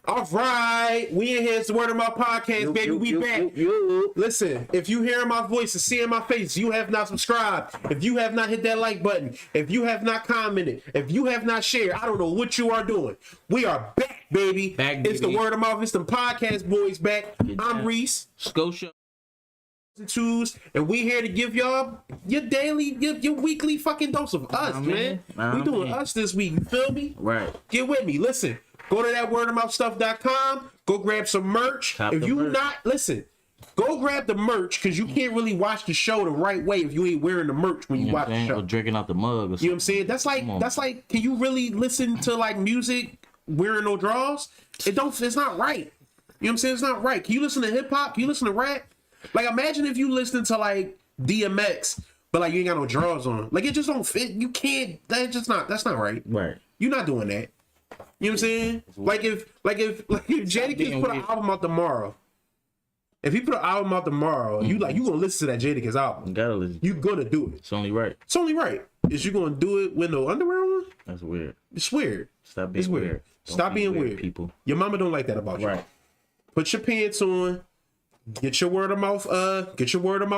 All right, we in here. It's the Word of Mouth Podcast, baby. We back. Listen, if you hearing my voice and seeing my face, you have not subscribed. If you have not hit that like button, if you have not commented, if you have not shared, I don't know what you are doing. We are back, baby. It's the Word of Mouth. It's the podcast boys back. I'm Reese. Scotia. And we here to give y'all your daily, your weekly fucking dose of us, man. We doing us this week. You feel me? Right. Get with me. Listen. Go to that wordofmouthstuff.com. Go grab some merch. If you not, listen, go grab the merch because you can't really watch the show the right way if you ain't wearing the merch when you watch the show. Or drinking out the mug or something. You know what I'm saying? That's like, can you really listen to like music wearing no drawers? It's not right. You know what I'm saying? It's not right. Can you listen to hip hop? Can you listen to rap? Like, imagine if you listen to like DMX, but like you ain't got no drawers on. Like, it just don't fit. You can't. That's not right. Right. You're not doing that. You know what I'm saying? Like if Jadakiss put an album out tomorrow, if he put an album out tomorrow, you gonna listen to that Jadakiss album. You gotta listen. You gonna do it. It's only right. It's only right. Is you gonna do it with no underwear on? That's weird. It's weird. Stop being weird. Stop being weird, people. Your mama don't like that about you. Right. Put your pants on. Get your word of mouth. Your word of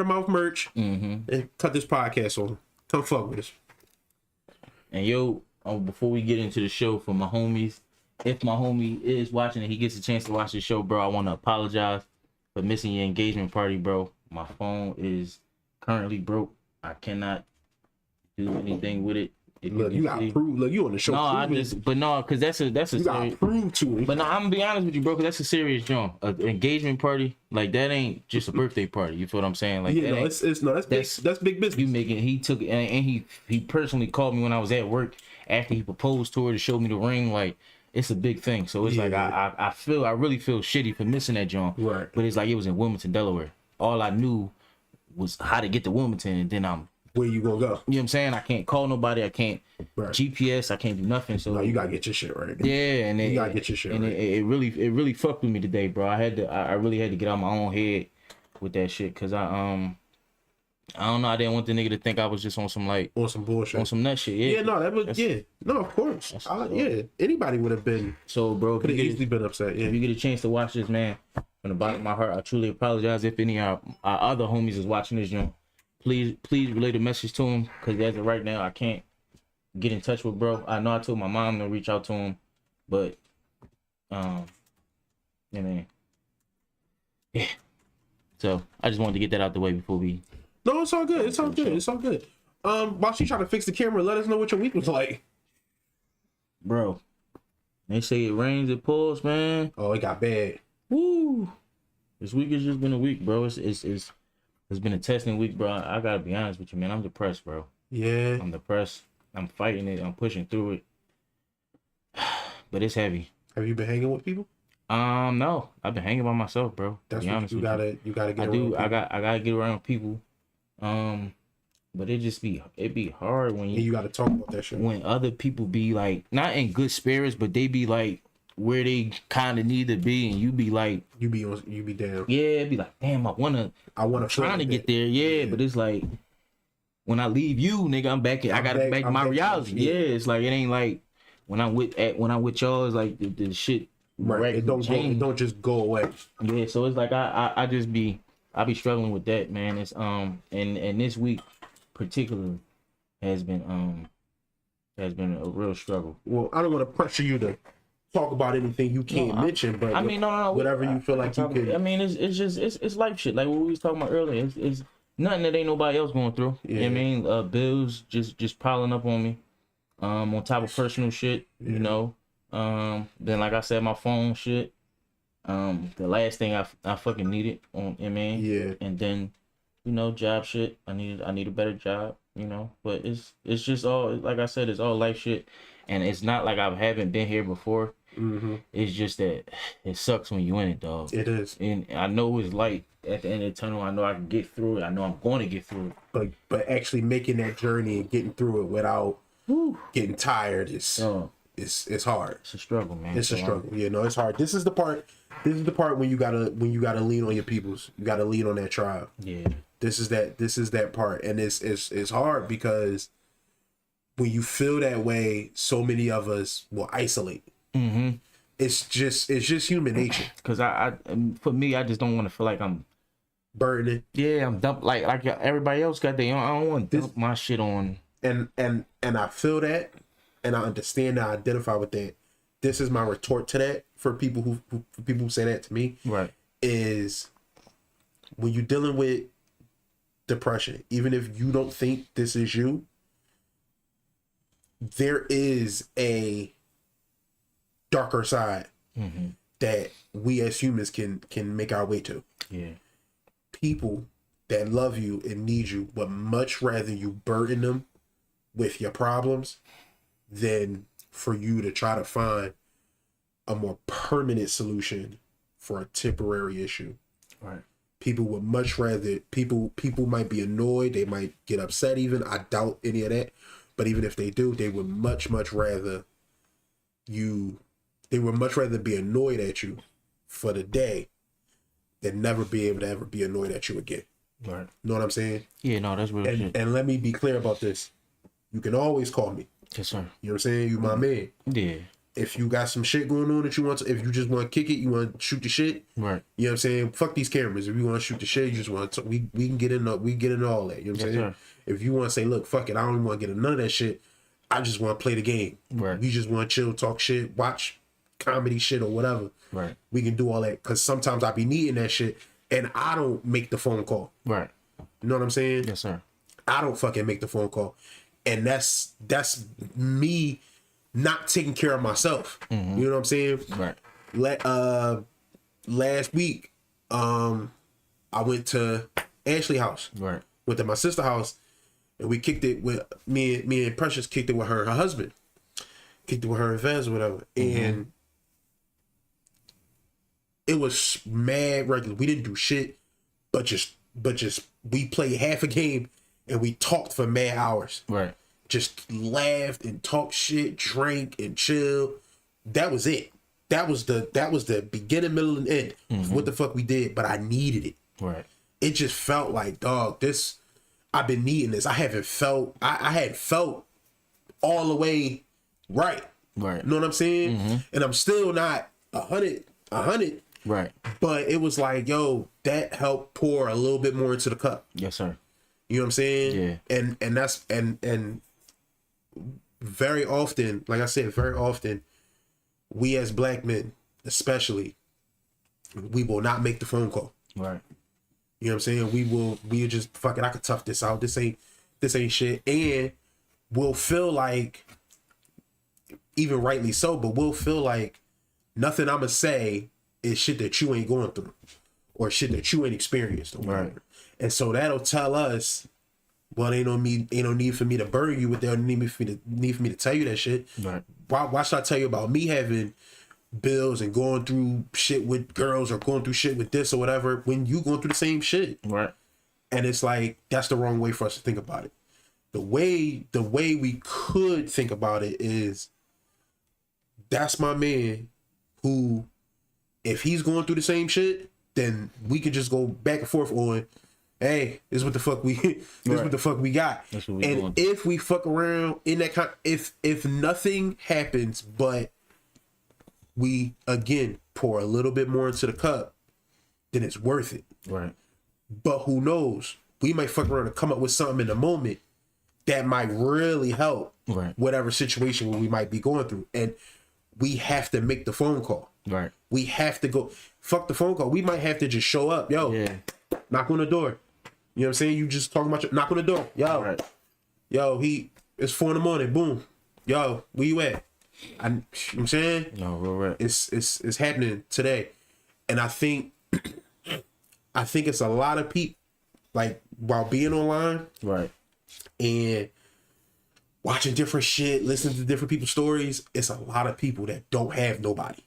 mouth merch. And cut this podcast on. Come fuck with us. And before we get into the show, for my homies, if my homie is watching and he gets a chance to watch the show, bro, I want to apologize for missing your engagement party, bro. My phone is currently broke. I cannot do anything with it. Look, you got proof. Look, you on the show. Because that's a you got proof to it. But no, I'm gonna be honest with you, bro, because that's a serious joint. An engagement party, like that ain't just a birthday party. You feel what I'm saying? Like, yeah, that's big business. You making he took it and he personally called me when I was at work after he proposed to her to show me the ring. Like, it's a big thing. So it's like I really feel shitty for missing that joint. Right. But it's like it was in Wilmington, Delaware. All I knew was how to get to Wilmington, and then where you gonna go? You know what I'm saying? I can't call nobody. I can't GPS. I can't do nothing. So no, you gotta get your shit right. Yeah, and you gotta get your shit right. It really fucked with me today, bro. I really had to get out my own head with that shit because I don't know. I didn't want the nigga to think I was just on some bullshit, on some nut shit. Yeah, no, of course, anybody would have been. So, bro, could have easily been upset. Yeah, if you get a chance to watch this, man, from the bottom of my heart, I truly apologize if any of our other homies is watching this, joint. Please relay the message to him, because as of right now, I can't get in touch with bro. I know I told my mom to reach out to him, but yeah. So I just wanted to get that out the way before we. No, it's all good. It's all good. It's all good. While she trying to fix the camera, let us know what your week was like, bro. They say it rains, it pours, man. Oh, it got bad. Woo! This week has just been a week, bro. It's been a testing week, bro. I gotta be honest with you, man. I'm depressed, bro. Yeah. I'm depressed. I'm fighting it. I'm pushing through it. But it's heavy. Have you been hanging with people? No. I've been hanging by myself, bro. That's what you gotta get around. I gotta get around people. But it be hard when you gotta talk about that shit. When other people be like not in good spirits, but they be like where they kind of need to be, and you be like you be down. Yeah, it'd be like, damn, I wanna trying to get there. Yeah, but it's like when I leave you, nigga, I'm back. I gotta make my reality. Yeah, it's like it ain't like when I'm with y'all. It's like the shit. Right. It don't just go away. Yeah. So it's like I be struggling with that, man. It's and this week particularly has been a real struggle. Well, I don't want to pressure you to talk about anything you can't mention, but I mean, no, whatever you feel like you can. I mean, it's life shit. Like what we was talking about earlier. It's nothing that ain't nobody else going through. Yeah. You know what I mean? Bills just piling up on me. On top of personal shit, you know. Then like I said, my phone shit. The last thing I fucking needed on, you know what I mean? Yeah. And then, you know, job shit. I need a better job, you know. But it's just all, like I said, it's all life shit. And it's not like I haven't been here before. Mm-hmm. It's just that it sucks when you in it, dog. It is. And I know it's light at the end of the tunnel. I know I can get through it. I know I'm going to get through it. But actually making that journey and getting through it without getting tired is it's hard. It's a struggle, man. It's a struggle. Yeah, no, it's hard. This is the part when you gotta lean on your peoples. You gotta lean on that tribe. Yeah. This is that part, and it's hard because when you feel that way, so many of us will isolate. Mm-hmm. it's just human nature. Cause for me, I just don't want to feel like I'm burning. Yeah, I'm dump like everybody else got their own. I don't want to dump my shit on. And I feel that, and I understand that. I identify with that. This is my retort to that for people who say that to me. Right. Is when you're dealing with depression, even if you don't think this is you, there is a darker side that we as humans can make our way to. Yeah. People that love you and need you would much rather you burden them with your problems than for you to try to find a more permanent solution for a temporary issue. Right. People would much rather people might be annoyed, they might get upset even. I doubt any of that. But even if they do, they would much rather be annoyed at you for the day than never be able to ever be annoyed at you again. Right. You know what I'm saying? Yeah, no, that's real shit. And let me be clear about this. You can always call me. Yes, sir. You know what I'm saying? You my man. Yeah. If you got some shit going on that you want to, if you just want to kick it, you want to shoot the shit. Right. You know what I'm saying? Fuck these cameras. If you want to shoot the shit, you just want to, we can get into all that. You know what I'm saying? Sir. If you want to say, look, fuck it, I don't want to get into none of that shit. I just want to play the game. Right. You just want to chill, talk shit, watch comedy shit or whatever. Right. We can do all that. Because sometimes I be needing that shit and I don't make the phone call. Right. You know what I'm saying? Yes, sir. I don't fucking make the phone call. And that's me not taking care of myself. You know what I'm saying? Right. Last week, I went to Ashley house. Right. Went to my sister house, and we kicked it with me and Precious kicked it with her husband. Kicked it with her and Vaz or whatever. And it was mad regular. We didn't do shit, but just we played half a game and we talked for mad hours. Right. Just laughed and talked shit, drank and chill. That was it. That was the beginning, middle, and end of what the fuck we did, but I needed it. Right. It just felt like, dog, this, I've been needing this. I had felt all the way right. Right. You know what I'm saying? And I'm still not 100. Right. But it was like, yo, that helped pour a little bit more into the cup. Yes, sir. You know what I'm saying? Yeah. And that's and very often, like I said, very often, we as black men, especially, we will not make the phone call. Right. You know what I'm saying? We'll just fuck it. I could tough this out. This ain't shit. And we'll feel like, even rightly so, but we'll feel like nothing I'ma say is shit that you ain't going through or shit that you ain't experienced or whatever. Right. And so that'll tell us, well, ain't no need for me to bury you with that. Need for me to tell you that shit. Right. Why should I tell you about me having bills and going through shit with girls or going through shit with this or whatever when you going through the same shit? Right. And it's like, that's the wrong way for us to think about it. The way we could think about it is, that's my man who, if he's going through the same shit, then we could just go back and forth on, hey, this is what the fuck we what the fuck we got. That's what we and doing. If we fuck around in that if nothing happens but we again pour a little bit more into the cup, then it's worth it. Right. But who knows? We might fuck around and come up with something in the moment that might really help whatever situation we might be going through. And we have to make the phone call. Right. We have to go. Fuck the phone call. We might have to just show up. Yo, knock on the door. You know what I'm saying? You just talking about knock on the door. Yo, yo, it's 4 a.m. Boom. Yo, where you at? You know what I'm saying? No, right. It's happening today. And I think it's a lot of people, like, while being online. Right. And watching different shit, listening to different people's stories, it's a lot of people that don't have nobody.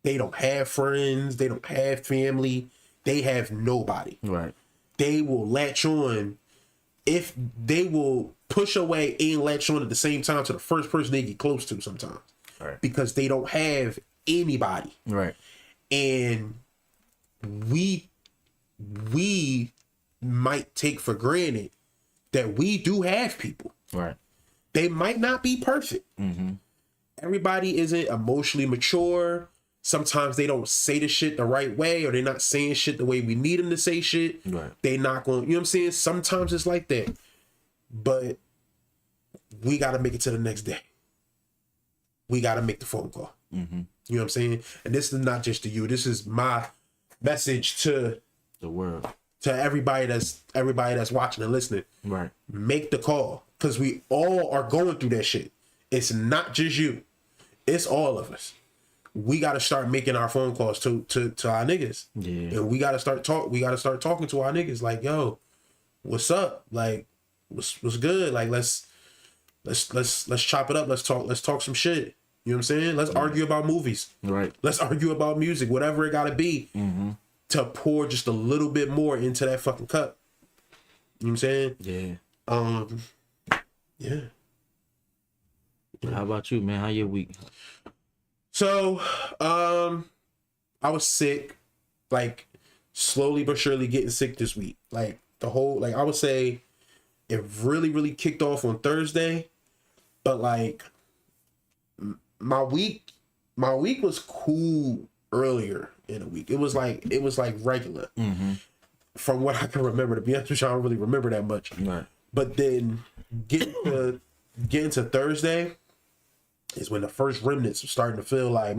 They don't have friends. They don't have family. They have nobody. Right. They will latch on. If they will push away and latch on at the same time to the first person they get close to sometimes. Right. Because they don't have anybody. Right. And we might take for granted that we do have people. Right. They might not be perfect. everybody isn't emotionally mature. Sometimes they don't say the shit the right way, or they're not saying shit the way we need them to say shit. Right. They not going, you know what I'm saying? Sometimes it's like that. But we got to make it to the next day. We got to make the phone call. Mm-hmm. You know what I'm saying? And this is not just to you. This is my message to the world, to everybody that's watching and listening. Right. Make the call, because we all are going through that shit. It's not just you. It's all of us. We got to start making our phone calls to our niggas. Yeah. And we got to start talking to our niggas like, yo, what's up? Like, what's good? Like, let's chop it up. Let's talk some shit. You know what I'm saying? Let's argue about movies. Right. Let's argue about music, whatever it got to be, to pour just a little bit more into that fucking cup. You know what I'm saying? Yeah. Yeah. How about you, man? How your week? So, I was sick, like slowly but surely getting sick this week. Like I would say it really, really kicked off on Thursday, but like my week was cool earlier in the week. It was like regular. Mm-hmm. From what I can remember. To be honest with you, I don't really remember that much. Right. But then getting to Thursday is when the first remnants are starting to feel like,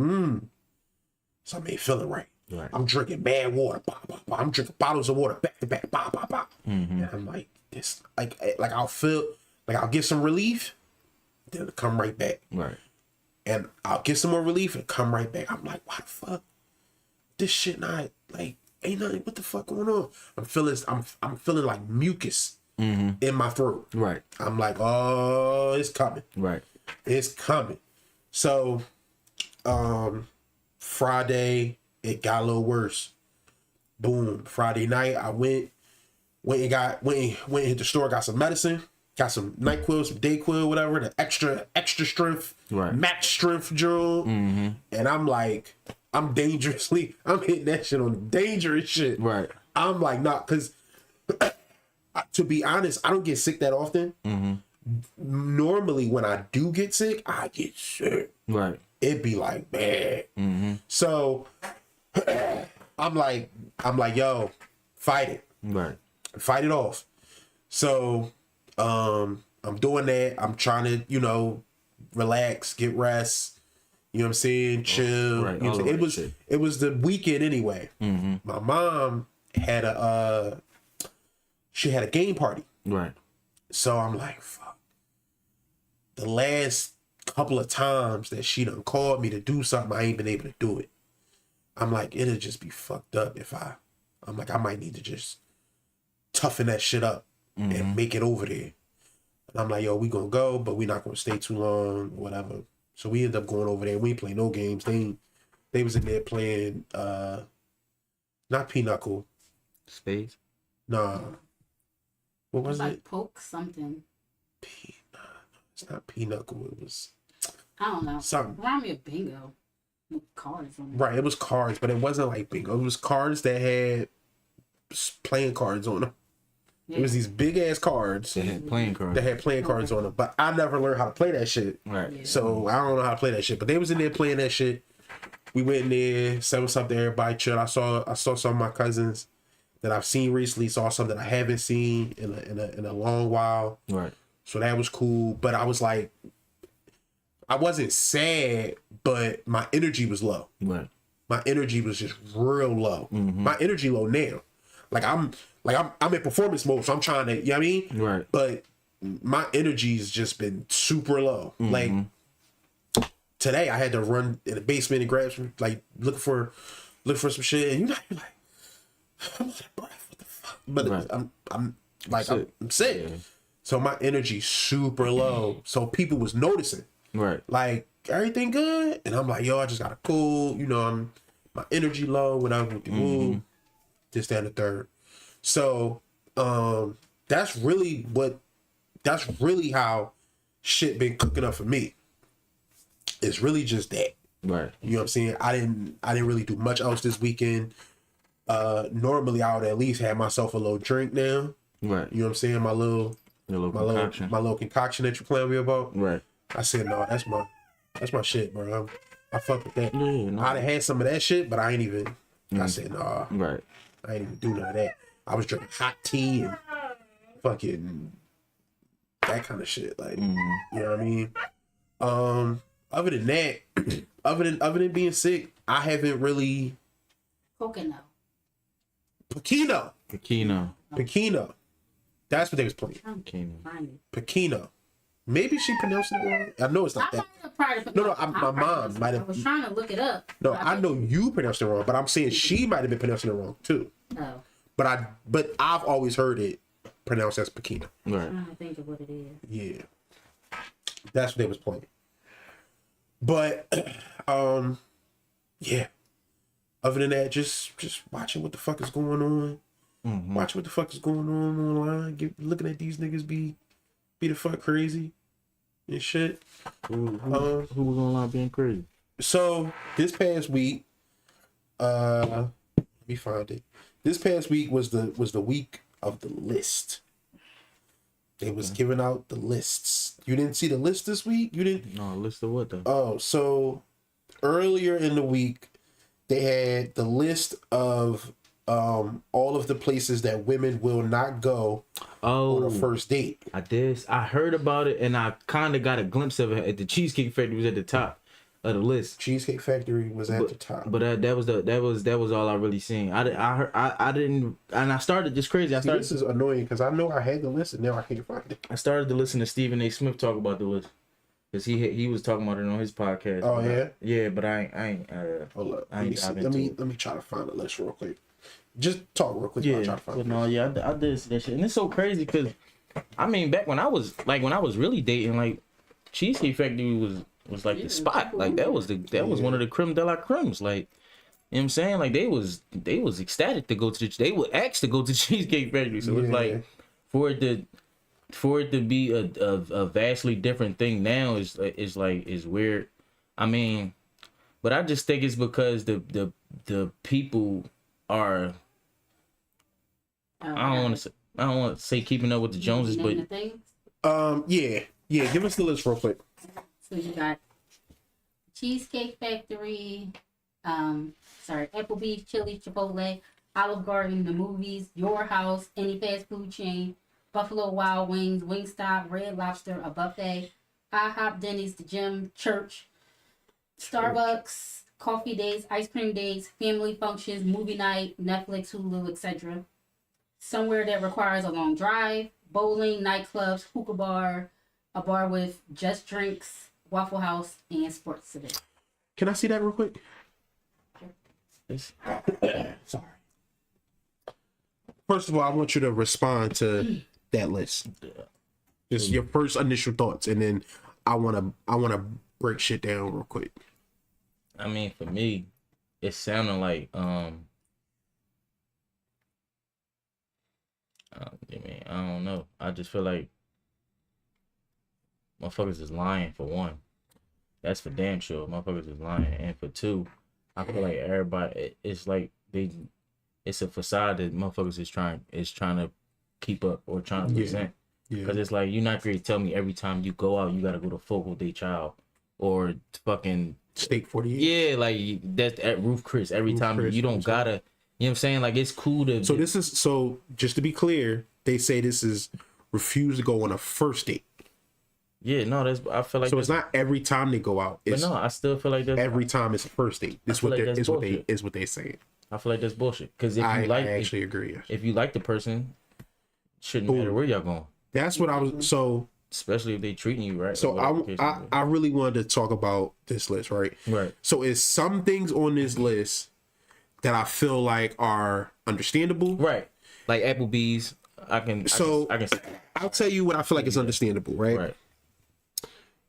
something ain't feeling right. Right. I'm drinking bad water. Bah, bah, bah. I'm drinking bottles of water back to back. Bah, bah, bah. Mm-hmm. And I'm like, this, like I'll feel like I'll get some relief, then it'll come right back. Right. And I'll get some more relief and come right back. I'm like, why the fuck? This shit not like ain't nothing. What the fuck going on? I'm feeling like mucus in my throat. Right. I'm like, oh, it's coming. Right. It's coming. So, Friday it got a little worse. Boom. Friday night I went and hit the store, got some medicine, got some NyQuil, some Dayquil, whatever, the extra strength, Right. max strength drill. Mm-hmm. And I'm like, I'm hitting that shit on dangerous shit. Right. I'm like, nah, because to be honest, I don't get sick that often. Mm-hmm. Normally, when I do get sick, I get sick. Right. It'd be like bad. Mm-hmm. So I'm like, yo, fight it. Right. Fight it off. So I'm doing that. I'm trying to, relax, get rest. You know what I'm saying? Chill. Right. You know what I'm saying? It was the weekend anyway. Mm-hmm. My mom had a game party. Right. So I'm like, fuck. The last couple of times that she done called me to do something, I ain't been able to do it. I'm like, it'll just be fucked up if I'm like, I might need to just toughen that shit up and make it over there. And I'm like, yo, we gonna go, but we not gonna stay too long, whatever. So we end up going over there. We ain't play no games. They was in there playing not Pinochle. Spades? Nah. What was like it? Poke something. It's not Pinochle. It was I don't know. something. Remind me of bingo. With cards on it. Right, it was cards, but it wasn't like bingo. It was cards that had playing cards on them. Yeah. It was these big ass cards They had playing cards. that had playing cards on them. But I never learned how to play that shit. Right. Yeah. So I don't know how to play that shit. But they was in there playing that shit. We went in there, said what's up to everybody, chill. I saw some of my cousins that I've seen recently, saw some that I haven't seen in a long while. Right. So that was cool. But I was like, I wasn't sad, but my energy was low. Right. My energy was just real low. My energy low now. I'm in performance mode, so I'm trying to, you know what I mean? Right. But my energy's just been super low. Like today I had to run in the basement and grab some, like look for some shit, and you're like, I'm out of breath. What the fuck? But Right. I'm sick. Yeah. So my energy's super low. So people was noticing. Right. Like, everything good? And I'm like, yo, I just got a cold, my energy low, whatever with the move, this, that, and the third. So, that's really how shit been cooking up for me. It's really just that. Right. You know what I'm saying? I didn't really do much else this weekend. Normally I would at least have myself a little drink now. Right. You know what I'm saying? My little concoction. concoction that you playing me about. Right. I said, no, that's That's my shit, bro. I fuck with that. Yeah, no. I'd have had some of that shit, but I ain't even. I said, nah, Right. I ain't even do none of that. I was drinking hot tea and fucking that kind of shit. Like, you know what I mean? Other than that, other than being sick, I haven't really. Coconut. Pekino. That's what they was playing. Pekino. Maybe she pronounced it wrong. I know it's not that. No, my mom might have. I was trying to look it up. No, I know you pronounced it wrong, but I'm saying she might have been pronouncing it wrong too. Oh. But I've always heard it pronounced as Pekino. Right. I'm trying to think of what it is. Yeah, that's what they was playing. But, yeah. Other than that, just watching what the fuck is going on. Watching what the fuck is going on online. Looking at these niggas be the fuck crazy and shit. Who was online being crazy? So this past week, let me find it. This past week was the week of the list. They was giving out the lists. You didn't see the list this week? You didn't? No, list of what though? Oh, so earlier in the week, they had the list of all of the places that women will not go on a first date. I heard about it and I kind of got a glimpse of it at the Cheesecake Factory. Was at the top of the list. Cheesecake Factory was at the top. But that was all I really seen. I didn't, and I started just crazy. This is annoying because I know I had the list and now I can't find it. I started to listen to Stephen A. Smith talk about the list because he was talking about it on his podcast. Oh yeah, yeah. But I ain't. Hold up. Let me try to find the list real quick. Just talk real quick. Yeah. I'll try to find But no, yeah, I did see that shit, and it's so crazy because, I mean, back when I was really dating, like Cheesecake Factory was like the spot. Like that was one of the creme de la cremes. Like, you know what I'm saying? Like they was ecstatic to go to they would ask to go to Cheesecake Factory. So it's like for it to be a vastly different thing now is weird. I mean, but I just think it's because the people are, I don't want to say keeping up with the Joneses, but yeah, give us the list real quick. So you got Cheesecake Factory, Applebee's, Chili's, Chipotle, Olive Garden, the movies, Your House, any fast food chain, Buffalo Wild Wings, Wingstop, Red Lobster, a buffet, IHOP, Denny's, the gym, church, Starbucks, coffee dates, ice cream dates, family functions, movie night, Netflix, Hulu, etc. Somewhere that requires a long drive, bowling, nightclubs, hookah bar, a bar with just drinks, Waffle House, and sports event. Can I see that real quick? Sorry. First of all, I want you to respond to that list. Just your first initial thoughts, and then I wanna break shit down real quick. I mean, for me, it sounded like I don't know. I just feel like motherfuckers is lying, for one. That's for damn sure. Motherfuckers is lying. And for two, I feel like everybody, it's like it's a facade that motherfuckers is trying to keep up or trying to present. Because it's like, you're not going to tell me every time you go out, you got to go to Focal de Chao or fucking Steak 48. Yeah, like that's at Roof Chris every time. You don't gotta, you know what I'm saying? Like, it's cool to. So just to be clear, they say this is refuse to go on a first date. Yeah, no, I feel like so it's not every time they go out. It's but no, I still feel like that's every time it's a first date. This what they're saying. I feel like that's bullshit. Because I actually agree. If you like the person, shouldn't matter where y'all going. That's what I was. So especially if they treating you right. So I really wanted to talk about this list, right? Right. So it's some things on this list that I feel like are understandable. Right. Like Applebee's. I'll tell you what I feel like is understandable, right? Right.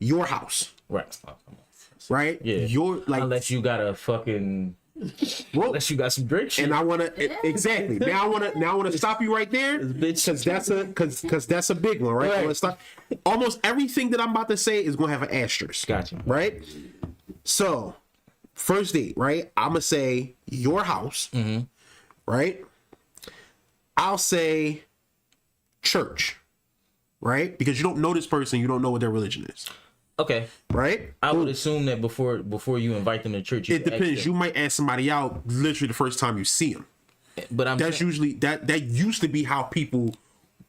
Your house. Right. Right? Yeah. Unless you got a fucking unless you got some drink shit. And I wanna exactly. Now I wanna stop you right there. Because that's a big one, right? Let's stop. Almost everything that I'm about to say is gonna have an asterisk. Gotcha. Right? So first date, right? I'm gonna say your house. Mm-hmm. Right? I'll say church. Right? Because you don't know this person, you don't know what their religion is. Okay. right? I would assume that before you invite them to church, It depends. You might ask somebody out literally the first time you see them. But That's usually that used to be how people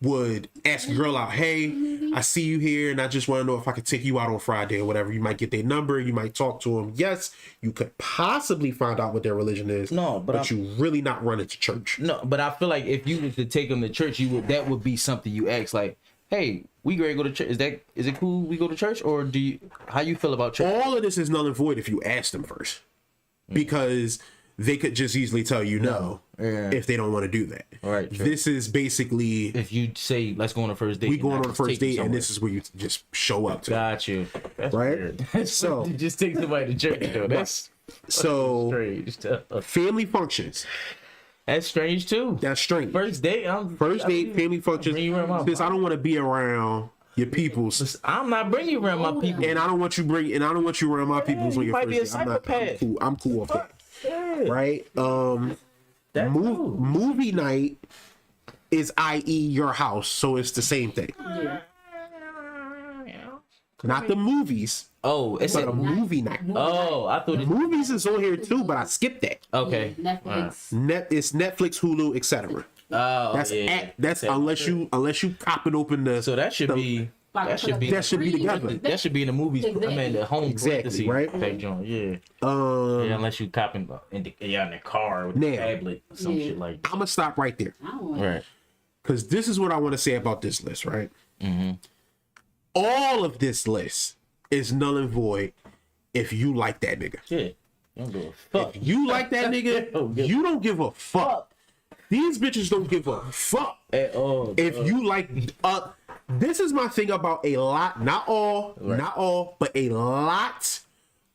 would ask a girl out. Hey, I see you here, and I just want to know if I could take you out on Friday or whatever. You might get their number. You might talk to them. Yes, you could possibly find out what their religion is. No, but you really not running to church. No, but I feel like if you was to take them to church, that would be something you ask, like, hey, we ready to go to church. Is it cool we go to church, or how you feel about church? All of this is null and void if you ask them first, because they could just easily tell you no if they don't want to do that. Right. True. This is basically If you say let's go on a first date, we going on a first date, and this is where you just show up to. Got you. That's Right? weird. So- you just take somebody to church though. That's So strange. family functions. That's strange too. That's strange. First date. First date, family functions. bring you around my Since I don't want to be around your peoples, I'm not bringing you around my people. and I don't want you around my peoples on you your might first be a date. I'm psychopath. cool. I'm cool off that. Yeah, Right? that's cool. Movie night is i.e. your house, so it's the same thing. Not the movies, Oh, it's but a a movie night. Oh, I thought The it. movies is on here too, but I skipped that. Okay. Netflix. It's Netflix, Hulu, etc. Oh, That's yeah. that's Okay. unless you cop it open the. So that should be. That should be. That should be together. That should be in the movies. I mean, the home Exactly, parentheses right? type joint. Yeah. Yeah, unless you copping in the car with the Now. tablet or some shit like that. I'm gonna stop right there. I don't want Right. Because this is what I want to say about this list, right? All of this list is null and void if you like that nigga. Yeah. You don't give a fuck. If you like that nigga, you don't give a fuck. These bitches don't give a fuck. At all. If you like, this is my thing about a lot, not all, but a lot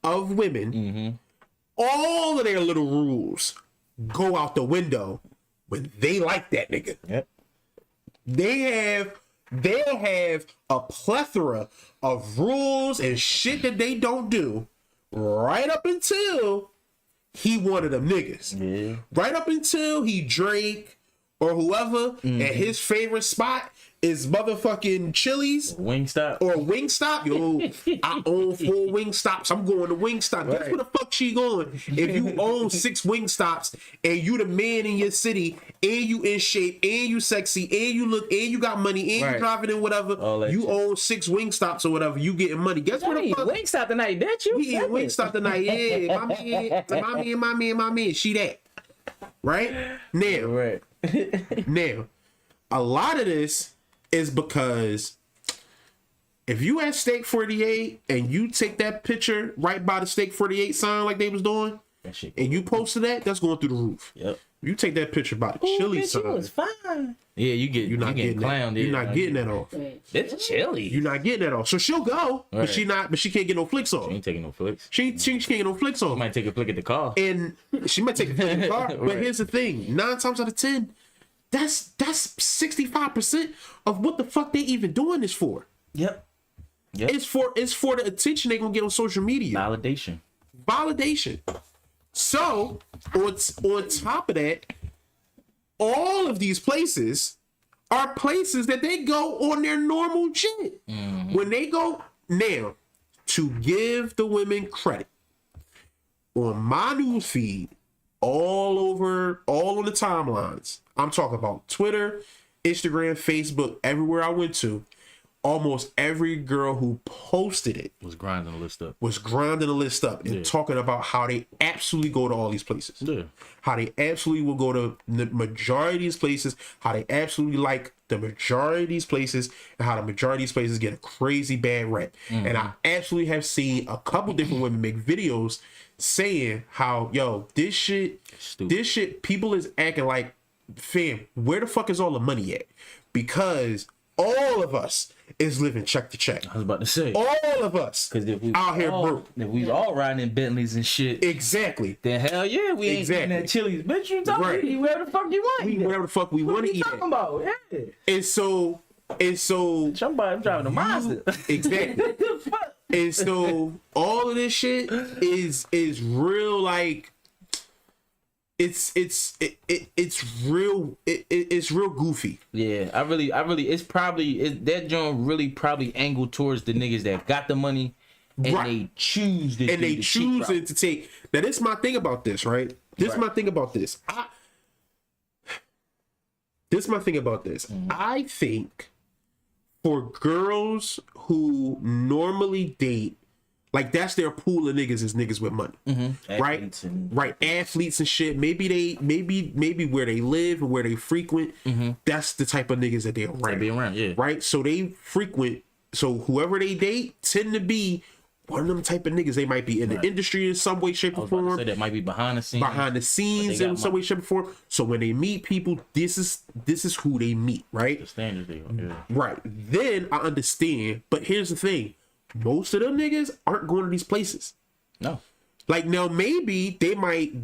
of women. All of their little rules go out the window when they like that nigga. Yep. They'll have a plethora of rules and shit that they don't do right up until he one of them niggas. Yeah. Right up until he Drake or whoever, and his favorite spot is motherfucking Chili's Wingstop. or Wingstop. Yo, I own 4 Wingstops. I'm going to Wingstop. Guess where the fuck she going? If you own 6 Wingstops and you the man in your city and you in shape and you sexy and you look and you got money and you driving in whatever, All that you shit. own 6 Wingstops or whatever, you getting money. Guess where the Hey, fuck? Wingstop tonight, didn't you? We eating Wingstop tonight. Yeah, my man. She that. Right? Now, Right. now, a lot of this is because if you at Steak 48 and you take that picture right by the Steak 48 sign like they was doing, That shit. and you posted that, that's going through the roof. Yep. You take that picture by the chili bitch, sign, you was fine. Yeah, you're not getting clowned. that. You're not getting that off. it. It's chilly. You're not getting that off. So she'll go, but Right. she can't get no flicks off. ain't taking no flicks. She can't get no flicks off. Might take a flick at the car. And she might take a flick in the car. But Right. here's the thing: 9 times out of 10, that's 65% of what the fuck they even doing this for. Yep. It's for the attention they gonna get on social media. Validation. Validation. So on top of that, all of these places are places that they go on their normal shit. When they go now, to give the women credit, on my news feed, all on the timelines, I'm talking about Twitter, Instagram, Facebook, everywhere I went to, almost every girl who posted it Was grinding the list up. was grinding the list up and Yeah. talking about how they absolutely go to all these places. Yeah. How they absolutely will go to the majority of these places, how they absolutely like the majority of these places, and how the majority of these places get a crazy bad rep. And I absolutely have seen a couple different women make videos saying how, yo, this shit, people is acting like, fam, where the fuck is all the money at? Because all of us is living check to check. I was about to say. All of us Because if we out here broke. if we all riding in Bentleys and shit, Exactly. then hell yeah, we ain't Exactly. eating at Chili's. Bitch, you talking Right. eat wherever the fuck you want. We eat at. whatever the fuck we want to What you eat talking at. about? Yeah. And so I'm driving a Mazda. exactly. Fuck. And so all of this shit is real, like it's real goofy. Yeah, I really, it's probably that joint really probably angled towards the niggas that got the money and Right. they choose to and do they the choose cheap route. to take. Now, this is my thing about this, right? This is my thing about this. This is my thing about this. I think for girls who normally date, like that's their pool of niggas is niggas with money, right? Athletes and- Right, athletes and shit. Maybe where they live and where they frequent. That's the type of niggas that they're around. They be around, yeah. Right, so they frequent. So whoever they date tend to be one of them type of niggas. They might be in the industry in some way, shape, I or was about to form. say that might be behind the scenes. Behind the scenes got in some way, shape, or form. So when they meet people, this is who they meet, right? The standards they are, yeah. Right. Then I understand, but here's the thing: most of them niggas aren't going to these places. No. Like now, maybe they might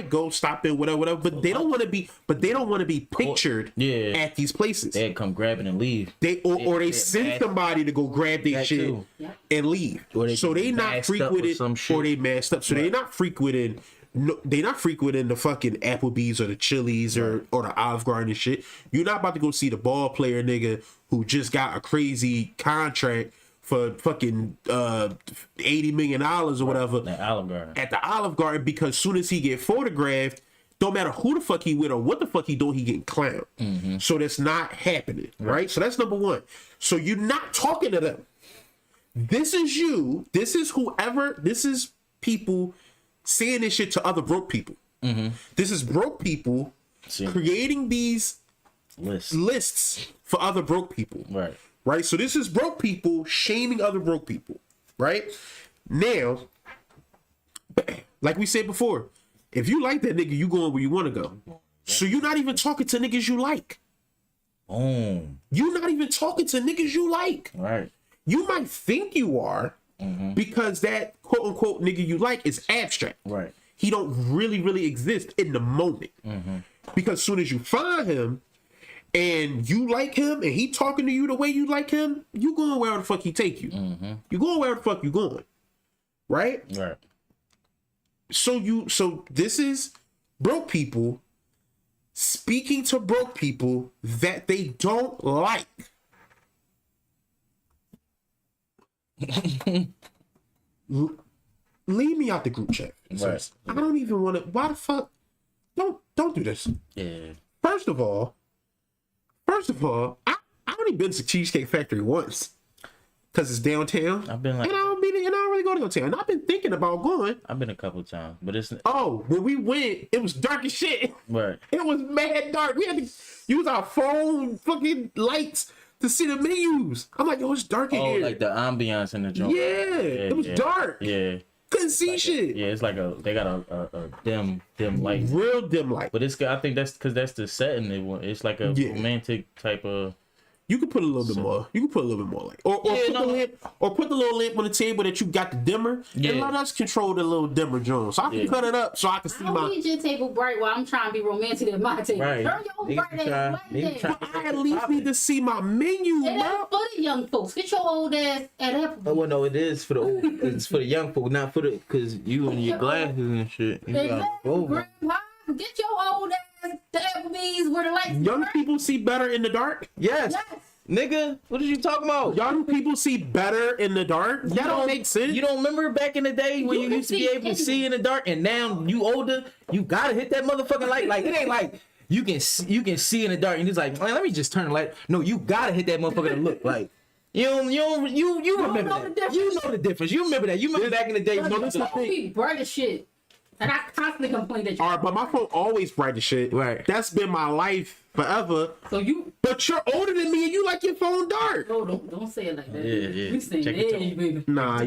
go stop in whatever, but they don't want to be. But they don't want to be pictured Yeah. at these places. They'd come grab it and leave. Or they Yeah, send that- somebody to go grab their that shit too. and leave. Or they So get they not masked up or frequented, some shit. or they masked up. So they not frequenting. No, they not frequenting the fucking Applebee's or the Chili's or the Olive Garden and shit. You're not about to go see the ball player nigga who just got a crazy contract for fucking $80 million or whatever That Olive Garden. at the Olive Garden, because soon as he get photographed, don't matter who the fuck he with or what the fuck he doing, he getting clowned. So that's not happening, right? So that's number one. So you're not talking to them. This is you. This is whoever. This is people saying this shit to other broke people. This is broke people See. creating these List. lists for other broke people. Right. Right? So this is broke people shaming other broke people. Right? Now, like we said before, if you like that nigga, you going where you want to go. So you're not even talking to niggas you like. Boom. You're not even talking to niggas you like. Right. You might think you are because that quote unquote nigga you like is abstract. Right. He don't really exist in the moment. Because as soon as you find him and you like him and he talking to you the way you like him, you going where the fuck he take you. You going where the fuck you going. Right? Right. So this is broke people speaking to broke people that they don't like. Leave me out the group chat. Right. I don't even want to. Why the fuck? Don't do this. Yeah. First of all, I only been to Cheesecake Factory once because it's downtown. I've been like, and I don't really go downtown. And I've been thinking about going. I've been a couple times, but it's Oh, when we went, it was dark as shit. right. It was mad dark. We had to use our phone fucking lights to see the menus. I'm like, yo, it's dark in Oh, here. like the ambiance in the joint. Yeah, it was dark. Yeah. Couldn't see shit. Yeah, it's like they got a dim light. Real dim light. But I think that's because that's the setting they want. It's like a Yeah. romantic type of. You could put a little bit more. You could put a little bit more light, or Yeah, put no. the lamp, or put the little lamp on the table that you got the dimmer, Yeah. and let us control the little dimmer, Jones. So I can Yeah. cut it up so I can see I don't my. need your table bright while I'm trying to be romantic at my table. Right. Turn your Niggas bright be trying- ass niggas light trying- down. I at least need to see my menu, It bro. ain't for the young folks. Get your old ass at Oh Applebee's. well, no, it is for the old. It's for the young folk, not for the because you and your glasses and shit. You gotta Exactly, go over. Grandpa. Get your old ass to Applebee's where the lights Young bright. people see better in the dark. Yes, Yes. nigga. What are you talking about? Young people see better in the dark. That don't make sense. You don't remember back in the day when You you can used to be see able to see in the dark, and now you older, you gotta hit that motherfucking light. Like it ain't like you can see in the dark, and it's like, man, let me just turn the light. No, you gotta hit that motherfucker to look like. You remember know the that. difference. You know the difference. You remember that. You remember back in the day. Your You know, phone be bright as shit. And I constantly complain that you. All right, but my phone always bright as shit. Right. That's been my life forever. So you. But you're older than me and you like your phone dark. No, don't say it like that. Yeah, yeah. We saying Check it age, out. baby. Nah,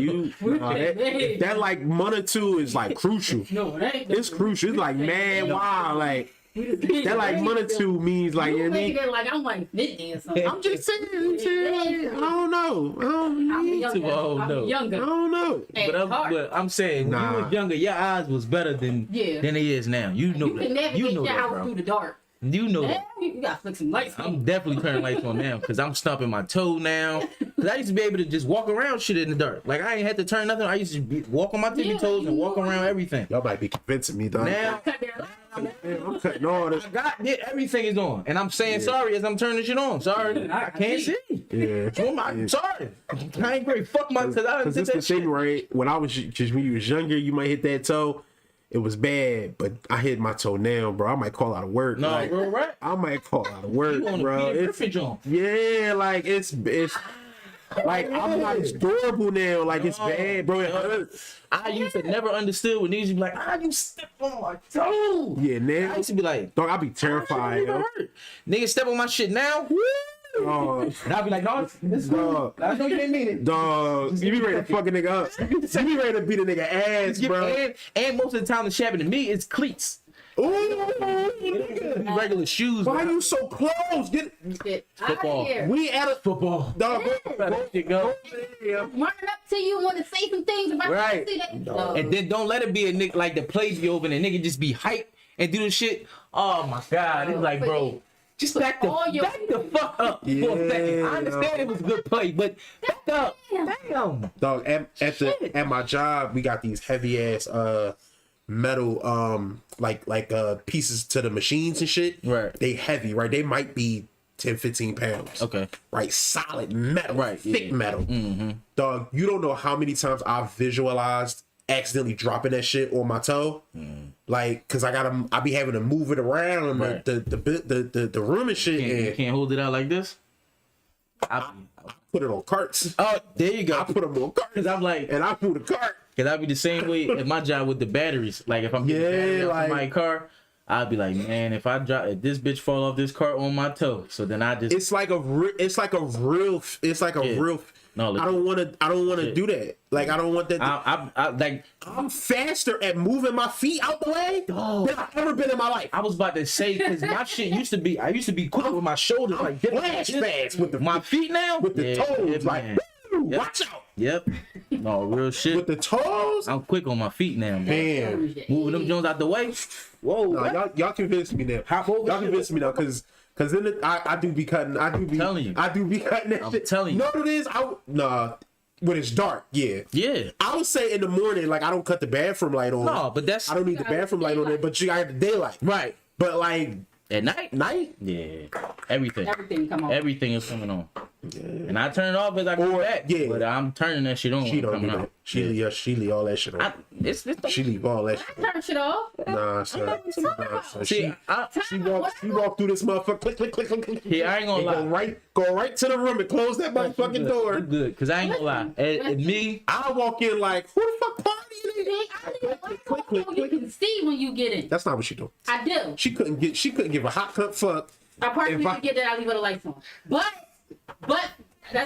that like month or two is like crucial. No, that ain't. It's crucial. It's like, man, wow, like that like month or two means like, you You know what I making mean? it like I'm like 50 or something. I'm just saying, I don't know. I'm too younger. old, I'm no. I younger. don't know. At But heart. I'm saying when you Nah. was younger, your eyes was better than Yeah. it is now. You know You can that. navigate You know your that, house bro. through the dark. You know Yeah, that. you gotta flick some lights on. I'm definitely turning lights on now because I'm stumping my toe now. Because I used to be able to just walk around shit in the dark. Like I ain't had to turn nothing. I used to walk on my tippy Yeah, toes and you walk know. around everything. Y'all might be convincing me, dog. Now Cut their lights on. I'm cutting all this. I got it. Everything is on, and I'm saying sorry as I'm turning shit on. Sorry, I can't see. Yeah. I'm sorry. I ain't great. Fuck my, cause I Because did it's the that shit. thing, right? When you was younger, you might hit that toe. It was bad, but I hit my toe now, bro. I might call out of work. No, like, bro, right? I might call out of work, You on bro. the Peter It's, Griffin joint. yeah, like it's like I'm not as durable now. Like it's bad, bro. It hurts. I used to never understood when niggas used to be like, you step on my toe. Yeah, I now, used to be like, dog, I be terrified, it yo. hurt. Niggas step on my shit now. Dog, And I'll be like, no, this is dog, I know you didn't mean it. dog, you be ready to fuck a nigga up. You be ready to beat a nigga ass, bro. And most of the time, the shit happened to me, it's cleats. Ooh, Regular shoes. why bro. you so close? Get out Football. of here. We at a Football. dog. Let that go. Running up to you, want to say some things about Right. see that. No. And then don't let it be a nigga like the plays be open and nigga just be hype and do the shit. Oh my god, it's like, bro, just back the fuck up for a second. I understand it was a good play, but back up. Damn. Dog, at my job, we got these heavy ass metal pieces to the machines and shit. Right. They heavy, right? They might be 10, 15 pounds. Okay. Right, solid metal, Right, thick yeah. metal. Mm-hmm. Dog, you don't know how many times I've visualized accidentally dropping that shit on my toe. Like, cause I be having to move it around in Right. the room and shit, You and can't hold it out like this. I put it on carts. Oh, there you go. I put them on carts, Cause I'm like, and I pull the cart. cause I be the same way at my job with the batteries. Like if I'm getting Yeah, batteries off like- my car, I'd be like, man, if this bitch fall off this cart on my toe, so then I just It's like a real. No, I don't want to do that. Like I don't want that. I like. I'm faster at moving my feet out the way than I've ever been in my life. I was about to say because my shit used to be. I used to be quick with my shoulders, like Flash fast with the my feet now with the toes. Like, man. woo, Yep. watch out Yep. No real shit. with the toes. I'm quick on my feet now, man. Man, Moving them Jones out the way. Whoa. no, y'all convinced me now. Y'all convinced me now because then I do be cutting. I do be Telling you. I do be cutting that I'm shit. telling you. No, it is. When it's dark, yeah. Yeah. I would say in the morning, like I don't cut the bathroom light on. No, but that's I don't need the bathroom light on it, but you got the daylight. right. But like At night. night, Yeah. Everything. Everything come on. Everything is coming on. And I turn it off as I go back. yeah. But I'm turning that shit on. she when don't I'm do coming that. out. She leave all that shit on. It's She leave all that shit. Turn shit off. Nah, son. Nah, son. See, She walked through this motherfucker. Click, click, click, click, click. Yeah, I ain't gonna And lie. go right to the room and close that motherfucking door. Good, cause I ain't gonna lie. At me, I walk in like, who the fuck party See, is? I don't even Click, like click, you click. can see when you get in. That's not what she do. I do. She couldn't give a hot cup fuck. I personally If I- could get that. I leave with the lights on. But I be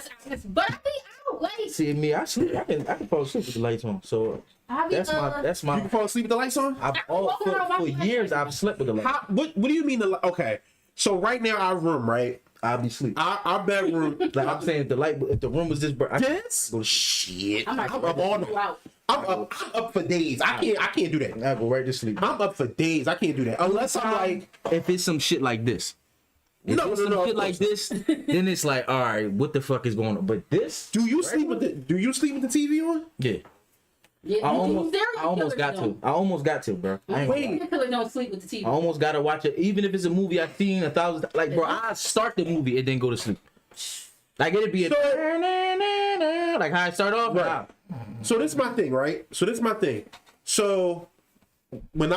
out like see me, I sleep. I can fall asleep with the lights on. So I be that's You my. can fall asleep with the lights on? For years I've slept with the lights. How, what do you mean okay. So right now our room, right? I'll be sleep. Our bedroom. Like I'm saying, if the room was this bright, This? go Shit. I might I'm up all you out. I'm up for days. I can't do that. I go right to sleep. I'm up for days. I can't do that unless I'm like, If it's some shit like this. If No, it's no, some no, shit of like this, then it's like, all right, what the fuck is going on? But this, do you sleep with the TV on? yeah, Yeah, I you almost got to. I almost got to, bro. I ain't gonna lie. Serial killers don't sleep with the TV. I almost gotta watch it, even if it's a movie I've seen 1,000. Like, bro, I start the movie and then go to sleep. Like it'd be a like how I start off. Right. So this is my thing, right? So when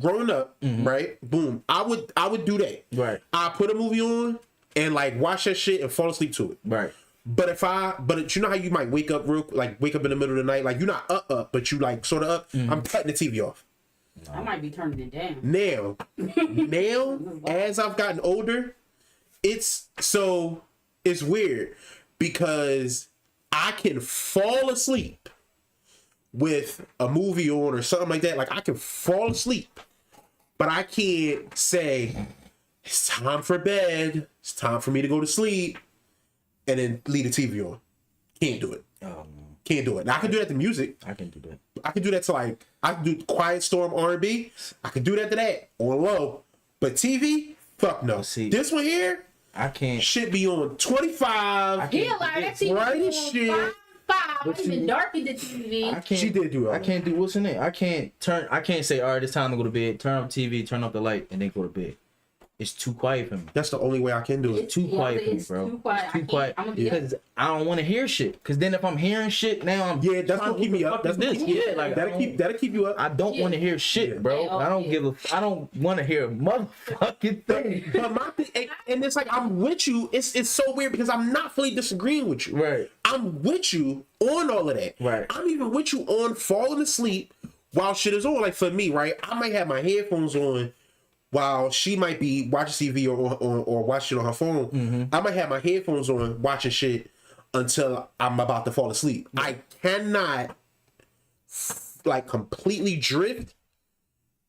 growing up, right? Boom, I would do that. Right. I put a movie on and like watch that shit and fall asleep to it. Right. But you know how you might wake up in the middle of the night, like you're not up, but you like sort of up. I'm cutting the TV off. I might be turning it down. Now, as I've gotten older, it's weird because I can fall asleep with a movie on or something like that. Like I can fall asleep, but I can't say it's time for bed. It's time for me to go to sleep, and then leave the TV on. Can't do it. Can't do it. Now I can do that to music. I can do that. I can do that to I can do Quiet Storm R&B. I can do that to that on low. But TV, fuck no. See, this one here, I can't. should be on 25. Yeah, like that TV Right on as shit. 5. I even darkened the TV. I can't. She did do it. I can't do what's in it. I can't say, all right, it's time to go to bed. Turn off TV, turn off the light, and then go to bed. it's too quiet for me. That's the only way I can do it. Too quiet for me, it's bro. too quiet. It's too quiet. I'm gonna be Because I don't want to hear shit. Because then if I'm hearing shit, now I'm Yeah, that's trying gonna keep what me the up. fuck That's is gonna this. keep, Yeah, like that'll keep you up. I don't want to hear shit, Yeah. bro. Yeah, I don't yeah. I don't want to hear a motherfucking thing. But my thing, and it's like I'm with you. It's so weird because I'm not fully disagreeing with you. Right. I'm with you on all of that. Right. I'm even with you on falling asleep while shit is on. Like for me, right? I might have my headphones on while she might be watching TV or watching on her phone. Mm-hmm. I might have my headphones on watching shit until I'm about to fall asleep. I cannot like completely drift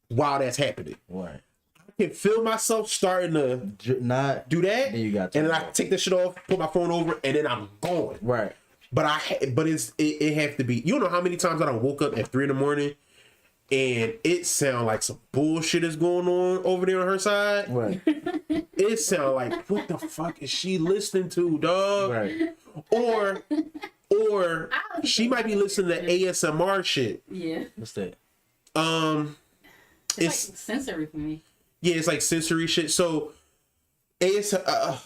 while that's happening. Right. I can feel myself starting to Not do that, Then you got to and then I go. take the shit off, put my phone over, and then I'm going. right. But it have to be. You know how many times I done woke up at 3 a.m. and it sound like some bullshit is going on over there on her side. Right. It sound like what the fuck is she listening to, dog? Right. Or she might be listening to ASMR shit. Yeah. What's that? It's It's like sensory for me. yeah, it's like sensory shit. So ASMR.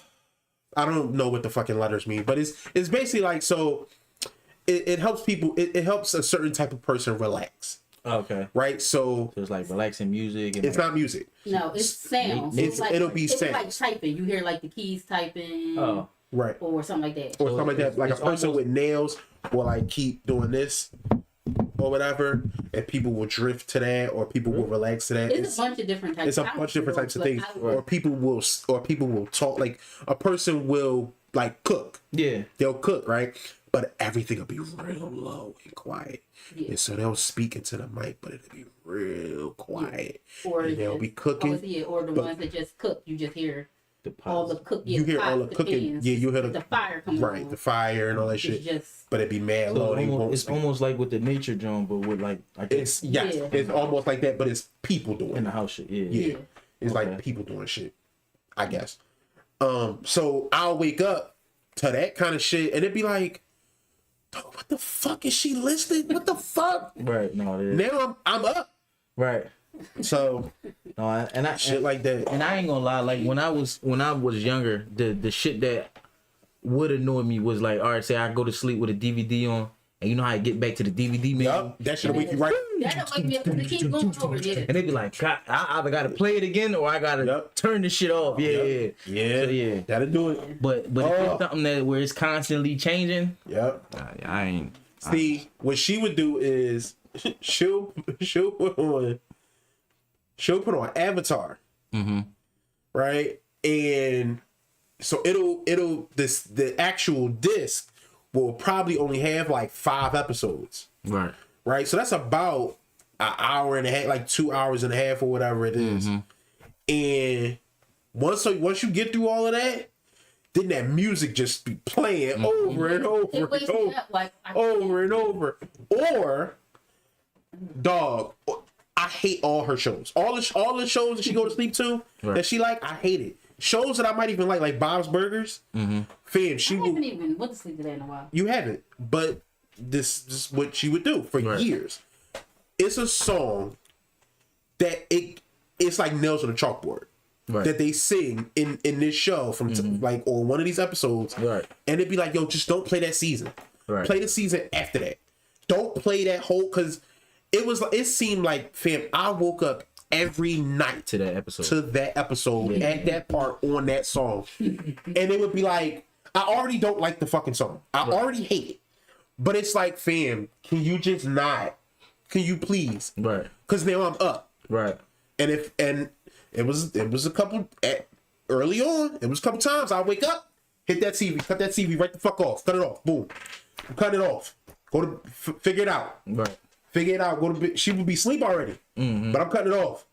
I don't know what the fucking letters mean, but it's basically like so. It helps people. It helps a certain type of person relax, Okay. right? So So it's like relaxing music and it's like, not music. No, it's sounds. It'll be it's like sounds. typing. You hear like the keys typing. Oh. Right. Or something like that. Or something like that. Like a it's person almost- with nails will like keep doing this or whatever, and people will drift to that, or people will relax to that. It's a bunch of different types. It's a bunch of different types of things, or people will talk. Like a person will like cook. Yeah. They'll cook, right? But everything will be real low and quiet. Yeah. And so they'll speak into the mic, but it'll be real quiet. Or And they'll be cooking. or the but- ones that just cook. You just hear The all the pause. cooking. You hear all the cooking. Yeah, you hear the fire coming right, on. the fire and all that It's shit. just But it'd be mad So low. They won't it's speak. almost like with the nature drum, but with like It's yes, Yeah. it's almost like that, but it's people doing in the it. house shit. Yeah. Yeah, Yeah. it's Okay. like people doing shit. I guess. So I'll wake up to that kind of shit, and it'd be like, "Dog, what the fuck is she listening? What the fuck?" Right. No. It is. Now I'm up. Right. So No. And I shit like that. and I ain't gonna lie. Like when I was younger, the shit that would annoy me was like, all right, say I go to sleep with a DVD on, and you know how I get back to the DVD menu, Yup, that should wake you right. that'll wake me up because they keep going over. Yeah. and they be like, God, I either gotta play it again or I gotta Yup. turn this shit off. Yeah. Yup. Yeah. Yeah, So, yeah. that'll do it. But if Oh. it's something that where it's constantly changing, Yep. I ain't. See, what she would do is she'll put on Avatar, right? And so the actual disc will probably only have like 5 episodes, Right. right? So that's about an hour and a half, like 2 hours and a half or whatever it is. And once you get through all of that, then that music just be playing over and over It and wakes me over. up like Over and over. Or, dog, I hate all her shows. All the shows that she go to sleep to that she like, I hate it. Shows that I might even like Bob's Burgers. Fam, she I will. haven't even went to sleep to that in a while. You haven't, but this is what she would do for years. It's a song that it's like nails on a chalkboard. Right. That they sing in this show from like on one of these episodes, Right. and it'd be like, yo, just don't play that season. Right. Play the season after that. Don't play that whole, because it seemed like, fam, I woke up every night To that episode. to that episode at that part on that song, and it would be like, I already don't like the fucking song. I already hate it, but it's like, fam, can you just not? Can you please? Right. Because now I'm up. Right. And it was a couple early on. It was a couple times I wake up, hit that TV, cut that TV right the fuck off, cut it off, boom, cut it off. Go to figure it out, Right. figure it out. Go to bed. She would be asleep already, but I'm cutting it off.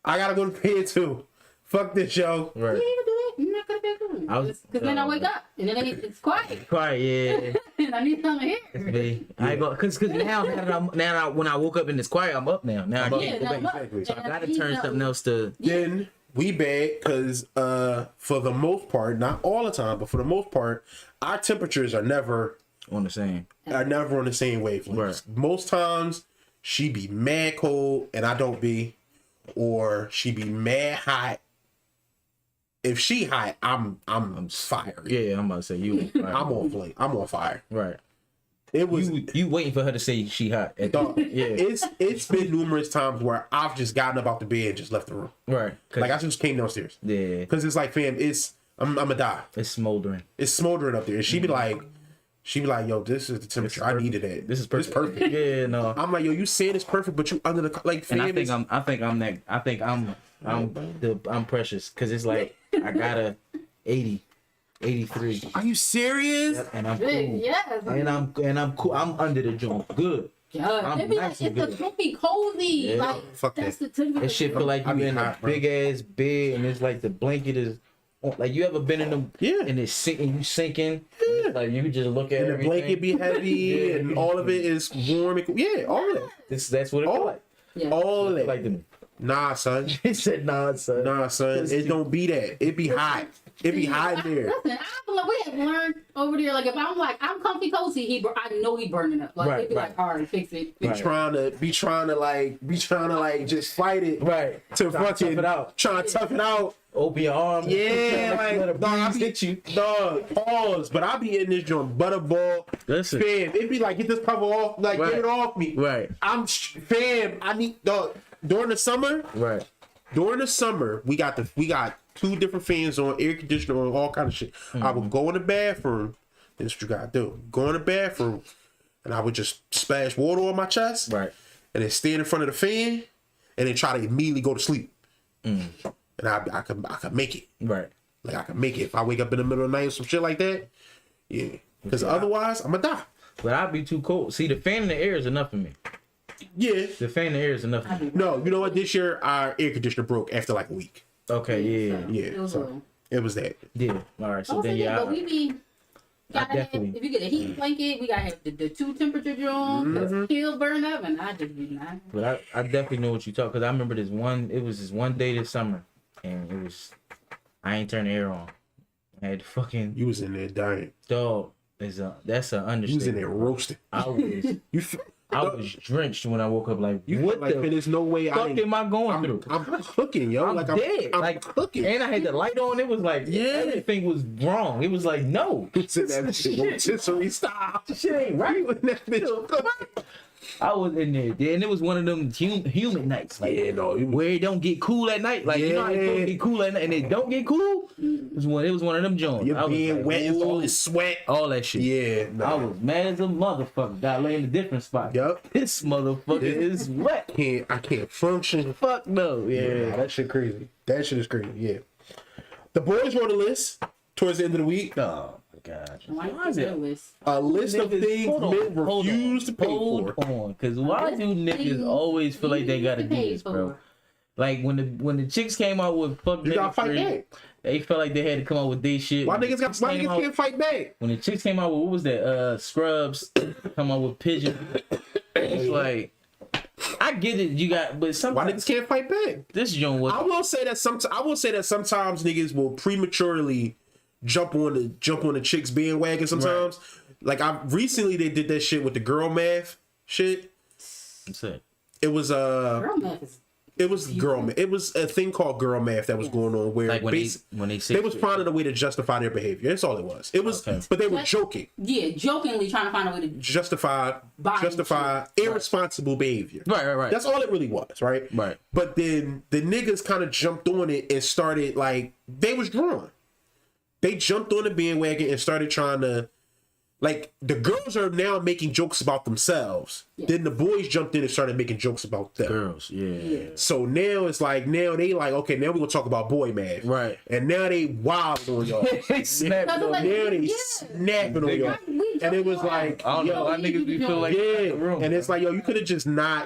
I gotta go to bed too. Fuck this show. Right. You ain't gonna do that. You're not gonna be able to do I was- it. Because then I wake up and then it's quiet. Quiet. Yeah. And I need something to hear. Hey, I go because now when I woke up and it's quiet, I'm up now. Now I up. can't go now back. I'm up. Exactly. So I And gotta need turn something else to. Then we bad because for the most part, not all the time, but for the most part, our temperatures are never On the same. on the same wavelength. Right. Most times she be mad cold and I don't be, or she be mad hot if she hot, I'm fire. Yeah, I'm about to say you. Right. I'm on flame. I'm on fire. Right. It was You waiting for her to say she hot. dog, Yeah. it's been numerous times where I've just gotten up out the bed and just left the room. Right. Like I just came downstairs. Yeah. Because it's like, fam, I'm gonna die. It's smoldering. It's smoldering up there. And she be like, yo, this is the temperature. I needed that. This is perfect. It's perfect. Yeah, no. I'm like, yo, you saying it's perfect, but you under the like. And Fam, I'm precious because it's like I got a 80, 83, are you serious? and I'm cool. Yes. And I'm cool. I'm under the joint. Good. Yeah, I'm it be like, nice and it's good. a comfy, cozy. Yeah. Like Fuck that's that. the temperature. That shit feel like I you be in a hot, bro. big ass bed and it's like the blanket is on, like you ever been in them Yeah. and it's sinking, you sinking. Yeah. Like you just look at And the everything. blanket be heavy, Yeah. and all of it is warm. And, yeah, all of that. That's what it All, feel like. Yeah. all of It feel that. like the Nah, son. he said nah, son. Nah, son. It don't be that. It be hot. It be hot in there. Listen, we have learned over there. Like if I'm like I'm comfy cozy, I know he burning up. Like Right, he'd be right. like, all right, fix it. Be Right. trying to like just fight it Right. to Trying to fucking tough it out. Trying to tough it out. Open your arms. Yeah, Let a like dog, I breeze be, hit you. dog, pause. But I be in this joint butterball. Listen. Fam, it be like get this cover off, like Right. get it off me. Right. Fam. I need dog during the summer. Right. During the summer, we got 2 different fans on, air conditioner on, all kind of shit. I would go in the bathroom. This is what you gotta do. Go in the bathroom, and I would just splash water on my chest, Right. and then stand in front of the fan, and then try to immediately go to sleep. And I could make it. Right. Like I can make it if I wake up in the middle of the night or some shit like that. Yeah, because otherwise I'm gonna die. But I'd be too cold. See, the fan in the air is enough for me. Yeah. The fan in the air is enough for me. No, you know what? This year our air conditioner broke after like a week. Okay, yeah. Yeah, It was so it was that. Yeah. All right. So Also, then, yeah, yeah. but we be gotta have, definitely- if you get a heat blanket, we gotta have the 2 temperature drum, the kills burn up, and I just be not. But I definitely know what you talk because I remember it was this one day this summer and it was I ain't turned the air on. I had to fucking You was in there dying. dog that's an You was in there understatement. roasting. I was drenched when I woke up like You what like the there's no way fuck am I going through? I'm cooking, yo. I'm like dead. I'm like cooking. and I had the light on. It was like Yeah. everything was wrong. It was like no, It's in that shit rotisserie style. shit ain't right. You in that bitch. I was in there, and it was one of them humid nights, like Yeah, no, you- where it don't get cool at night. Like you know how it don't Yeah. get cool at night, and it don't get cool. It was one of them joints. I You're was being like, wet, it's all ooh, this sweat. all that shit. Yeah, I no. was mad as a motherfucker. Got lay in a different spot. Yup. This motherfucker is wet. I can't function. Fuck no. Yeah, Yeah. that shit crazy. That shit is crazy. Yeah. The boys wrote a list towards the end of the week. Oh my god. Why is it list? A list of Niggas- things hold on, men hold refuse to pay Hold for. on, cause why do niggas always feel like they gotta do this, bro? Like when the chicks came out with fuck You gotta nigga fight free, back. they felt like they had to come out with their shit. Why When the niggas chicks came out- can't fight back? When the chicks came out with what was that? Scrubs come out with pigeon. It's like I get it, you got, but Why sometimes niggas can't fight back? this joint was I will say that sometimes niggas will prematurely jump on the chicks bandwagon sometimes. Like recently they did that shit with the girl math shit. That's it. It was Girl math is it was girl math. It was a thing called girl math that was going on where Like when they say they was finding a way to justify their behavior. That's all it was. It was, Okay. but they were joking. jokingly trying to find a way to Justify Buying irresponsible behavior. Right. That's all it really was, right? Right. But then the niggas kind of jumped on it and started like they was drawn. They jumped on the bandwagon and started trying to, like, the girls are now making jokes about themselves. Yeah. Then the boys jumped in and started making jokes about them. girls, yeah. So now it's like, now they like, okay, now we're gonna talk about boy math. Right. And now they wild on y'all. They snapped Cause on like- me. Now they Yeah. snapping on y'all. And it was like, I don't know why niggas be feel like yeah. the room. And it's like, yo, you could have just let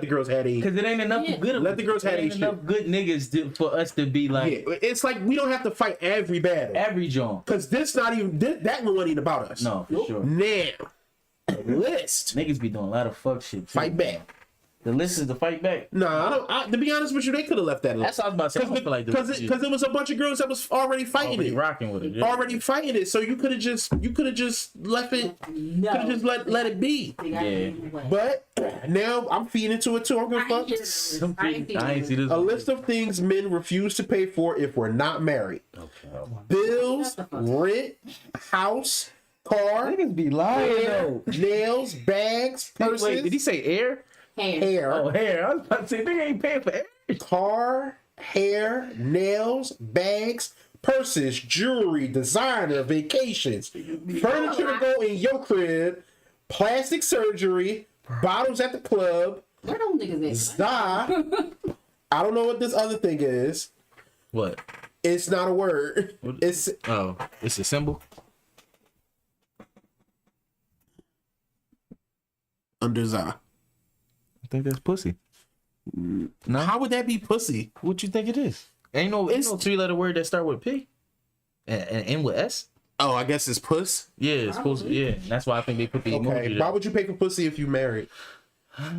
the girls have a. Cause it ain't enough Yeah. good. Let the girls have ain't they enough shit. good niggas for us to be like Yeah, it's like we don't have to fight every battle. every joint. Cause this not even that one ain't about us. No, for sure. Now, the list. Niggas be doing a lot of fuck shit. Too. Fight back. The list is the fight back. Nah, to be honest with you, they could have left that. That's what I was about to say. I feel like because it was a bunch of girls that was already fighting it, rocking with it, yeah. already fighting it. So you could have just left it. No. Could have just let it be. Yeah. But now I'm feeding into it too. I'm gonna fuck. I ain't see this. A list of things men refuse to pay for if we're not married: bills, rent, house, car, Niggas be lying hair, though. nails, bags, purses. Wait, did he say air? Hair. Oh, hair. I was about to say nigga ain't paying for air. Car, hair, nails, bags, purses, jewelry, designer, vacations, furniture to go in your crib, plastic surgery, bottles at the club, Where those niggas at? Zah. I don't know what this other thing is. What? It's not a word. It's It's a symbol. under Zah. I think that's pussy. No, how would that be pussy? What you think it is? Ain't no 3-letter word that start with P and end with S. Oh, I guess it's puss. Yeah, it's supposed to. Yeah, that's why I think they put the Okay, emoji. why would you pay for pussy if you married?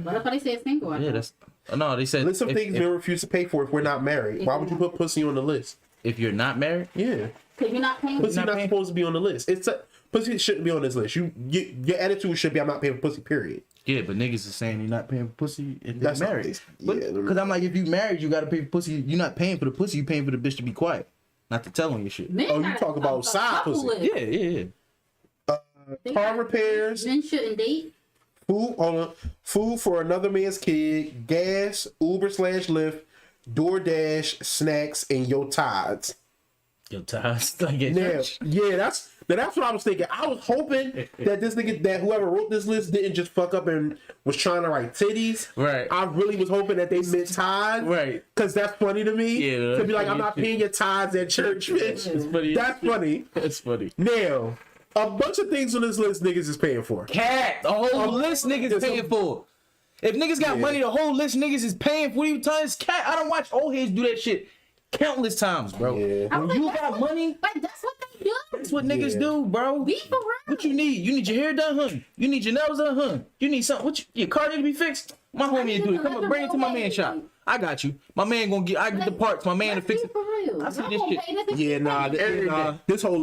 What if they said single? Yeah, that's. No, they said List of things men refuse to pay for if we're not married. Why would you put pussy on the list? if you're not married. Yeah, Because you're not paying. pussy not not paying? supposed to be on the list. Pussy shouldn't be on this list. Your attitude should be I'm not paying for pussy. Period. Yeah, but niggas is saying you're not paying for pussy if That's you're not married. this- yeah, Because I'm like, if you married, you gotta pay for pussy. You're not paying for the pussy. You paying for the bitch to be quiet, not to tell on your shit. Men Oh, you got talk about a side couple pussy. lists. Yeah. They Car got- repairs, Men shouldn't date. food for another man's kid, gas, Uber/Lyft, DoorDash, snacks, and your tithes. Yo, ties like at Now, church. yeah, that's what I was thinking. I was hoping that whoever wrote this list didn't just fuck up and was trying to write titties. Right. I really was hoping that they meant tithes. Right. Because that's funny to me. Yeah, To be like, I'm that's not funny. paying your tithes at church, bitch. It's funny. That's funny. That's funny. Now, a bunch of things on this list niggas is paying for. Cat, the whole list niggas paying for. If niggas got money, the whole list niggas is paying for. What are you telling us? Cat, I don't watch old heads do that shit countless times, bro. Yeah. When you got money, Like, that's what they do. that's what niggas Yeah. do, bro. Be for real. What you need? You need your hair done, hun. You need your nails done, hun. You need something. Your car need to be fixed. My homie will do it. Come on, bring it to my man shop. I got you. My man gonna get. I get the parts. My man to fix it. For real. I see Y'all this gonna shit. pay this and Yeah, shit nah, back. this whole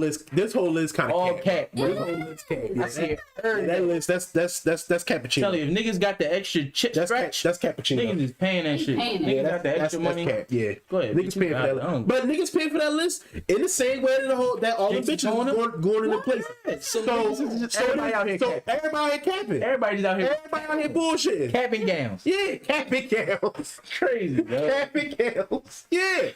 list kind of All cat, bro. This whole list cat. I see it. That list, that's cappuccino. Tell you, if niggas got the extra chip scratch, That's cappuccino. niggas is paying that shit. Paying that. Niggas Yeah, got the extra money. cap. Yeah. Go ahead, Niggas bitch, you paying for got that it. list. I don't- But niggas paying for that list in the same way that all the Chicks bitches going is up? going into place. So Everybody out here capping. Everybody's out here Everybody out here bullshitting. capping gowns. Yeah, capping gals. Crazy, bro. Capping gals. Yeah.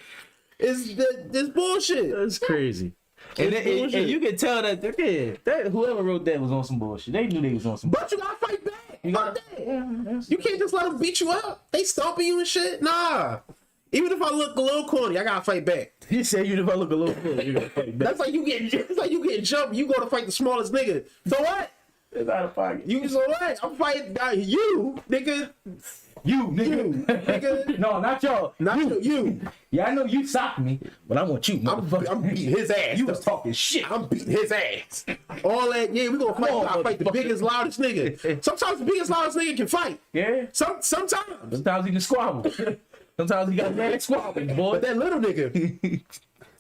It's bullshit. That's crazy. And, It's and bullshit. you can tell that whoever wrote that was on some bullshit. They knew they was on some. But you gotta fight back. You Fuck gotta- that. You can't just let them beat you up. They stomping you and shit. Nah. Even if I look a little corny, I gotta fight back. He said you never look a little fool. You gonna fight back. That's like you get jumped. You go to fight the smallest nigga. So what? It's out of pocket. You so what? I'm fighting you, nigga. You, You, nigga. No, not y'all. Not you. Yeah, I know you socked me, but I want you, motherfucker. I'm beating his ass. You was talking shit. I'm beating his ass. All that, yeah, we gonna fight. on, I fight the motherfucker. biggest, loudest nigga. Sometimes the biggest, loudest nigga can fight. Yeah. Sometimes. Sometimes he can squabble. Sometimes he got mad squabbling, boy. But that little nigga,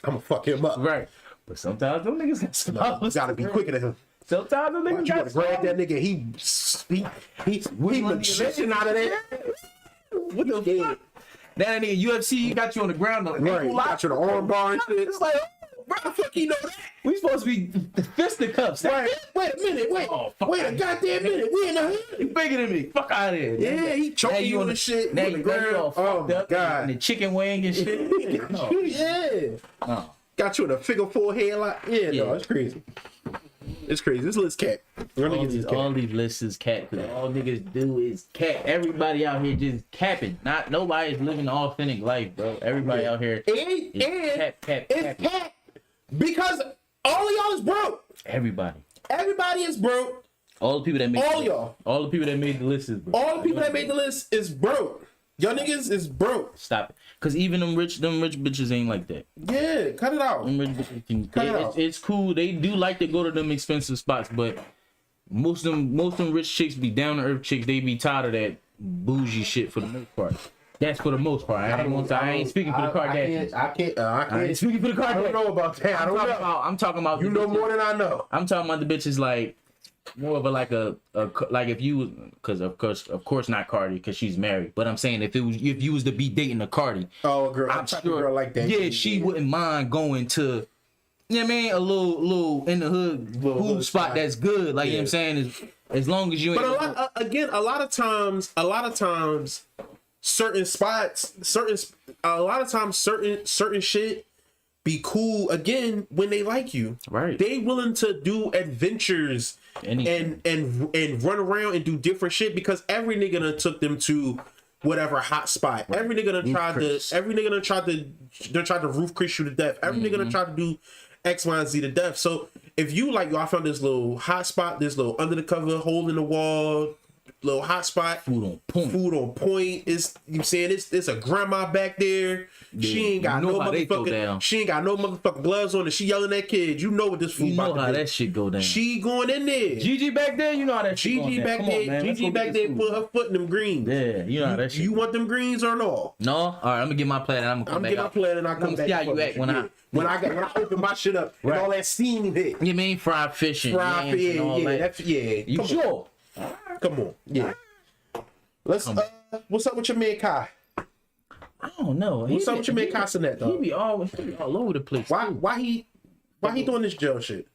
I'm gonna fuck him up. Right. But sometimes them niggas got You squabbles. gotta be quicker than him. Sometimes them niggas You got gotta grab squabbles. that nigga. He magician out of there. What the fuck? That nigga UFC, he got you on the ground. Right, he got you the arm bar and shit. It's like, Bro, the fuck you know that? we supposed to be fisticuffs. Right. Wait a minute. Oh, fuck. Wait a goddamn minute. We in the hood. You bigger than me. Fuck out of here. Yeah, he choking you on the shit. Now on the you ground. all Oh fucked my up. And the god. chicken wing and shit. No. Yeah. No. Got you in a figure 4 headlock. Yeah, Yeah. no, it's crazy. It's crazy. This list cat. All these lists is cat. Cause all niggas do is cap. Everybody out here just capping. Nobody's living an authentic life, bro. Everybody out here And is cap. it's cat because all of y'all is broke. Everybody. Everybody is broke. All the people that made All y'all. All the people that made the list is broke. All the people that made the list is broke. Y'all niggas is broke. Stop it. Cause even them rich bitches ain't like that. Yeah, cut it out. Them rich bitches can, Cut it out. it's cool. They do like to go to them expensive spots, but most of them rich chicks be down to earth chicks. They be tired of that bougie shit for the most part. That's for the most part. I ain't speaking for the Kardashians. I ain't speaking for the Kardashians. I don't know about that. I'm talking about. You know more than I know. I'm talking about the bitches like more of a like if you because of course not Cardi because she's married. But I'm saying if you was to be dating a Cardi, oh, a girl, I'm sure, girl like that. Yeah, she wouldn't mind going to. You know what I mean? A little in the hood food spot that's good. Like, you know what I'm saying? As long as you ain't. But a lot of times, certain spots, certain shit be cool again when they like you. Right. They willing to do adventures and run around and do different shit because every nigga done took them to whatever hot spot. Right. Every nigga done tried to roof Chris you to death. Every nigga done tried to do X, Y, and Z to death. So if you like, yo, I found this little hot spot, this little under the cover, hole in the wall, little hot spot. Food on point. It's, you know, saying it's a grandma back there. Yeah, she ain't got no motherfucking gloves on and she yelling at kids. You know what this food about to do. You know how that shit go down. She going in there. Gigi back there, you know how that shit Gigi back there. Gigi back there put her foot in them greens. Yeah, you know how that shit. You want them greens or no? No? All right, I'm gonna get my plan and I'm gonna come back. I'm gonna get my plan and I'll come back. See how you act when I open my shit up and all that steam hit. You mean fried fish and yams and all that? You sure? Come on. Yeah. Let's what's up with your man Kai? I don't know. What's up with your man Casanet, though? He be all over the place. Why he doing this jail shit?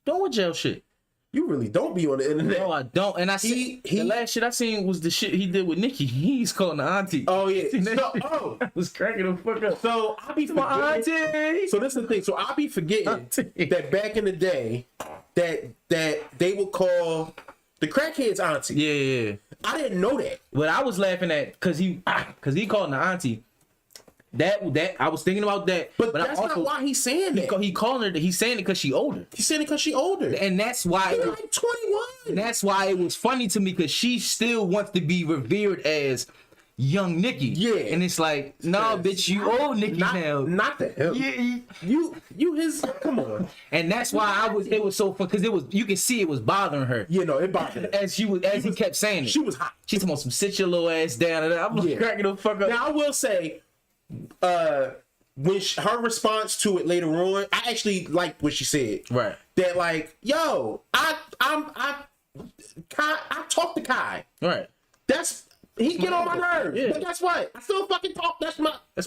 Doing jail shit. You really don't be on the internet. No, I don't. And I see the last shit I seen was the shit he did with Nicki. He's calling the auntie. Oh yeah. I was cracking the fuck up. So I be my auntie. So this is the thing. So I be forgetting that back in the day that they would call the crackheads auntie. Yeah. I didn't know that. But I was laughing at because he called the auntie. That I was thinking about that. But that's also, not why he's saying that. He calling her. He's saying it because she older. He's saying it because she older. And that's why. She's like 21. And that's why it was funny to me because she still wants to be revered as young Nicki. Yeah. And it's like, nah, bitch, you old Nicki now. Not the hell. Yeah. You his. Come on. And that's why it was so fun because you can see it was bothering her. You know, it bothered her. As he kept saying it. She was hot. She's talking about some sit your little ass down. And I'm cracking the fuck up. Now I will say, when her response to it later on, I actually liked what she said. Right. That like, yo, I talk to Kai. Right. He get on my nerves. Yeah. But guess what? I still fucking talk. That's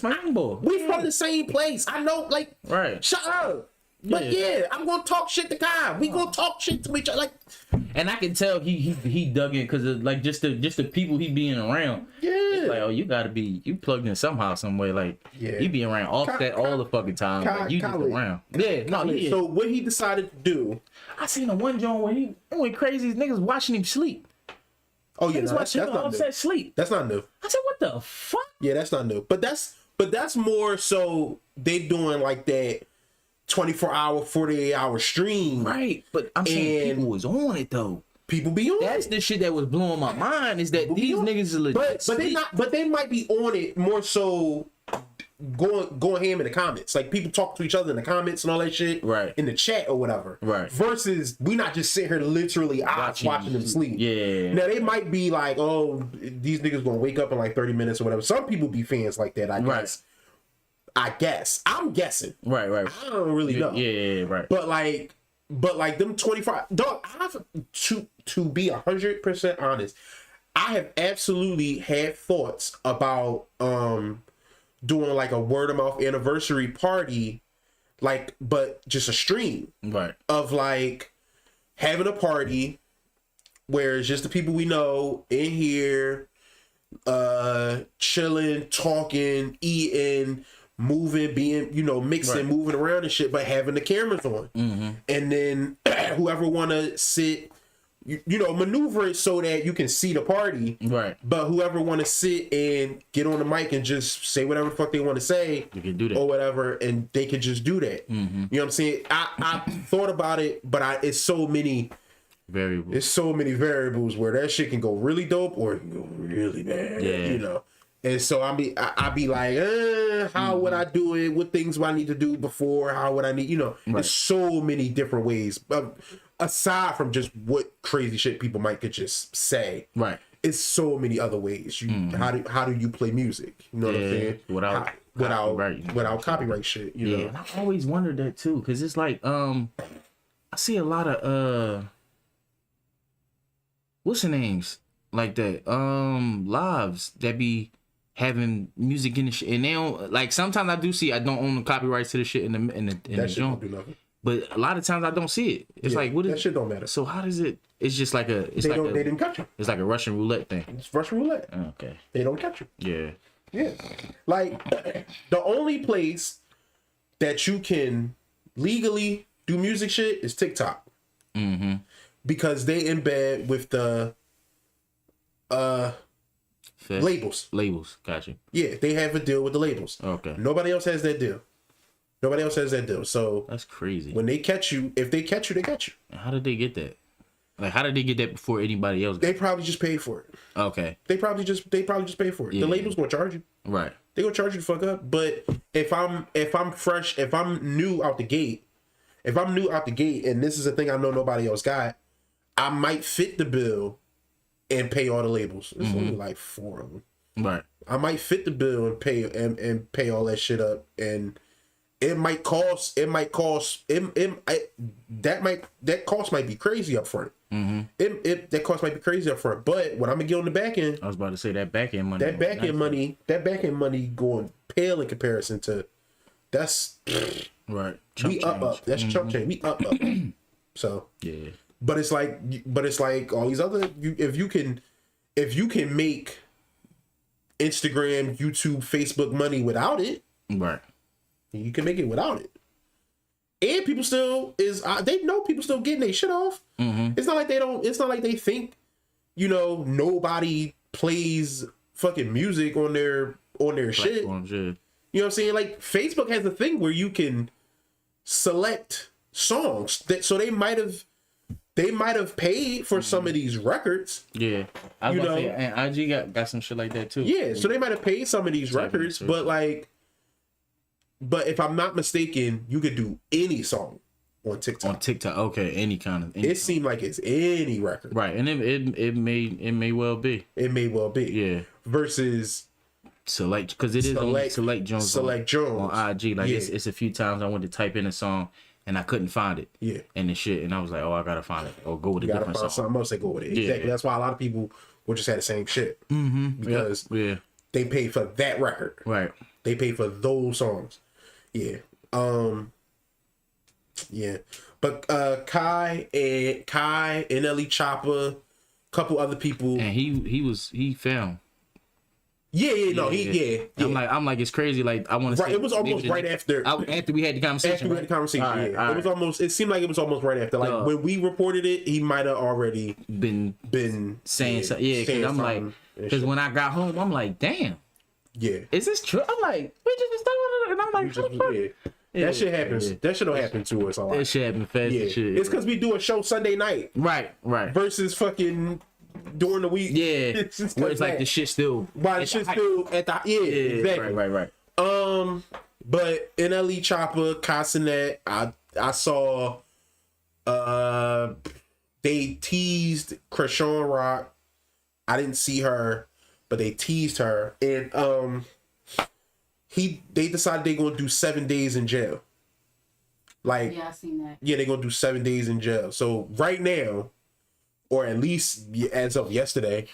my young boy. We from the same place. I know, like, right. Shut up. But yeah, I'm gonna talk shit to Kai. We gonna talk shit to each other. Like, and I can tell he dug in because of like just the people he being around. Yeah. It's like, oh, you plugged in somehow, some way. Like, you be around Offset all the fucking time. Like, you just around. Yeah. No. So what he decided to do? I seen the one joint where he went crazy. Niggas watching him sleep. Oh yeah, that's not Offset new. Sleep. That's not new. I said, what the fuck? Yeah, that's not new. But that's more so they doing like that 24-hour, 48-hour stream. Right. But I'm saying people was on it though. People be on That's it. the shit that was blowing my mind is that people these niggas are legit. But they not. But they might be on it more so. Going ham in the comments, like people talk to each other in the comments and all that shit, right? In the chat or whatever, right? Versus we not just sitting here literally watching them sleep. Yeah. Now they might be like, oh, these niggas gonna wake up in like 30 minutes or whatever. Some people be fans like that. I guess. I'm guessing. Right. I don't really know. Yeah. Right. But like them 25. Dog, I have to be 100% honest. I have absolutely had thoughts about doing like a word of mouth anniversary party, like, but just a stream, right? Of like having a party where it's just the people we know in here, chilling, talking, eating, moving, being, mixing, moving around and shit, but having the cameras on, and then whoever want to sit. Maneuver it so that you can see the party. Right. But whoever want to sit and get on the mic and just say whatever the fuck they want to say. You can do that. Or whatever, and they can just do that. Mm-hmm. You know what I'm saying? I thought about it, but it's so many variables. It's so many variables where that shit can go really dope or it can go really bad. Yeah. And so I be like, how would I do it? What things would I need to do before? How would I need, Right. There's so many different ways. Aside from just what crazy shit people might could just say. Right. it's so many other ways. How do you play music? You know what I'm saying? Without copyright shit. You know. And I always wondered that too, because it's like I see a lot of what's the names like that lives that be having music in the shit, and they don't like. Sometimes I do see I don't own the copyrights to the shit in the Shit don't do nothing. but a lot of times I don't see it. It's like what is that shit don't matter. So how does it? It's just like a. It's They like they didn't cut you. It's like a Russian roulette thing. It's Russian roulette. Okay. They don't catch you. Yeah. Yeah. Like the only place that you can legally do music shit is TikTok. Mm-hmm. Because they embed with the labels. Labels. Gotcha. Yeah, they have a deal with the labels. Okay. Nobody else has that deal. Nobody else has that deal. So That's crazy. when they catch you, if they catch you, they catch you. How did they get that? Like, how did they get that before anybody else? They probably just paid for it. Okay. They probably just paid for it. Yeah. The label's gonna charge you. Right. They gonna charge you the fuck up. But if I'm fresh, if I'm new out the gate, and this is a thing I know nobody else got, I might fit the bill and pay all the labels. It's only like 4 of them. Right. I might fit the bill and pay all that shit up, and that cost might be crazy up front. That cost might be crazy up front, but when I'm gonna get on the back end, I was about to say that back end money. that back end money going pale in comparison to that's Right. we up. That's chump change. We up. So Yeah. but it's like all these other. If you can make Instagram, YouTube, Facebook money without it, Right. you can make it without it. And people still they know people still getting their shit off. It's not like they don't. It's not like they think, nobody plays fucking music on their shit. Platforms, yeah. You know what I'm saying? Like Facebook has a thing where you can select songs so they might have paid for some of these records. Yeah. I was You about to know? say, and IG got some shit like that too. Yeah, so they might have paid some of these records, but if I'm not mistaken, you could do any song on TikTok. On TikTok, okay, any kind of. It seemed like it's any record. Right, and it may well be. It may well be. Yeah. Versus Select, because it is only Select Jones. Select Jones on IG. Like Yeah. it's a few times I went to type in a song and I couldn't find it. Yeah. And the shit, and I was like, oh, I gotta find it or go with a You gotta different find song. something else to go with it. Yeah. Exactly. That's why a lot of people will just have the same shit. Because Yeah. they paid for that record. Right. They paid for those songs. Yeah. Yeah. But Kai, NLE Chopper, couple other people. And he found. Yeah. I'm like, it's crazy. Like I want to. Right, it was almost right after we had the conversation. After we had the conversation, All right, yeah. all It was right. almost. It seemed like it was almost right after. Like when we reported it, he might have already been saying so. Yeah, because I'm like, because when I got home, I'm like, damn, yeah, is this true? I'm like, we just started, and I'm like, what the fuck? Yeah. That shit happens. Yeah. That shit don't happen to us a lot. That shit happened fast. Yeah, And shit. it's because we do a show Sunday night Right. versus fucking during the week. Yeah, it's just where it's like the shit still. Why the shit still at the exactly. Right. But NLE Chopper, Cassinet, I saw they teased Krishan Rock. I didn't see her, but they teased her. And they decided they're gonna do 7 days in jail. Like Yeah, I seen that. yeah, they're gonna do 7 days in jail. So right now, or at least as of yesterday,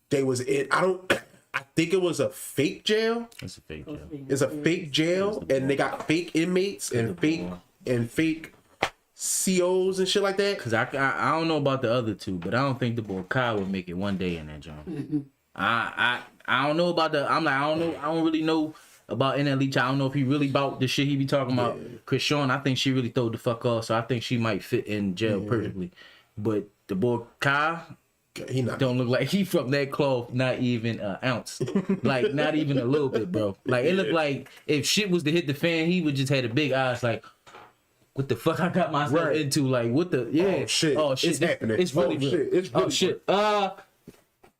they was in I think it was a fake jail. It's a fake job. It's a fake jail, and they got fake inmates and fake COs and shit like that. Cause I don't know about the other two, but I don't think the boy Kyle would make it one day in that joint. I don't know about the. I'm like, I don't know. I don't really know about NLE. I don't know if he really about the shit he be talking about. Krishan, I think she really throwed the fuck off, so I think she might fit in jail perfectly. But the boy Kyle, He not. don't look like he from that cloth, not even an ounce. Like, not even a little bit, bro. Like, it looked like if shit was to hit the fan, he would just had a big eyes like, what the fuck I got myself into? Like, what the, Oh shit. It's happening. It's really Oh, shit. It's really oh shit.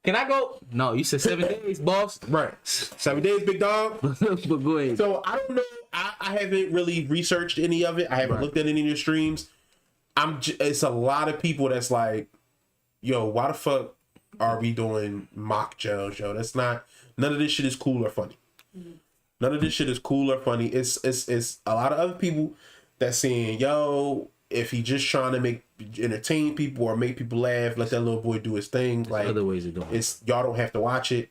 Can I go? No, you said 7 days, boss. Right. 7 days, big dog. But go ahead. So I don't know. I haven't really researched any of it. I haven't looked at any of the streams. It's a lot of people that's like, yo, why the fuck are we doing mock jails, yo? That's not. None of this shit is cool or funny. None of this shit is cool or funny. It's a lot of other people that saying, yo, if he just trying to entertain people or make people laugh, let that little boy do his thing. There's like other ways of doing it's y'all don't have to watch it.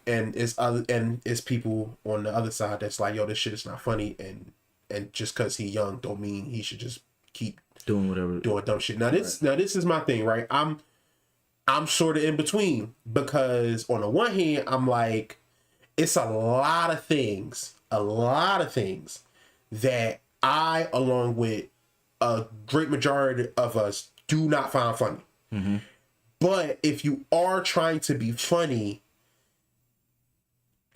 And it's people on the other side that's like, yo, this shit is not funny, and just cause he young don't mean he should just keep doing whatever, doing dumb shit. Now this is my thing, right? I'm sort of in between, because on the one hand, I'm like, it's a lot of things that I, along with a great majority of us, do not find funny. Mm-hmm. But if you are trying to be funny,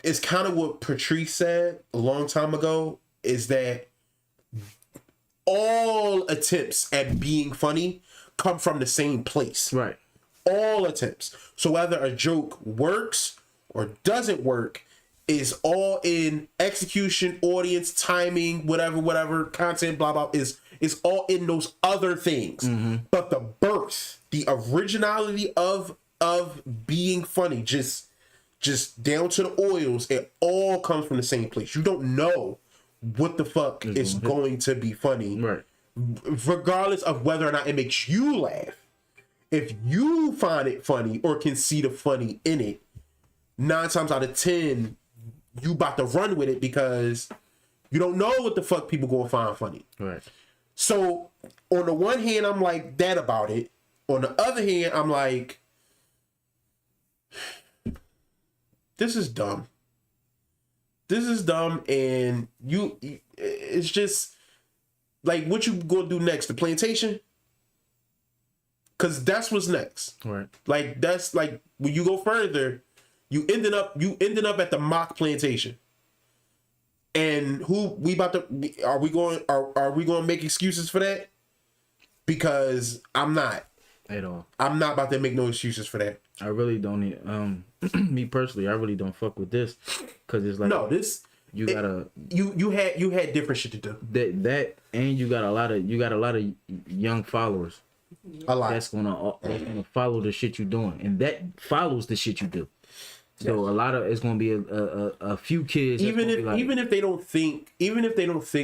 it's kind of what Patrice said a long time ago, is that all attempts at being funny come from the same place. right? All attempts. So whether a joke works or doesn't work is all in execution, audience, timing, whatever, content, blah, blah, is all in those other things. Mm-hmm. But the birth, the originality of being funny, just down to the oils, it all comes from the same place. You don't know what the fuck is going to be funny. Right. Regardless of whether or not it makes you laugh. If you find it funny or can see the funny in it, 9 times out of 10, you about to run with it, because you don't know what the fuck people gonna find funny. Right. So on the one hand, I'm like that about it. On the other hand, I'm like, this is dumb. This is dumb, and it's just like, what you gonna do next? The plantation? Because that's what's next. Right. Like, that's like, when you go further, you ended up at the mock plantation. And are we going to make excuses for that? Because I'm not At all. I'm not about to make no excuses for that. I really don't need, me personally, I really don't fuck with this, because it's like, No, this you gotta, you had different shit to do. that and you got a lot of young followers A lot. that's gonna follow the shit you doing, and that follows the shit you do. So a lot of it's gonna be a few kids. Even if they don't think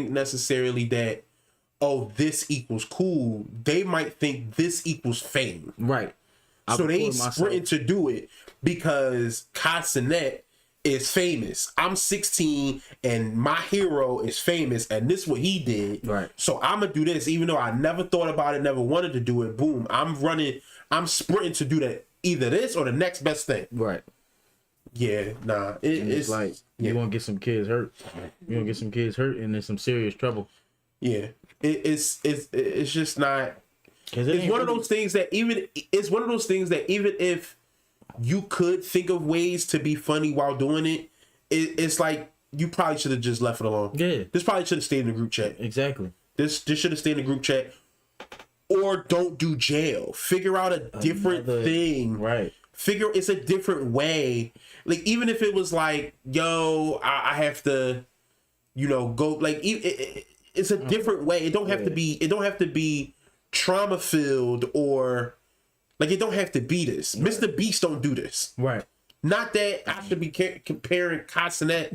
necessarily that, oh, this equals cool, they might think this equals fame. right. So they ain't sprinting to do it because Casanet is famous. I'm 16 and my hero is famous, and this is what he did. Right. So I'm gonna do this, even though I never thought about it, never wanted to do it. Boom, I'm sprinting to do that, either this or the next best thing. Right. Yeah, nah. It's like you're gonna get some kids hurt. You're gonna get some kids hurt, and there's some serious trouble. Yeah, it's just not. It's one of those things that even if you could think of ways to be funny while doing it, it's like you probably should have just left it alone. Yeah, this probably should have stayed in the group chat. Exactly. This should have stayed in the group chat, or don't do jail. Figure out a different thing. Right. It's a different way. Like, even if it was like, yo, I have to, go, like, it's a different way. It don't have to be trauma filled, or like, it don't have to be this. Right. Mr. Beast don't do this. Right. Not that I should be comparing Casanet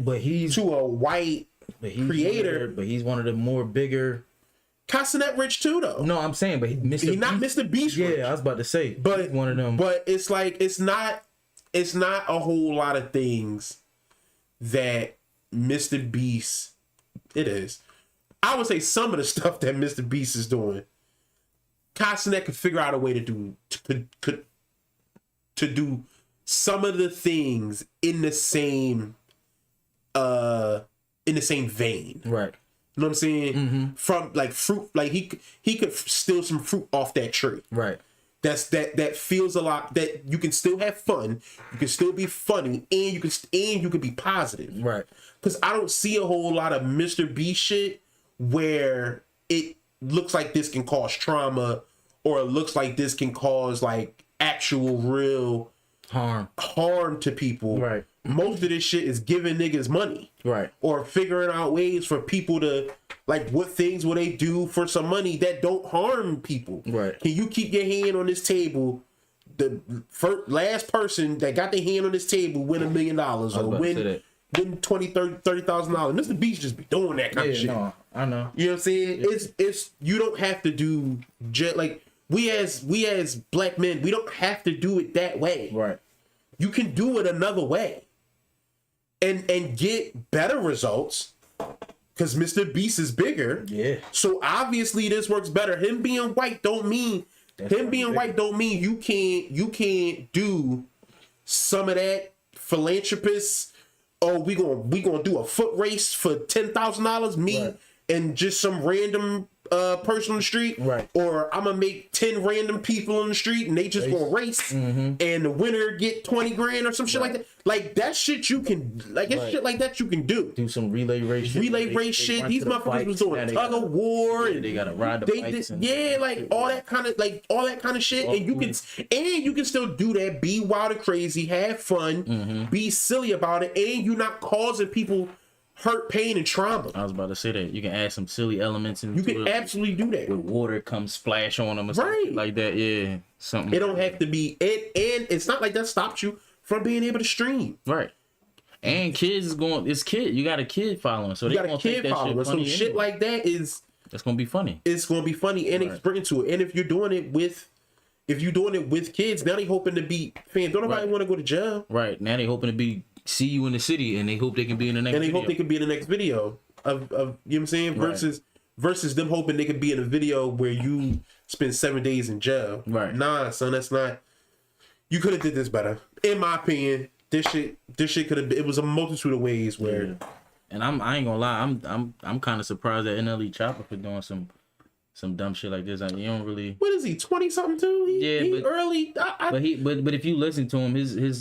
to a white creator. But he's one of the more bigger. Casanet rich too, though. No, I'm saying, but he's not Mr. Beast rich. Yeah, I was about to say, but one of them. But it's like, it's not a whole lot of things that Mr. Beast. It is. I would say some of the stuff that Mr. Beast is doing, Casanet could figure out a way to do some of the things in the same vein. Right. You know what I'm saying? Mm-hmm. From like fruit, like he could steal some fruit off that tree. Right. That feels a lot, that you can still have fun, you can still be funny, and you can be positive. Right. Because I don't see a whole lot of Mr. Beast shit where it looks like this can cause trauma, or it looks like this can cause like actual real harm to people. Right. Most of this shit is giving niggas money. Right. Or figuring out ways for people to, like, what things will they do for some money that don't harm people. Right. Can you keep your hand on this table the last person that got their hand on this table win $1 million or win $20,000-$30,000. Mr. Beast just be doing that kind of shit. No, I know. You know what I'm saying? Yeah. It's you don't have to do like we as black men, we don't have to do it that way. Right. You can do it another way and get better results because Mr. Beast is bigger. Yeah. So obviously this works better. Him being white don't mean you can't do some of that philanthropist. Oh, we gonna do a foot race for $10,000. Me right. and just some random person on the street, right? Or I'm gonna make 10 random people on the street and they just gonna race, and the winner get 20 grand or some shit like that. Like that shit you can shit like that you can do. Do some relay race shit. Shit. These motherfuckers was doing tug of war and they gotta ride the bikes. All that kind of shit. And you can still do that. Be wild and crazy, have fun, be silly about it, and you're not causing people hurt, pain, and trauma. I was about to say that you can add some silly elements in. You can absolutely do that. With water come splash on them or something like that. Yeah, something. It don't have to be it, and it's not like that stops you from being able to stream. Right. And kids is going. It's kid. You got a kid following, so they got a kid following. So shit like that is. That's gonna be funny. It's gonna be funny, and it's bringing to it. And if you're doing it with kids, now they hoping to be fans. Don't nobody want to go to jail. Right. Now they hoping to see you in the city, and they hope they can be in the next. And they hope they can be in the next video of you know what I'm saying, versus them hoping they could be in a video where you spend 7 days in jail. Right. Nah, son, that's not. You could have did this better, in my opinion. This shit could have. It was a multitude of ways where. Yeah. And I ain't gonna lie, I'm kind of surprised at NLE Chopper for doing some dumb shit like this. I mean, you don't really. What is he? 20 something too? He early. But if you listen to him, his his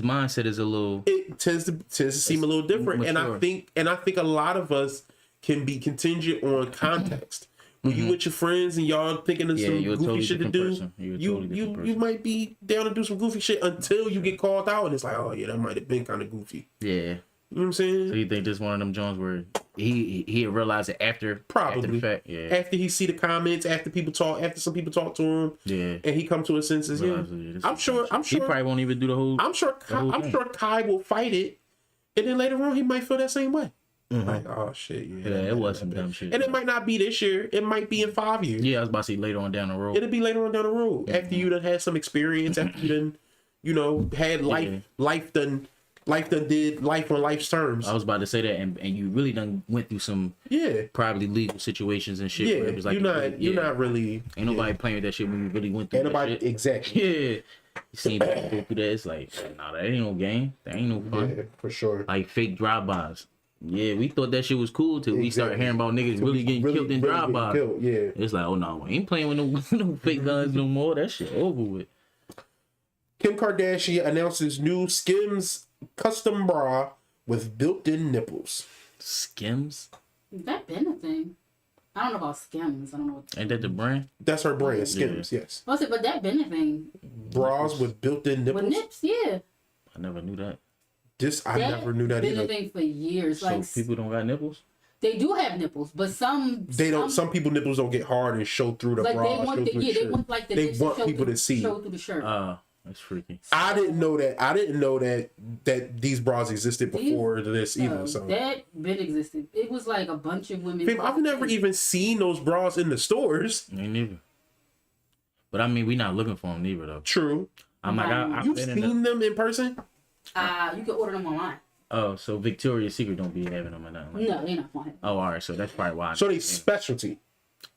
mindset is a little. It tends to seem a little different, mature. and I think a lot of us can be contingent on context. When you with your friends and y'all thinking of some goofy shit to do, you might be down to do some goofy shit until you get called out, and it's like, oh yeah, that might have been kind of goofy. Yeah. You know what I'm saying? So you think this one of them Jones where he realized it after the fact? Yeah. After he see the comments, after some people talk to him, and he come to his senses. I'm sure he probably won't even do the whole. I'm sure Kai will fight it, and then later on he might feel that same way. Like, oh shit, it was some dumb shit. And it might not be this year. It might be in 5 years. Yeah, I was about to say later on down the road. It'll be later on down the road after you done had some experience, after you done, had life done did life on life's terms. I was about to say that, and you really done went through some probably legal situations and shit. Where it was like you're not really ain't nobody playing with that shit when you really went through that shit. Exactly. Yeah. You seen people go through that? It's like, nah, that ain't no game. That ain't no fun. Yeah, for sure. Like fake drive-bys. Yeah, we thought that shit was cool till we started hearing about niggas really getting killed in drive-bys. Yeah. It's like, oh no, we ain't playing with no fake guns no more. That shit over with. Kim Kardashian announces new Skims custom bra with built-in nipples. Skims? Has that been a thing? I don't know about Skims. I don't know. Ain't that the brand? That's her brand, Skims. Yes. But that been a thing. Bras with built-in nipples. With nips, yeah. I never knew that. I never knew that either. Been a thing for years. So people don't got nipples? They do have nipples, but some people nipples don't get hard and show through the bra. They want people to see. Show through the shirt. That's freaky. I didn't know that these bras existed before this either. So that been existed. It was like a bunch of women. I've never even seen those bras in the stores. Me neither. But I mean, we not looking for them neither though. True. I'm like, you've seen them in person? You can order them online. Oh, so Victoria's Secret don't be having them or nothing like No, they're not fine. Oh, all right. So that's probably why. So they specialty.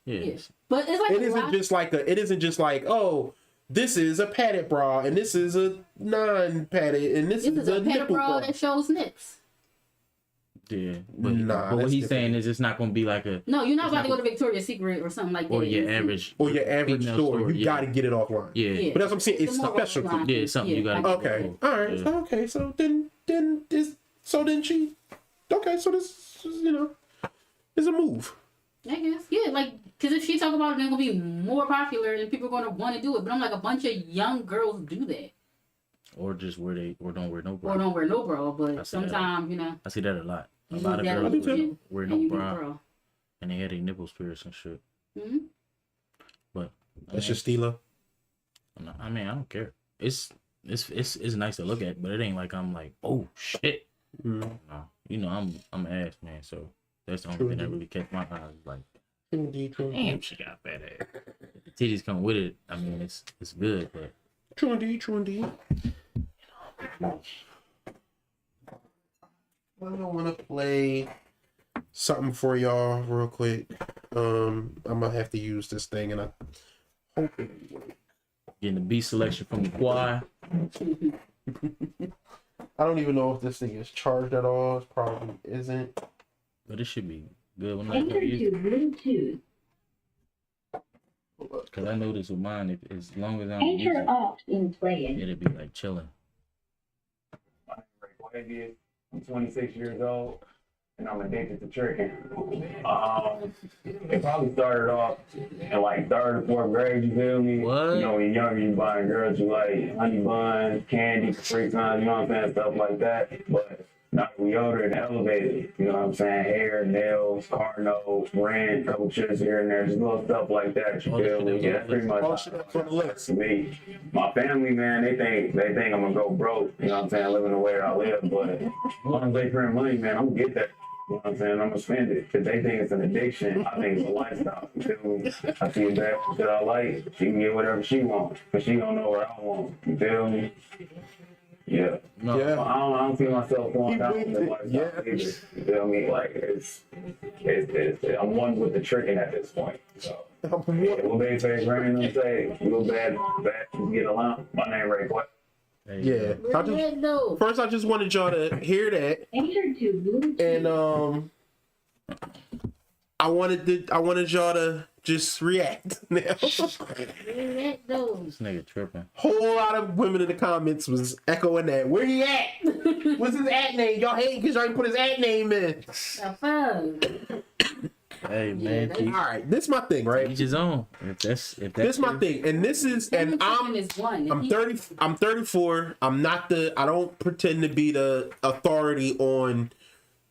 Yeah. But it's like it isn't just like oh, this is a padded bra and this is a non-padded and this is a padded bra that shows nips. Yeah, but what he's saying is it's not going to be like a. No, you're not about to go to Victoria's Secret or something like that. Or your average store. You got to get it offline. Yeah. But that's what I'm saying. It's specialty. Yeah, it's something you got to. Okay. All right. Yeah. Okay. So then she. Okay. So this is a move. I guess. Yeah. Like, because if she talk about it, then it's gonna be more popular and people are gonna want to do it. But I'm like, a bunch of young girls do that. Or just don't wear no bra. Or don't wear no bra. But sometimes I see that a lot. A lot of girls wear no bra, and they had their nipples pierced and shit. Mm-hmm. But that's just Stila. I mean, I don't care. It's nice to look at, but it ain't like I'm like, oh shit. No, you know, I'm an ass man, so that's the only thing that really catch my eye. Like, damn, she got fat ass. The titties come with it. I mean, it's good, but True indeed. I don't want to play something for y'all real quick. I'm gonna have to use this thing, and I hope it works. getting the beat selection from the choir. I don't even know if this thing is charged at all. It probably isn't. But it should be good when I Enter use to it. Bluetooth. Because I notice with mine, if as long as I'm Enter using off in playing. it'll be like chilling. I'm 26 years old, and I'm addicted to tricking. It probably started off in like 3rd or 4th grade, you feel me? What? You know, when you're younger, you buying girls you like honey buns, candy, free time, you know what I'm saying, stuff like that. But now that we older and elevated, you know what I'm saying, hair, nails, car notes, rent, couple trips here and there, just little stuff like that, you All the feel shit me? that was Yeah, on that's the pretty much All shit that's on the list. to me. My family, man, they think I'm gonna go broke, you know what I'm saying, living the way I live, but as long as they print money, man, I'm gonna get there. You know what I'm saying? I'm gonna spend it. Cause they think it's an addiction. I think it's a lifestyle. You feel me? I see a bad that I like. She can get whatever she wants. Cause she don't know what I want. You feel me? Yeah. No. Yeah. I don't see myself going down with this lifestyle Yeah. either. You feel me? Like it's I'm one with the tricking at this point. So what Babyface random say, you go bad, get along. My name Ray Boy. There you Yeah. go. First, I just wanted y'all to hear that, Enter to Bluetooth. and I wanted y'all to just react now. This nigga tripping. Whole lot of women in the comments was echoing that. Where he at? What's his ad name? Y'all hate because y'all ain't put his ad name in. The fuck? Hey man, Yeah, keep, All right, this my thing, right? each his own. If that's This my thing, and this is, and I'm 34. I don't pretend to be the authority on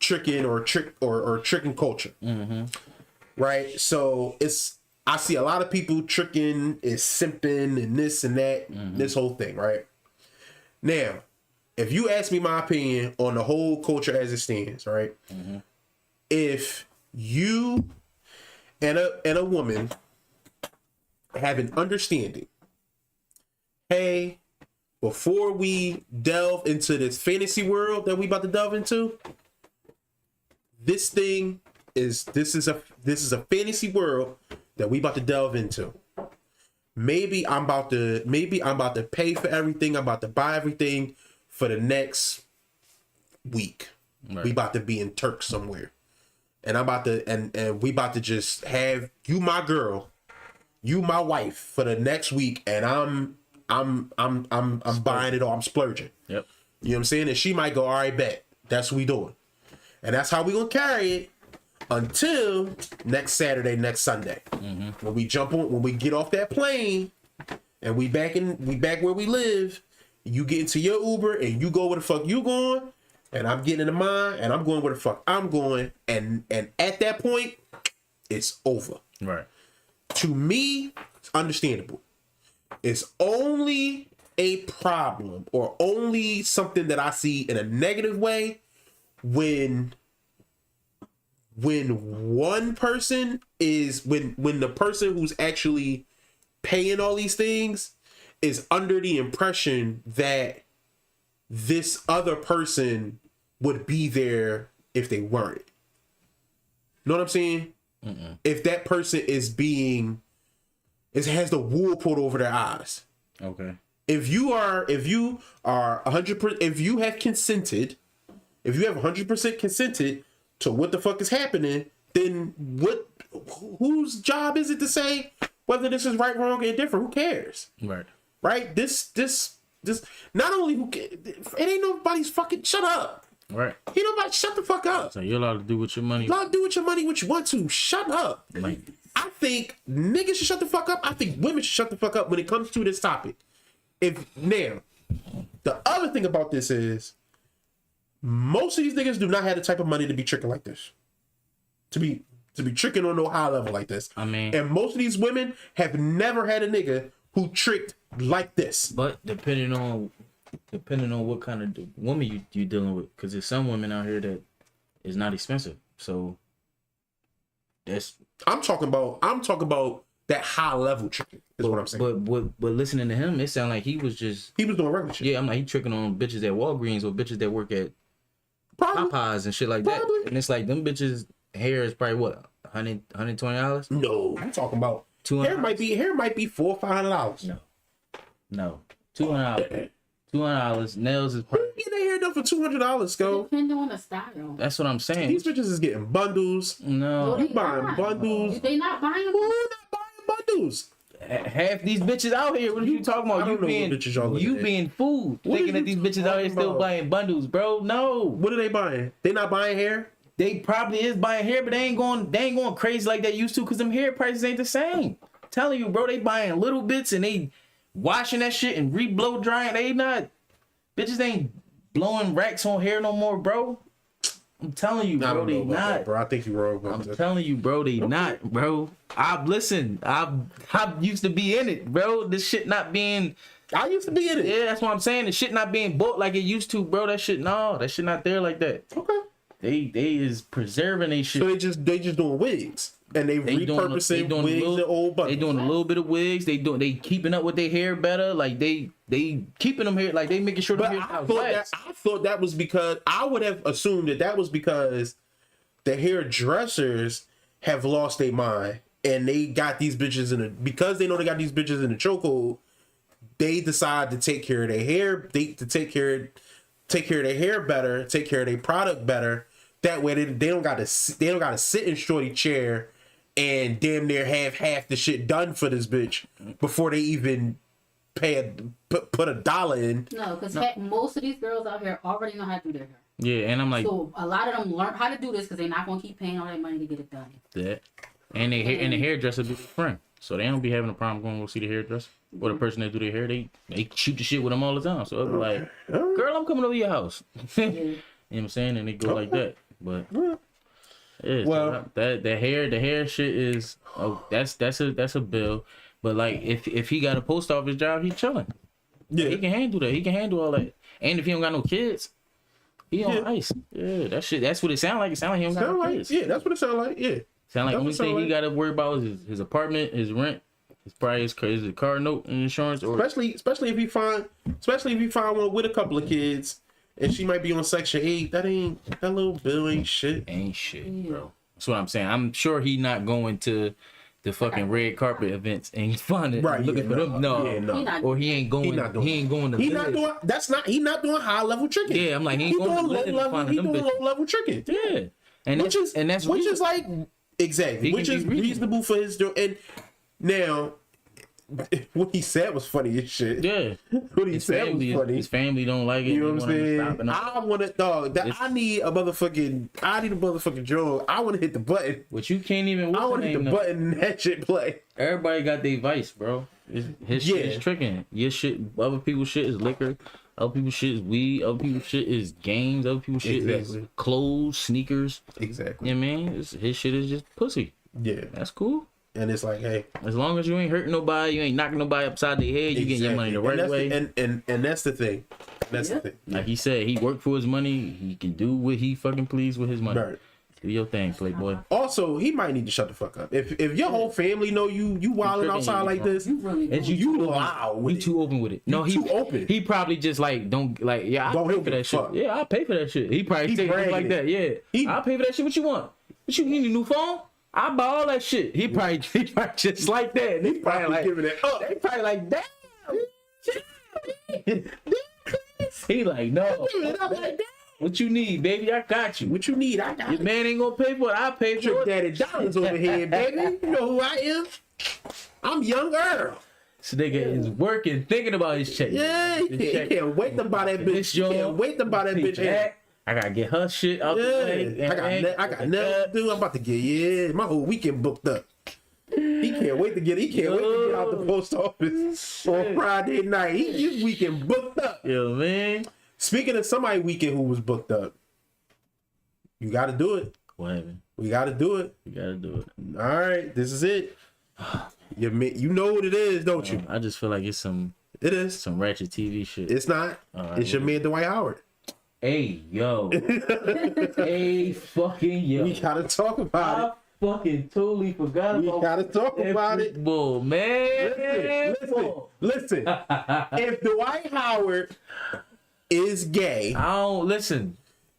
tricking or tricking culture. Mm-hmm. Right? So I see a lot of people tricking is simping and this and that, this whole thing, right? Now, if you ask me my opinion on the whole culture as it stands, right? If you and a woman have an understanding, hey, before we delve into this fantasy world that we about to delve into, this is a fantasy world that we about to delve into. Maybe I'm about to pay for everything. I'm about to buy everything for the next week. Right. We about to be in Turk somewhere. And I'm about to and we about to just have you my girl, you my wife for the next week, and I'm buying it all. I'm splurging. Yep. You know what I'm saying? And she might go, all right, bet. That's what we doing. And that's how we gonna carry it until next Saturday, next Sunday. When we get off that plane and we back where we live, you get into your Uber and you go where the fuck you going, and I'm getting into mine and I'm going where the fuck I'm going, and at that point, it's over. Right. To me, it's understandable. It's only a problem or only something that I see in a negative way when one person is when the person who's actually paying all these things is under the impression that this other person would be there if they weren't. Know what I'm saying? If that person has the wool pulled over their eyes. Okay. If you are 100%, if you have 100% consented to what the fuck is happening, then whose job is it to say whether this is right, wrong, or indifferent? Who cares? Right. Right? This not only it ain't nobody's fucking shut up. Right. Ain't nobody shut the fuck up. So you're allowed to do with your money. You allowed to do with your money what you want to. Shut up. Like, I think niggas should shut the fuck up. I think women should shut the fuck up when it comes to this topic. Now, the other thing about this is most of these niggas do not have the type of money to be tricking like this. To be tricking on no high level like this. I mean, And most of these women have never had a nigga who tricked like this. But depending on what kind of woman you dealing with, because there's some women out here that is not expensive. So that's I'm talking about that high level tricking. Is what I'm saying. But listening to him, it sounded like he was doing regular shit. Yeah, I'm like he tricking on bitches at Walgreens or bitches that work at Popeyes and shit like that. And it's like them bitches hair is probably what $120. No, I'm talking about $200. Hair might be $400 or $500. No, $200. $200. Nails is Who get their hair done for $200, go? Depending on the style. That's what I'm saying. These bitches is getting bundles. No, You buying bundles? They not buying them. Who not buying bundles? half these bitches out here. What are you talking about? I don't know what bitches y'all looking You at. being food, What thinking are that you these bitches out here talking still about? buying bundles, bro. No, What are they buying? They not buying hair? they probably is buying hair, but they ain't going crazy like they used to, because them hair prices ain't the same. Telling you, bro, they buying little bits and they washing that shit and re-blow drying. They not, bitches ain't blowing racks on hair no more, bro. I'm telling you, I bro, don't know they about not. that, bro. I think you're wrong about I'm that. telling you, bro, they not, bro. I used to be in it, bro. This shit not being. I used to be in it. Yeah, that's what I'm saying. The shit not being bought like it used to, bro. That shit not there like that. Okay. They is preserving they shit. So they just doing wigs. And they repurposing wigs and old buttons. They doing a little bit of wigs. They keeping up with their hair better. Like they keeping them hair. Like they making sure But them I hair thought that was because I would have assumed that was because the hairdressers have lost their mind and they got these bitches because they know they got these bitches in the chokehold. They decide to take care of their hair. To take care of their hair better. Take care of their product better. That way they don't got to sit in shorty chair and damn near have half the shit done for this bitch before they even put $1 in. No, because most of these girls out here already know how to do their hair. Yeah, and I'm like So a lot of them learn how to do this because they're not gonna keep paying all that money to get it done. that. And the hairdresser be their friend, so they don't be having a problem going to go see the hairdresser or the person that do their hair. They shoot the shit with them all the time. So it'll be like, girl, I'm coming over your house. You know what I'm saying? And they go like that. But yeah, Well, so the hair shit is that's a bill. But like if he got a post office job, he chilling. Yeah. He can handle that. He can handle all that. And if he don't got no kids, he on ice. Yeah, that's what it sound like. It sound like he don't got no kids. Yeah, that's what it sound like. Yeah. Sound like That's only what it sound thing he like. got to worry about is his apartment, his rent, his price, his car note and insurance, or Especially if he find one with a couple of kids and she might be on Section 8. That little bill ain't shit. ain't shit, bro. That's what I'm saying. I'm sure he not going to the fucking red carpet events and finding looking for them. No, Yeah, no. He not- or he ain't going. He ain't going to. He not doing high level tricking. Yeah, I'm like he He ain't going doing to low Linden level. finding He them doing bitches. low level tricking. Yeah, and Which is like exactly, He which can is be reasonable. reasonable for his do. And now, what he said was funny as shit. Yeah, What he said was funny. his family don't like it. You know They what I'm want him to saying? stop and all. I want to, dog. I need a motherfucking drone. I want to hit the button. But you can't even. I want to hit the button and that shit play. Everybody got their vice, bro. His shit is Yeah. tricking. Your shit, other people's shit is liquor. Other people's shit is weed. Other people's shit is games. Other people's shit Exactly. is clothes, sneakers. Exactly. You know what I mean? His shit is just pussy. Yeah. That's cool. And it's like, hey, As long as you ain't hurting nobody, you ain't knocking nobody upside the head, you getting your money the And right that's way. and that's the thing. That's the thing. Like he said, he worked for his money. He can do what he fucking please with his money. Right. Do your thing, playboy. Also, he might need to shut the fuck up. If your whole family know you wilding outside like this, You really And you too loud open. with You it. too open with it. No, he too open. He probably just like don't like. Yeah, Don't I'll pay give for a that shit. fuck. Yeah, I'll pay for that shit. He probably He say bragging like it. that. Yeah, I'll pay for that shit. What you want? What you need a new phone? I buy all that shit. He probably just like that. And he probably like giving it up. They probably like damn. He like no. Giving it up like that. What you need, baby? I got you. What you need? I got Your it. man ain't gonna pay for it. I pay for Trick it. Daddy Dollars over here, baby. You know who I am? I'm Young Earl. This nigga is working, thinking about his check. Yeah, His he check. can't wait to buy that bitch. This He can't joint, wait to buy that pay bitch for hair. that. I gotta get her shit out the way. Yeah, I got nothing to do. I'm about to get my whole weekend booked up. He can't wait to get out the post office on Friday night. His weekend booked up. Yo, man. Speaking of somebody weekend who was booked up, you got to do it. What happened? We got to do it. You gotta do it. All right, this is it. You know what it is, don't you? I just feel like it's some It is. ratchet TV shit. It's not. It's your man Dwight Howard. Hey yo, hey fucking yo. We gotta talk about I fucking totally forgot We about gotta talk about it. football, man. Listen. If Dwight Howard is gay, I don't listen.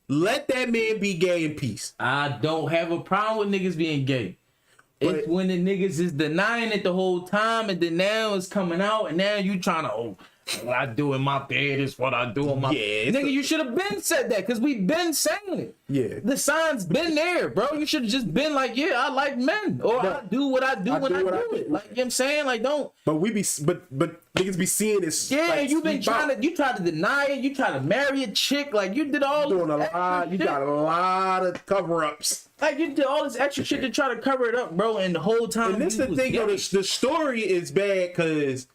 let that man be gay in peace. I don't have a problem with niggas being gay. It's But- when the niggas is denying it the whole time, and then now it's coming out, and now you trying to what I do in my bed is what I do in my Yeah, nigga. You should have been said that because we been saying it. Yeah. The sign's been there, bro. You should have just been like, yeah, I like men, or I do what I do when I do it. Like, you know what I'm saying, like, don't. But but niggas be seeing this. Yeah, like, you been sneak out. you tried to deny it. You tried to marry a chick, like you did all doing a this extra lot. You shit. got a lot of cover-ups. Like you did all this extra shit to try to cover it up, bro. And the whole time, And this you the was thing, gay. though. The story is bad because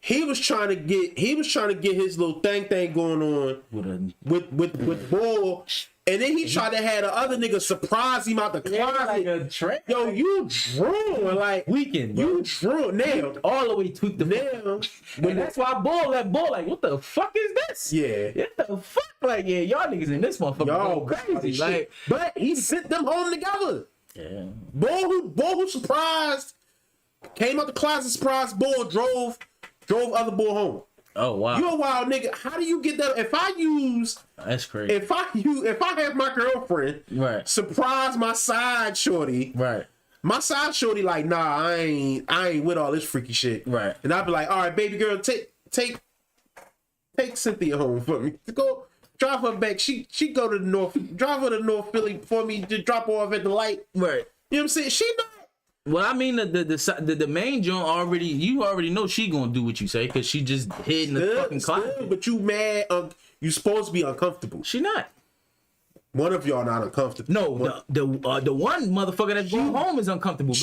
he was trying to get his little thing going on with Bull, and then he tried to have the other nigga surprise him out the closet. like a trick. Yo, you drew like Weekend, bro. you drew now. All the way tweaked the Now, and that's why Bull like, what the fuck is this? yeah, What the fuck? Like, yeah, y'all niggas in this motherfucker y'all going crazy. Like, but he sent them home together. yeah. Bull who surprised came out the closet, surprised Bull, drove other Bull home. Oh wow, You a wild nigga. How do you get that? If that's crazy. if I have my girlfriend Right. surprise my side shorty, Right. my side shorty like, nah, I ain't with all this freaky shit. Right. And I'd be like, all right, baby girl, take Cynthia home for me. Go drive her back. She go to the north, drive her to North Philly for me, just drop her off at the light. Right. You know what I'm saying? She not. Well, I mean, the main joint you already know she gonna do what you say because she just hid in the fucking closet. But you mad? You supposed to be uncomfortable. She not. One of y'all not uncomfortable. No, the one motherfucker that's going home is uncomfortable.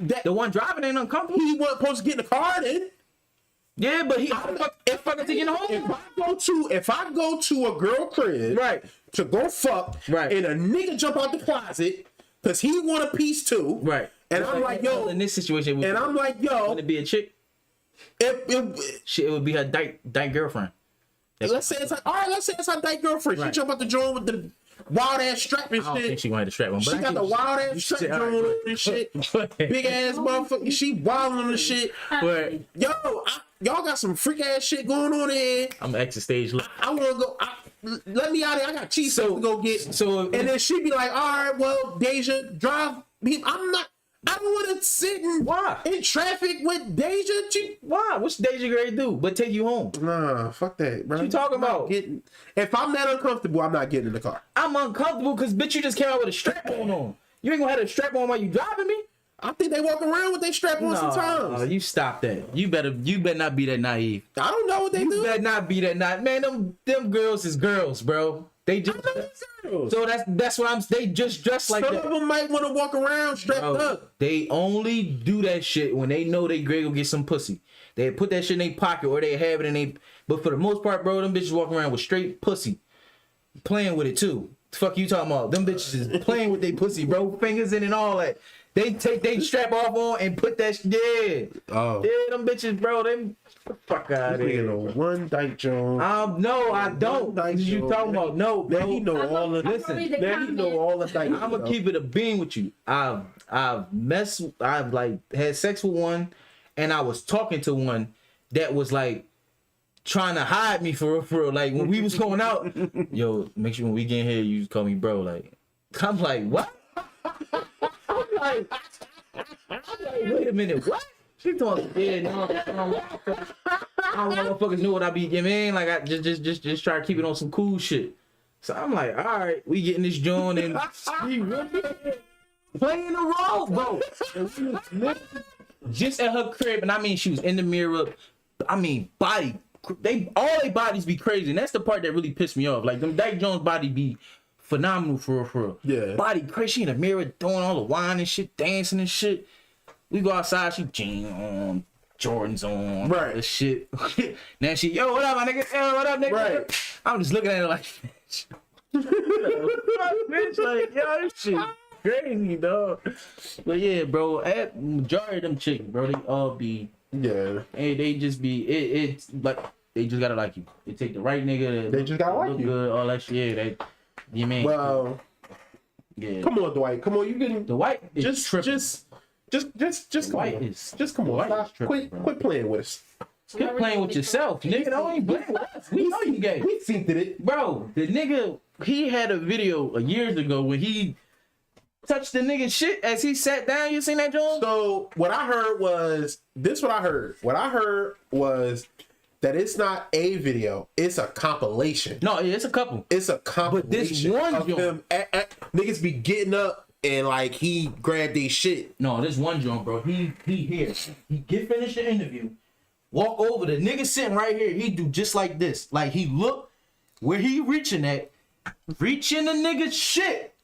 But the one driving ain't uncomfortable. He wasn't supposed to get in the car then. Yeah, but he fucking taking home. If I go to a girl crib, Right. to go fuck, Right. and a nigga jump out the closet because he want a piece too, Right. And I'm like, yo, in this situation, and I'm like, yo, would it be a chick? It would be her dyke girlfriend. let's say it's like, all right, let's say it's her dyke girlfriend. Right. She jump out the joint with the wild ass strap and I don't think shit. she gonna have the strap on. But She I got get the what wild you ass strap said, all joint right, on and shit. Big ass motherfucker. She wilding on the shit. But Yo, y'all got some freak ass shit going on here. I'm exit stage left. I want to go. Let me out of here. I got cheese to go get. So And then she'd be like, all right, well, Deja, drive me. I don't want to sit in traffic with Deja. Why? What's Deja Gray do? But take you home. Nah, fuck that, bro. What you talking about? If I'm that uncomfortable, I'm not getting in the car. I'm uncomfortable because bitch, you just came out with a strap on. You ain't gonna have a strap on while you driving me. I think they walk around with their strap on sometimes. You stop that. You better not be that naive. I don't know what they do. You better not be that naive. Man, them girls is girls, bro. They just so that's what I'm. They just dress like Some that. of them might want to walk around strapped up. They only do that shit when they know they gonna get some pussy. They put that shit in their pocket or they have it in they. But for the most part, bro, them bitches walking around with straight pussy, playing with it too. The fuck you talking about? Them bitches is playing with their pussy, bro. Fingers in and all that. They take they strap off on and put that yeah. Oh. Yeah, them bitches, bro. Them fuck out of here. One Dyke Jones. No, I don't. What you talking about? No, bro. Now he know all the Listen, now he know all the Dyke. I'm gonna keep it a bean with you. I've like had sex with one, and I was talking to one that was like trying to hide me for real. Like when we was going out, yo, make sure when we get in here, you just call me bro. Like I'm like, what? I'm like, wait a minute, what? She talking, yeah, no, I don't want motherfuckers know what I be giving. Like I just try to keep it on some cool shit. So I'm like, all right, we getting this joint and we really playing the role, bro. And we was literally just at her crib, and I mean, she was in the mirror. I mean, body. All their bodies be crazy, and that's the part that really pissed me off. Like them Dyke Jones body be phenomenal for real. Yeah. Body crazy. She in the mirror doing all the wine and shit, dancing and shit. We go outside, she jeans on, Jordans on, right? This shit. Now she, yo, what up, my nigga? Yo, what up, nigga? Right. I'm just looking at her like, bitch, like, yo, this shit crazy, dog. But yeah, bro, majority of them chicks, bro, they all be, Yeah. and they just be, it's like, they just gotta like you. They take the right nigga. They just gotta like look you. good, all that shit. Yeah, you mean? Well, yeah. come on, Dwight. Come on, you can The white is just tripping. just come white on. is Just come the on. white Stop. is tripping, bro. Quit playing with us. Quit playing with yourself, nigga. Don't ain't playing with us. We know you gay. We seen it. Bro, the nigga, he had a video years ago where he touched the nigga shit as he sat down. You seen that, Jones? So what I heard was this. What I heard. What I heard was that it's not a video. It's a compilation. No, it's a couple. It's a compilation one of joint- them. Niggas be getting up and like he grabbed their shit. No, this one joint, bro. He here. He get finished the interview, walk over. The nigga sitting right here. He do just like this. Like he look where he reaching at, reaching the nigga's shit.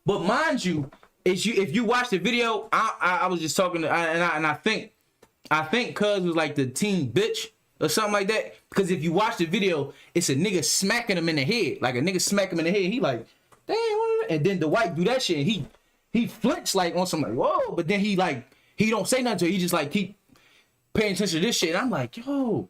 But mind you, if you watch the video, I was just talking to, and I think Cuz was like the teen bitch or something like that. Because if you watch the video, it's a nigga smacking him in the head, like a nigga smack him in the head. He like, damn, and then the white do that shit. And he flinched like on some like whoa, but then he don't say nothing to her. He just like keep paying attention to this shit. And I'm like, yo,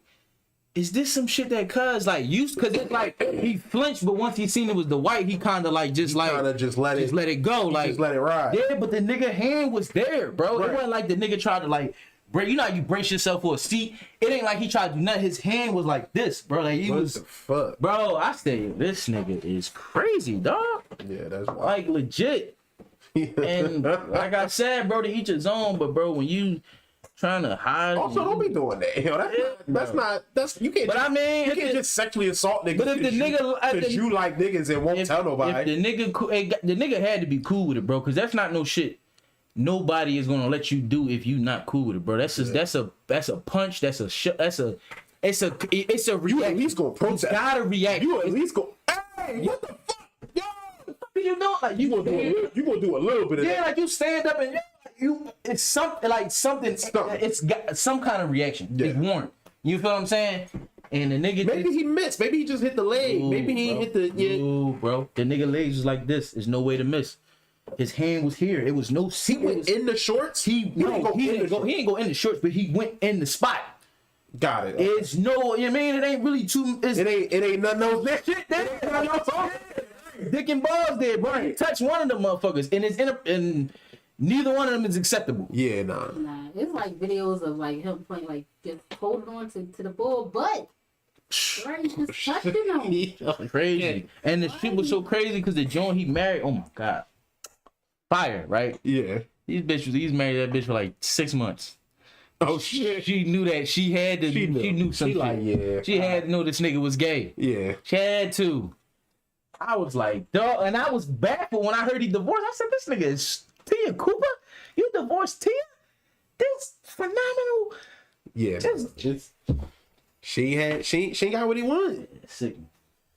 is this some shit that Cuz like used? Cause it's like he flinched, but once he seen it was the white, he kind of like just Kind of just let it go, like just let it ride. yeah. But the nigga hand was there, bro. Right. It wasn't like the nigga tried to like break. You know how you brace yourself for a seat. It ain't like he tried to do nothing. His hand was like this, bro. Like he What was, the fuck? bro. I said this nigga is crazy, dog. Yeah, that's wild. Like legit. And like I said, bro, to each his own. But bro, when you trying to hide, Also, don't be doing that. Yo, that's you can't. But I mean, you if can't the- just sexually assault niggas. But if the nigga- because you like niggas and won't tell nobody. If the nigga had to be cool with it, bro, because that's not no shit. Nobody is gonna let you do if you not cool with it, bro. That's just that's a punch. It's a reaction. You at least gonna protest. You gotta react. You at least go. Hey, what the fuck? Yo, What you doing? Like you gonna do a little bit of yeah, that. like you stand up and it's something like something. It's got some kind of reaction. Yeah. It's warrant. You feel what I'm saying? And the nigga Maybe he missed. Maybe he just hit the leg. Maybe he bro. hit the Ooh, bro. The nigga legs was like this. There's no way to miss. His hand was here. It was no He seat. went in the shorts. He didn't go in the shorts, but he went in the spot. Got it. It's no, you know what I mean? It ain't really too. It ain't nothing else. That shit there. Dick and balls there, bro. He touched one of them motherfuckers, and and neither one of them is acceptable. Yeah, nah. Nah, it's like videos of like him playing, like just holding on to the bull butt. Right, just touching him. Crazy. And the shit was so crazy because the joint he married, oh my god. Fire, right? Yeah. He's married to that bitch for like 6 months. Oh shit. She knew that she had to. She knew some She shit. like, yeah. She had to know this nigga was gay. Yeah. She had to. I was like, dog, and I was baffled when I heard he divorced. I said, this nigga is Tia Cooper? You divorced Tia? This phenomenal. Yeah. Just she ain't got what he wanted. It's sickening.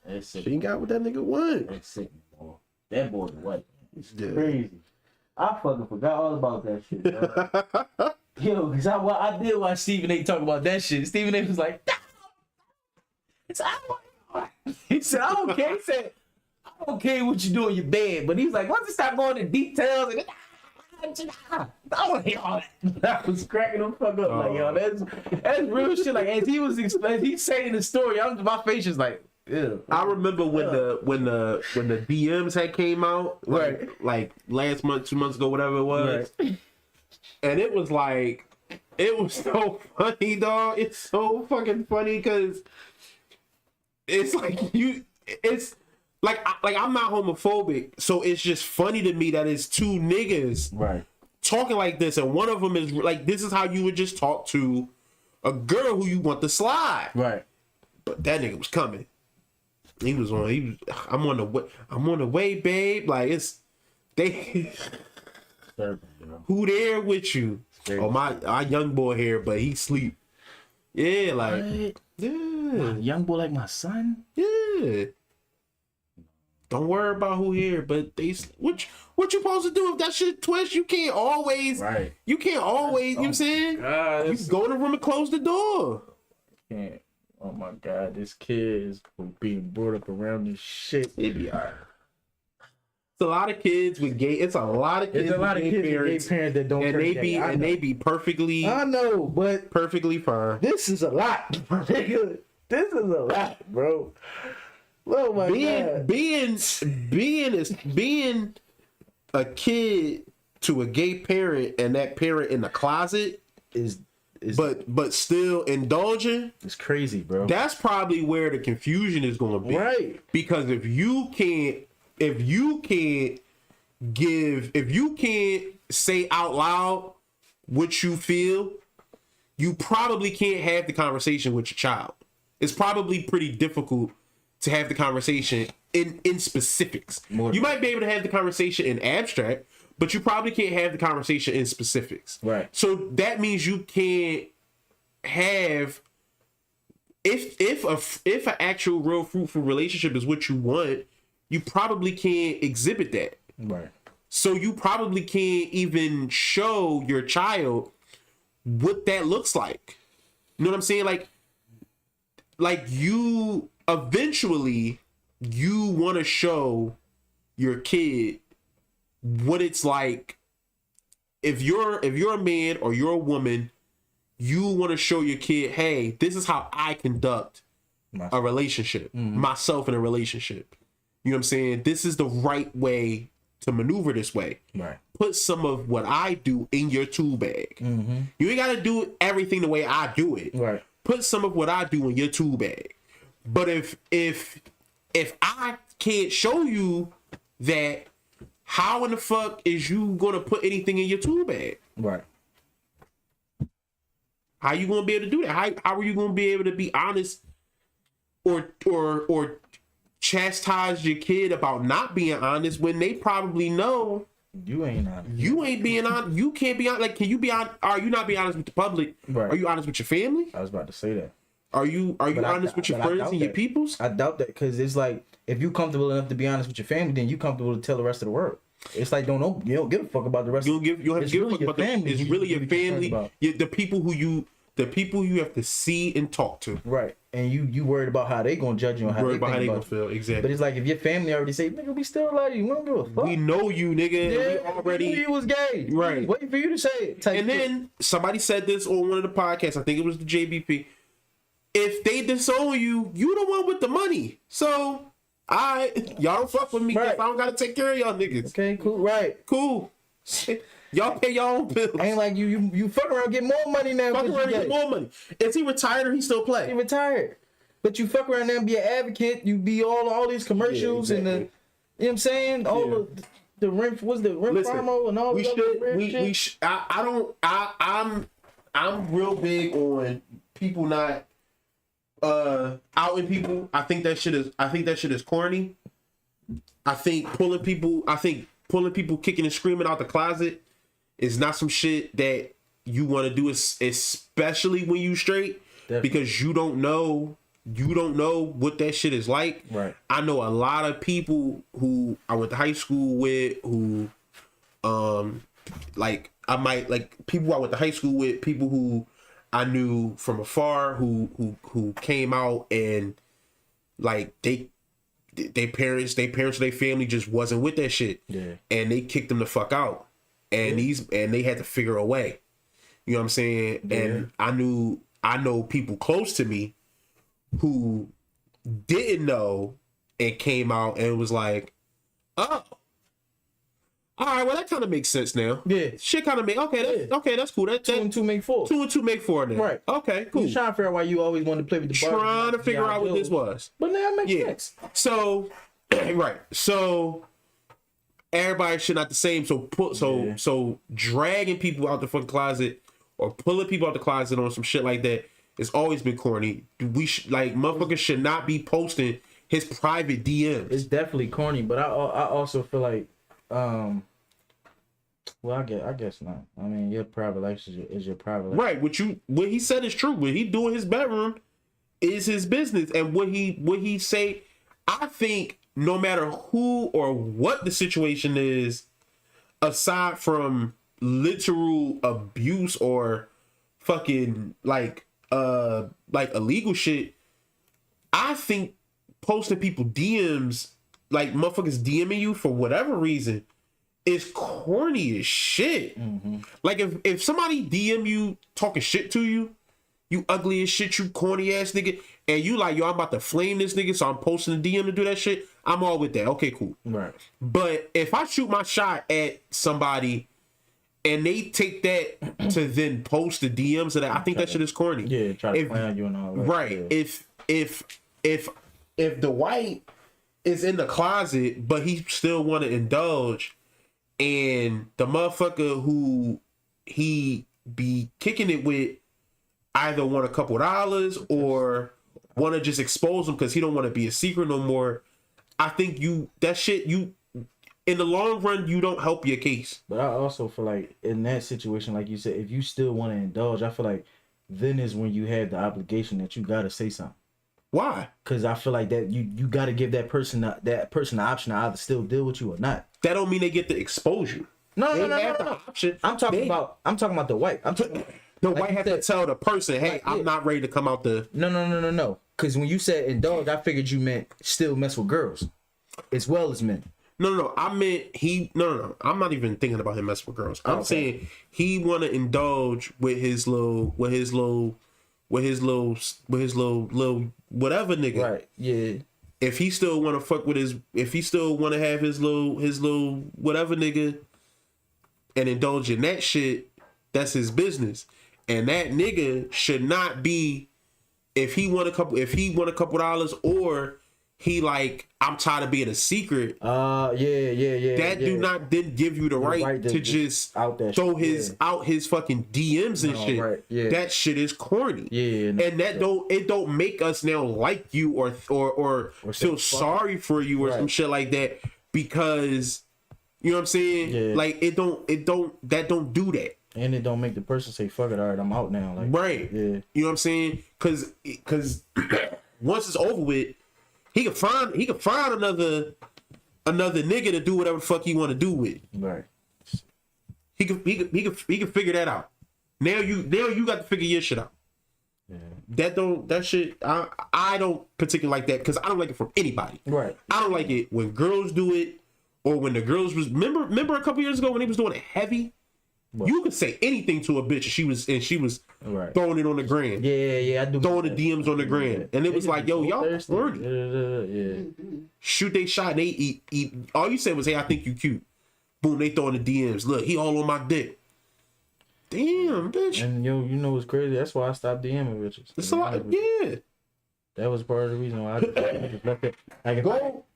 It's She sickening. ain't got what that nigga wanted. It's sickening, boy. That boy's white. It's Yeah. crazy. I fucking forgot all about that shit, dog. Yo, because I did watch Stephen A talk about that shit. Stephen A was like, it's he said, I don't care. He said, I don't care what you do in your bed. But he's like, once you start going into details, and I don't want to hear all that. I was cracking him fuck up. Like, yo, that's real shit. Like, as he was explaining, he's saying the story, my face is like, ew. I remember when the DMs had came out, like last month, 2 months ago, whatever it was, and it was like, it was so funny, dog. It's so fucking funny because it's like it's like I'm not homophobic, so it's just funny to me that it's two niggas Right. talking like this, and one of them is like, this is how you would just talk to a girl who you want to slide, Right. but that nigga was coming. I'm on the way, babe. Like it's they who there with you? Oh, our young boy here, but he sleep. Yeah, like What? yeah, Young boy like my son? yeah. Don't worry about who here, but what you supposed to do if that shit twist? You can't always, Right. You can't always. You know what I'm saying? God, You can go in the room and close the door. can't. Oh my god, this kid is being brought up around this shit. It be alright. It's a lot of kids with gay. It's a lot of kids. There's a lot of with kids gay with gay parents that don't and turn they gay. be I and know. they be perfectly I know, but perfectly fine. this is a lot, nigga. This is a lot, bro. Oh my god. Being a kid to a gay parent and that parent in the closet Is but still indulging, it's crazy, bro. that's probably where the confusion is going to be. Right. Because if you can't say out loud what you feel, you probably can't have the conversation with your child. It's probably pretty difficult to have the conversation in specifics. You might be able to have the conversation in abstract, but you probably can't have the conversation in specifics. Right. So that means you can't have if an actual real fruitful relationship is what you want, you probably can't exhibit that. Right. So you probably can't even show your child what that looks like. You know what I'm saying? Like you eventually you want to show your kid what it's like. If you're a man or you're a woman, you want to show your kid, hey, this is how I conduct a relationship, myself in a relationship. You know what I'm saying? This is the right way to maneuver this way. Right. Put some of what I do in your tool bag. You ain't got to do everything the way I do it. Right. Put some of what I do in your tool bag. But if I can't show you that, how in the fuck is you gonna put anything in your tool bag? Right. How you gonna be able to do that? How are you gonna be able to be honest or chastise your kid about not being honest when they probably know You ain't honest. you ain't being honest? You can't be honest. Like, can you be on? Are you not being honest with the public? Right. Are you honest with your family? I was about to say that. Are you But I- honest with your but I friends doubt and your that. peoples? I doubt that because it's like if you comfortable enough to be honest with your family, then you comfortable to tell the rest of the world. It's like you don't give a fuck about the rest. You don't have It's to give a really fuck your about the, family it's you really be your concerned family, about. the people who you have to see and talk to. Right, and you worried about how they gonna judge you and how Worry they about how think they gonna about feel. you. Exactly. But it's like if your family already say, "Nigga, we still love you. We don't give a fuck." We know you, nigga. yeah, We already. we knew you was gay. Right. Waiting for you to say it. Type And shit. then somebody said this on one of the podcasts. I think it was the JBP. If they disown you, you the one with the money. So y'all don't fuck with me because Right. I don't gotta take care of y'all niggas. Okay, cool, right. Cool. Y'all pay your own bills. Ain't like you fuck around get more money now. Fuck 'cause around and you get gay. more money. Is he retired or he still He play? retired. But you fuck around there and be an advocate. You be all these commercials Yeah, and the, you know what I'm saying? All the rent, what's the rent Listen, promo and all we the should other we shit? sh- I don't I'm real big on people not outing people. I think that shit is corny. I think pulling people kicking and screaming out the closet is not some shit that you want to do, especially when you straight. Definitely. Because you don't know what that shit is like. Right. I know a lot of people who I went to high school with who like I might like people I went to high school with, people who I knew from afar who came out and like their parents, their family just wasn't with that shit. Yeah. And they kicked them the fuck out. And they had to figure a way. You know what I'm saying? Yeah. And I know people close to me who didn't know and came out and was like, oh, all right, well that kind of makes sense now. Yeah. Shit kind of okay, that's cool. That 2 and 2 make 4. 2 and 2 make 4 now. Right. Okay, cool. You trying to figure out why you always wanted to play with the bars. Trying to figure out what this was. But now it makes Yeah. sense. So right. So everybody shit not the same. So dragging people out the fucking closet or pulling people out the closet on some shit like that has always been corny. Motherfuckers should not be posting his private DMs. It's definitely corny, but I also feel like, well, I guess not. I mean, your private life is your private life. Right. What he said is true. What he do in his bedroom is his business. And what he say, I think no matter who or what the situation is, aside from literal abuse or fucking like illegal shit, I think posting people DMs like motherfuckers DMing you for whatever reason is corny as shit. Like if somebody DM you talking shit to you, you ugly as shit, you corny ass nigga, and you like, yo, I'm about to flame this nigga, so I'm posting a DM to do that shit, I'm all with that. Okay, cool. Right. But if I shoot my shot at somebody and they take that to then post the DMs of that, I think that shit is corny. Yeah, try to play on you and all that. Right. Yeah. If the white is in the closet, but he still want to indulge, and the motherfucker who he be kicking it with either want a couple dollars or want to just expose him because he don't want to be a secret no more, I think that shit in the long run you don't help your case. But I also feel like in that situation, like you said, if you still want to indulge, I feel like then is when you have the obligation that you gotta say something. Why? Because I feel like that you gotta give that person the option to either still deal with you or not. That don't mean they get to expose you. No. Option. I'm talking about the white. The white have to tell the person, hey, I'm not ready to come out the... No. Because when you said indulge, I figured you meant still mess with girls as well as men. No. I meant No. I'm not even thinking about him messing with girls. I'm saying he want to indulge with his little whatever nigga. Right. Yeah. If he still want to fuck with if he still want to have his little whatever nigga and indulge in that shit, that's his business. And that nigga should not be, if he want a couple dollars, or he like, I'm tired of being a secret. Yeah. That do not then give you the right to just out that throw shit, out his fucking DMs and shit. Right, yeah. That shit is corny. Yeah. And that don't make us now like you or feel sorry for you or some shit like that, because you know what I'm saying? Yeah. Like that don't do that. And it don't make the person say, fuck it, all right, I'm out now. Like, Right. Yeah. You know what I'm saying? Cause once it's over with, he can find another nigga to do whatever the fuck he want to do with. Right. He can figure that out. Now you got to figure your shit out. Yeah. That shit I don't particularly like that, because I don't like it from anybody. Right. I don't like it when girls do it, or when the girls was remember a couple years ago when they was doing it heavy. What? You could say anything to a bitch, and she was right. throwing it on the gram. Yeah, I do. Throwing the DMs on the gram, and it was like, yo, y'all horny. Yeah. Shoot they shot, and they eat. All you said was, hey, I think you cute. Boom, they throwing the DMs. Look, he all on my dick. Damn, bitch. And yo, you know what's crazy? That's why I stopped DMing bitches. It's a lot. Yeah. That was part of the reason why I just left it. Like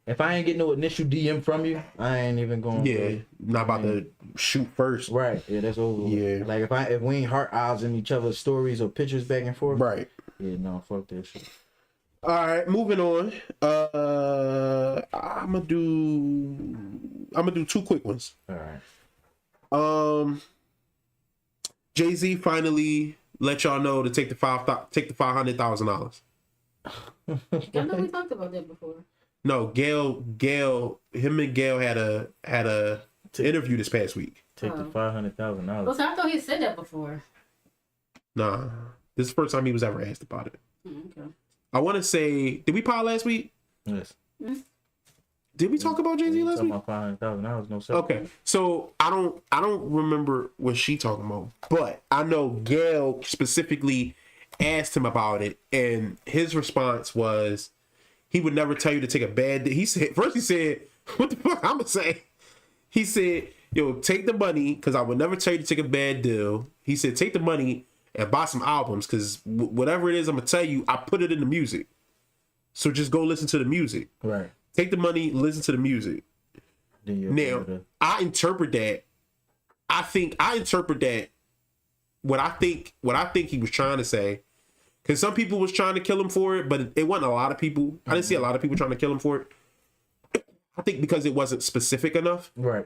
if I ain't get no initial DM from you, I ain't even going. Yeah, not about to shoot first. Right. Yeah, that's over. Yeah. Like if we ain't heart eyes in each other's stories or pictures back and forth. Right. Yeah, no, fuck that shit. All right, moving on. I'm gonna do two quick ones. All right. Jay-Z finally let y'all know to take the $500,000. I know we talked about that before. No, Gail, him and Gail had a interview this past week. Take the $500,000. Well, so I thought he said that before. Nah, this is the first time he was ever asked about it. Okay. I want to say, did we pod last week? Yes. Did we talk about Jay-Z last week? About $500,000, no sir. Okay, so I don't remember what she talking about, but I know Gail specifically asked him about it, and his response was he would never tell you to take a bad deal. He said, what the fuck I'm gonna say? He said, yo, take the money, because I would never tell you to take a bad deal. He said, take the money and buy some albums, because whatever it is I'm gonna tell you, I put it in the music. So just go listen to the music. Right. Take the money, listen to the music. Now, I interpret that. I interpret that. What I think he was trying to say, because some people was trying to kill him for it, but it wasn't a lot of people. I didn't see a lot of people trying to kill him for it. I think because it wasn't specific enough. Right.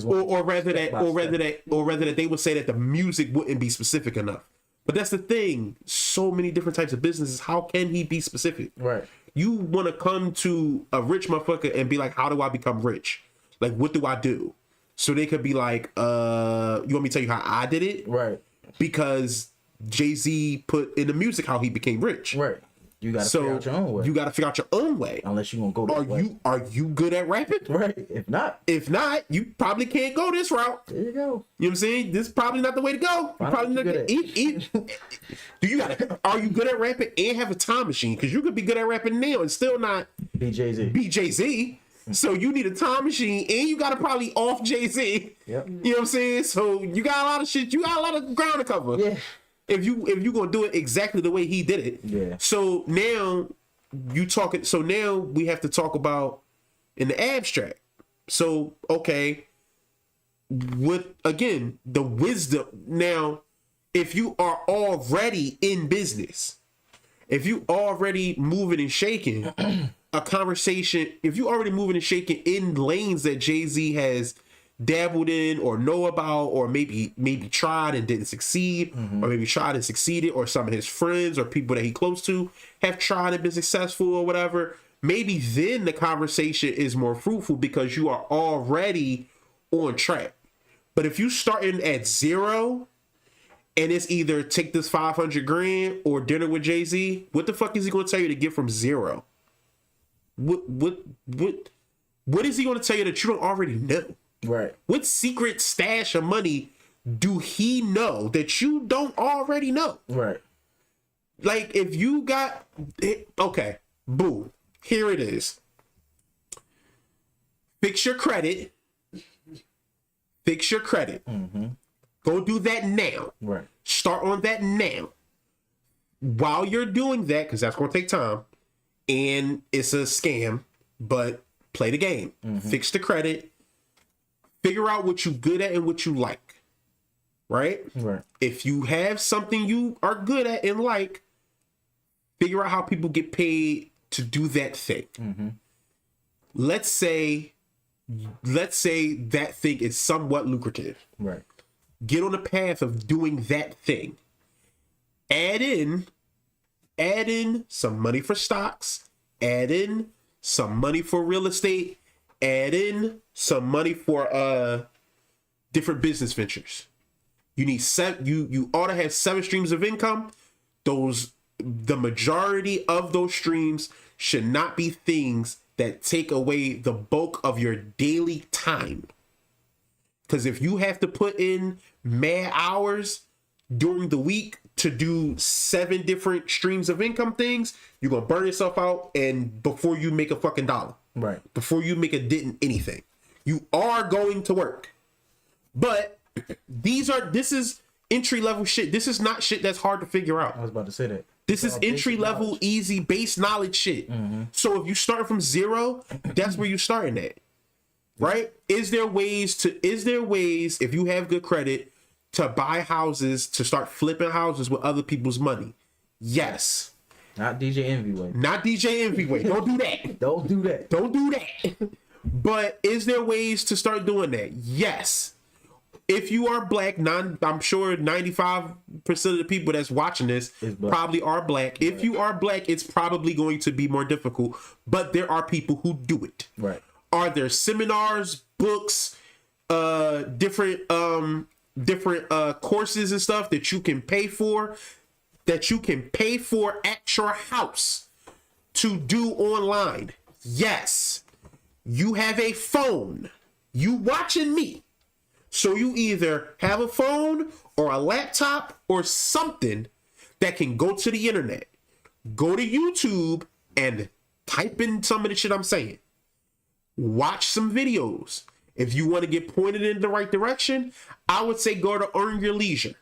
Or rather that they would say that the music wouldn't be specific enough. But that's the thing. So many different types of businesses. How can he be specific? Right. You want to come to a rich motherfucker and be like, how do I become rich? Like, what do I do? So they could be like, you want me to tell you how I did it? Right. Because Jay-Z put in the music how he became rich. Right. You gotta figure out your own way. You gotta figure out your own way. Unless you gonna go that way. Are you good at rapping? Right. If not, you probably can't go this route. there you go. You know what I'm saying? This is probably not the way to go. Find out Probably what not you are you good at rapping and have a time machine? Because you could be good at rapping now and still not Be Jay-Z. be Jay-Z. So you need a time machine and you gotta probably off Jay-Z. Yep. You know what I'm saying? So you got a lot of shit, you got a lot of ground to cover. Yeah. If you gonna do it exactly the way he did it. Yeah. So now now we have to talk about in the abstract. So okay, with again the wisdom. Now, if you are already in business, if you already moving and shaking, a conversation, if you already moving and shaking in lanes that Jay-Z has dabbled in or know about, or maybe tried and didn't succeed, or maybe tried and succeeded, or some of his friends or people that he close to have tried and been successful or whatever, maybe then the conversation is more fruitful because you are already on track. But if you starting at zero and it's either take this 500 grand or dinner with Jay-Z, what the fuck is he going to tell you to get from zero? What is he going to tell you that you don't already know? Right. What secret stash of money do he know that you don't already know? Right. Like, if you got it, okay, boom, here it is. Fix your credit. Fix your credit. Go do that now. Right. Start on that now. While you're doing that, because that's going to take time, and it's a scam, but play the game. Fix the credit. Figure out what you're good at and what you like. Right? Right. If you have something you are good at and like, figure out how people get paid to do that thing. Let's say that thing is somewhat lucrative. Right. Get on the path of doing that thing. Add in some money for stocks. Add in some money for real estate. Add in some money for different business ventures. You need you ought to have 7 streams of income. The majority of those streams should not be things that take away the bulk of your daily time. Because if you have to put in mad hours during the week to do 7 different streams of income things, you're going to burn yourself out and before you make a fucking dollar. Right. Before you make a dent in anything. You are going to work. But this is entry level shit. This is not shit that's hard to figure out. I was about to say that. This is entry level, easy, base knowledge shit. So if you start from zero, that's where you're starting at. Right? Is there ways, if you have good credit, to buy houses, to start flipping houses with other people's money? Yes. Not DJ Envy way. Not DJ Envy way. Don't do that. Don't do that. Don't do that. But is there ways to start doing that? Yes. If you are black, I'm sure 95% of the people that's watching this probably are black. If you are black, it's probably going to be more difficult. But there are people who do it. Right. Are there seminars, books, different courses and stuff that you can pay for? That you can pay for at your house to do online? Yes. You have a phone. You watching me. So you either have a phone or a laptop or something that can go to the internet. Go to YouTube and type in some of the shit I'm saying. Watch some videos. If you want to get pointed in the right direction, I would say go to Earn Your Leisure.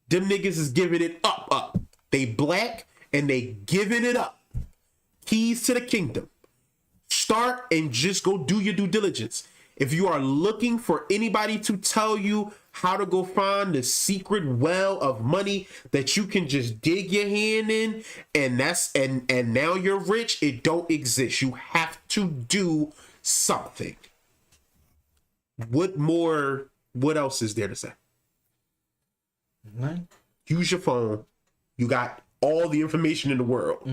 Them niggas is giving it up. They black and they giving it up. Keys to the kingdom. Start and just go do your due diligence. If you are looking for anybody to tell you how to go find the secret well of money that you can just dig your hand in and now you're rich, it don't exist. You have to do something. What else is there to say? None. Use your phone. You got all the information in the world.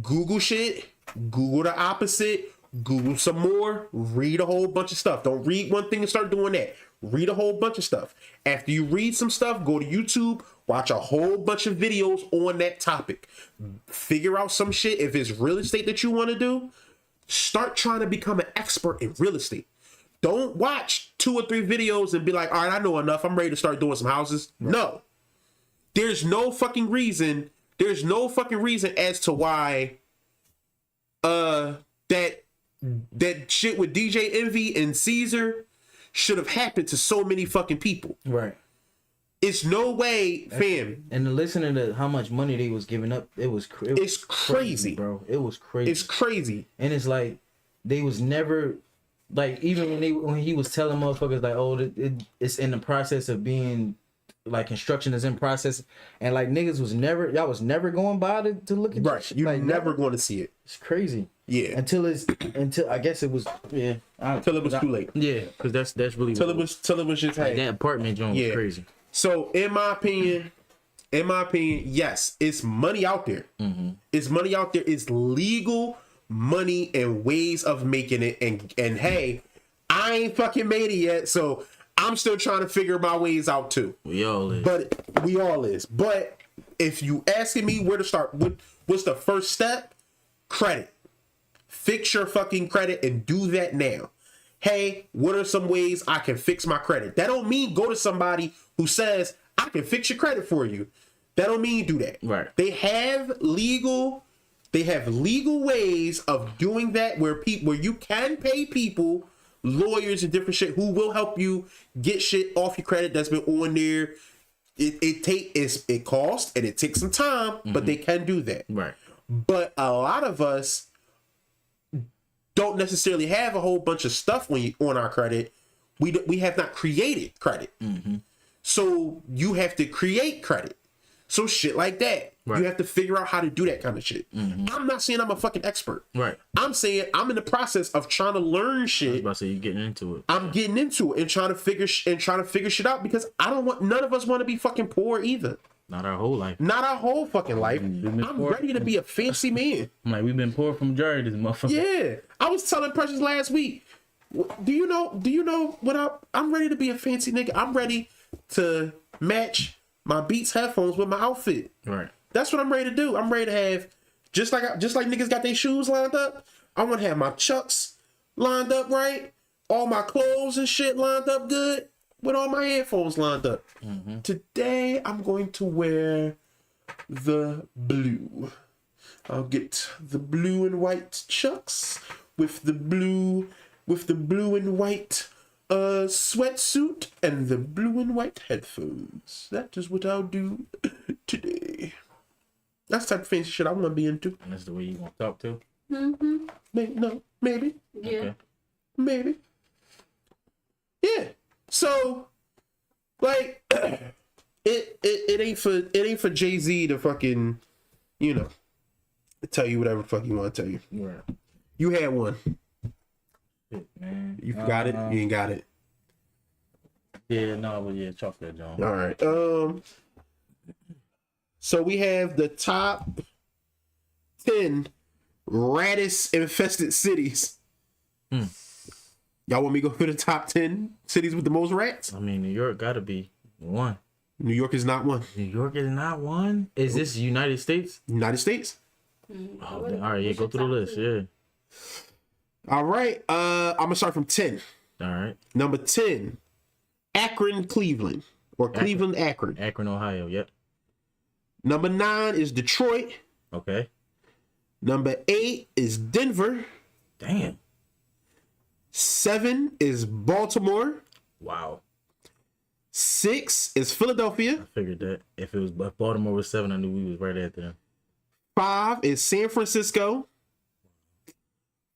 Google shit. Google the opposite. Google some more. Read a whole bunch of stuff. Don't read one thing and start doing that. Read a whole bunch of stuff. After you read some stuff, go to YouTube. Watch a whole bunch of videos on that topic. Figure out some shit. If it's real estate that you want to do, start trying to become an expert in real estate. Don't watch 2 or 3 videos and be like, all right, I know enough. I'm ready to start doing some houses. Right. No. There's no fucking reason. There's no fucking reason as to why that shit with DJ Envy and Caesar should have happened to so many fucking people. Right. It's no way, fam. And listening to how much money they was giving up, it's crazy, bro. It was crazy. It's crazy. And it's like they was never like, even when he was telling motherfuckers like, oh, it's in the process of being, like, construction is in process, and like niggas was never going by to look at right. Shit. You're like, never going to see it. It's crazy. Yeah. Until I guess it was until it was too late. Yeah, because that's really till it was just like, that apartment joint was crazy. So in my opinion, yes, it's money out there. Mm-hmm. It's money out there. It's legal money and ways of making it. And hey, I ain't fucking made it yet, so I'm still trying to figure my ways out too. We all is. But if you asking me where to start, what's the first step? Credit. Fix your fucking credit and do that now. Hey, what are some ways I can fix my credit? That don't mean go to somebody who says I can fix your credit for you. That don't mean do that. Right. They have legal ways of doing that where you can pay people, lawyers and different shit who will help you get shit off your credit that's been on there. It costs and it takes some time, but they can do that. Right. But a lot of us don't necessarily have a whole bunch of stuff on our credit. We have not created credit. Mm-hmm. So you have to create credit. So shit like that. Right. You have to figure out how to do that kind of shit. Mm-hmm. I'm not saying I'm a fucking expert. Right. I'm saying I'm in the process of trying to learn shit. I was about to say you're getting into it. I'm getting into it and trying to figure shit out because none of us want to be fucking poor either. Not our whole life. Not our whole fucking life. I'm ready to be a fancy man. I'm like, we've been poor from majority of this motherfucker. Yeah. I was telling Precious last week. Do you know what I'm ready to be a fancy nigga. I'm ready to match my Beats headphones with my outfit. Right. That's what I'm ready to do. I'm ready to have just like niggas got their shoes lined up. I want to have my Chucks lined up right, all my clothes and shit lined up good, with all my headphones lined up. Mm-hmm. Today I'm going to wear the blue. I'll get the blue and white Chucks with the blue and white sweatsuit and the blue and white headphones. That is what I'll do today. That's the type of fancy shit I want to be into. And that's the way you want to talk to? Mm-hmm. Maybe. Yeah. Okay. Maybe. Yeah. So, like, it ain't for Jay-Z to fucking, tell you whatever the fuck you want to tell you. Right. You had one. Shit, man. You forgot it. You ain't got it. Yeah. No. But yeah. Chocolate John. All right. So we have the top 10 raddest infested cities. Y'all want me to go for the top 10 cities with the most rats? I mean, New York gotta be one. New York is not one. New York is not one? Is this United States? United States. Oh, all right, yeah, go through the list, yeah. All right, I'm gonna start from 10. All right. Number 10, Akron, Cleveland, or Cleveland, Akron. Akron, Ohio, yep. Number 9 is Detroit. Okay. Number 8 is Denver. Damn. 7 is Baltimore. Wow. 6 is Philadelphia. I figured that. If Baltimore was 7, I knew we was right at them. 5 is San Francisco.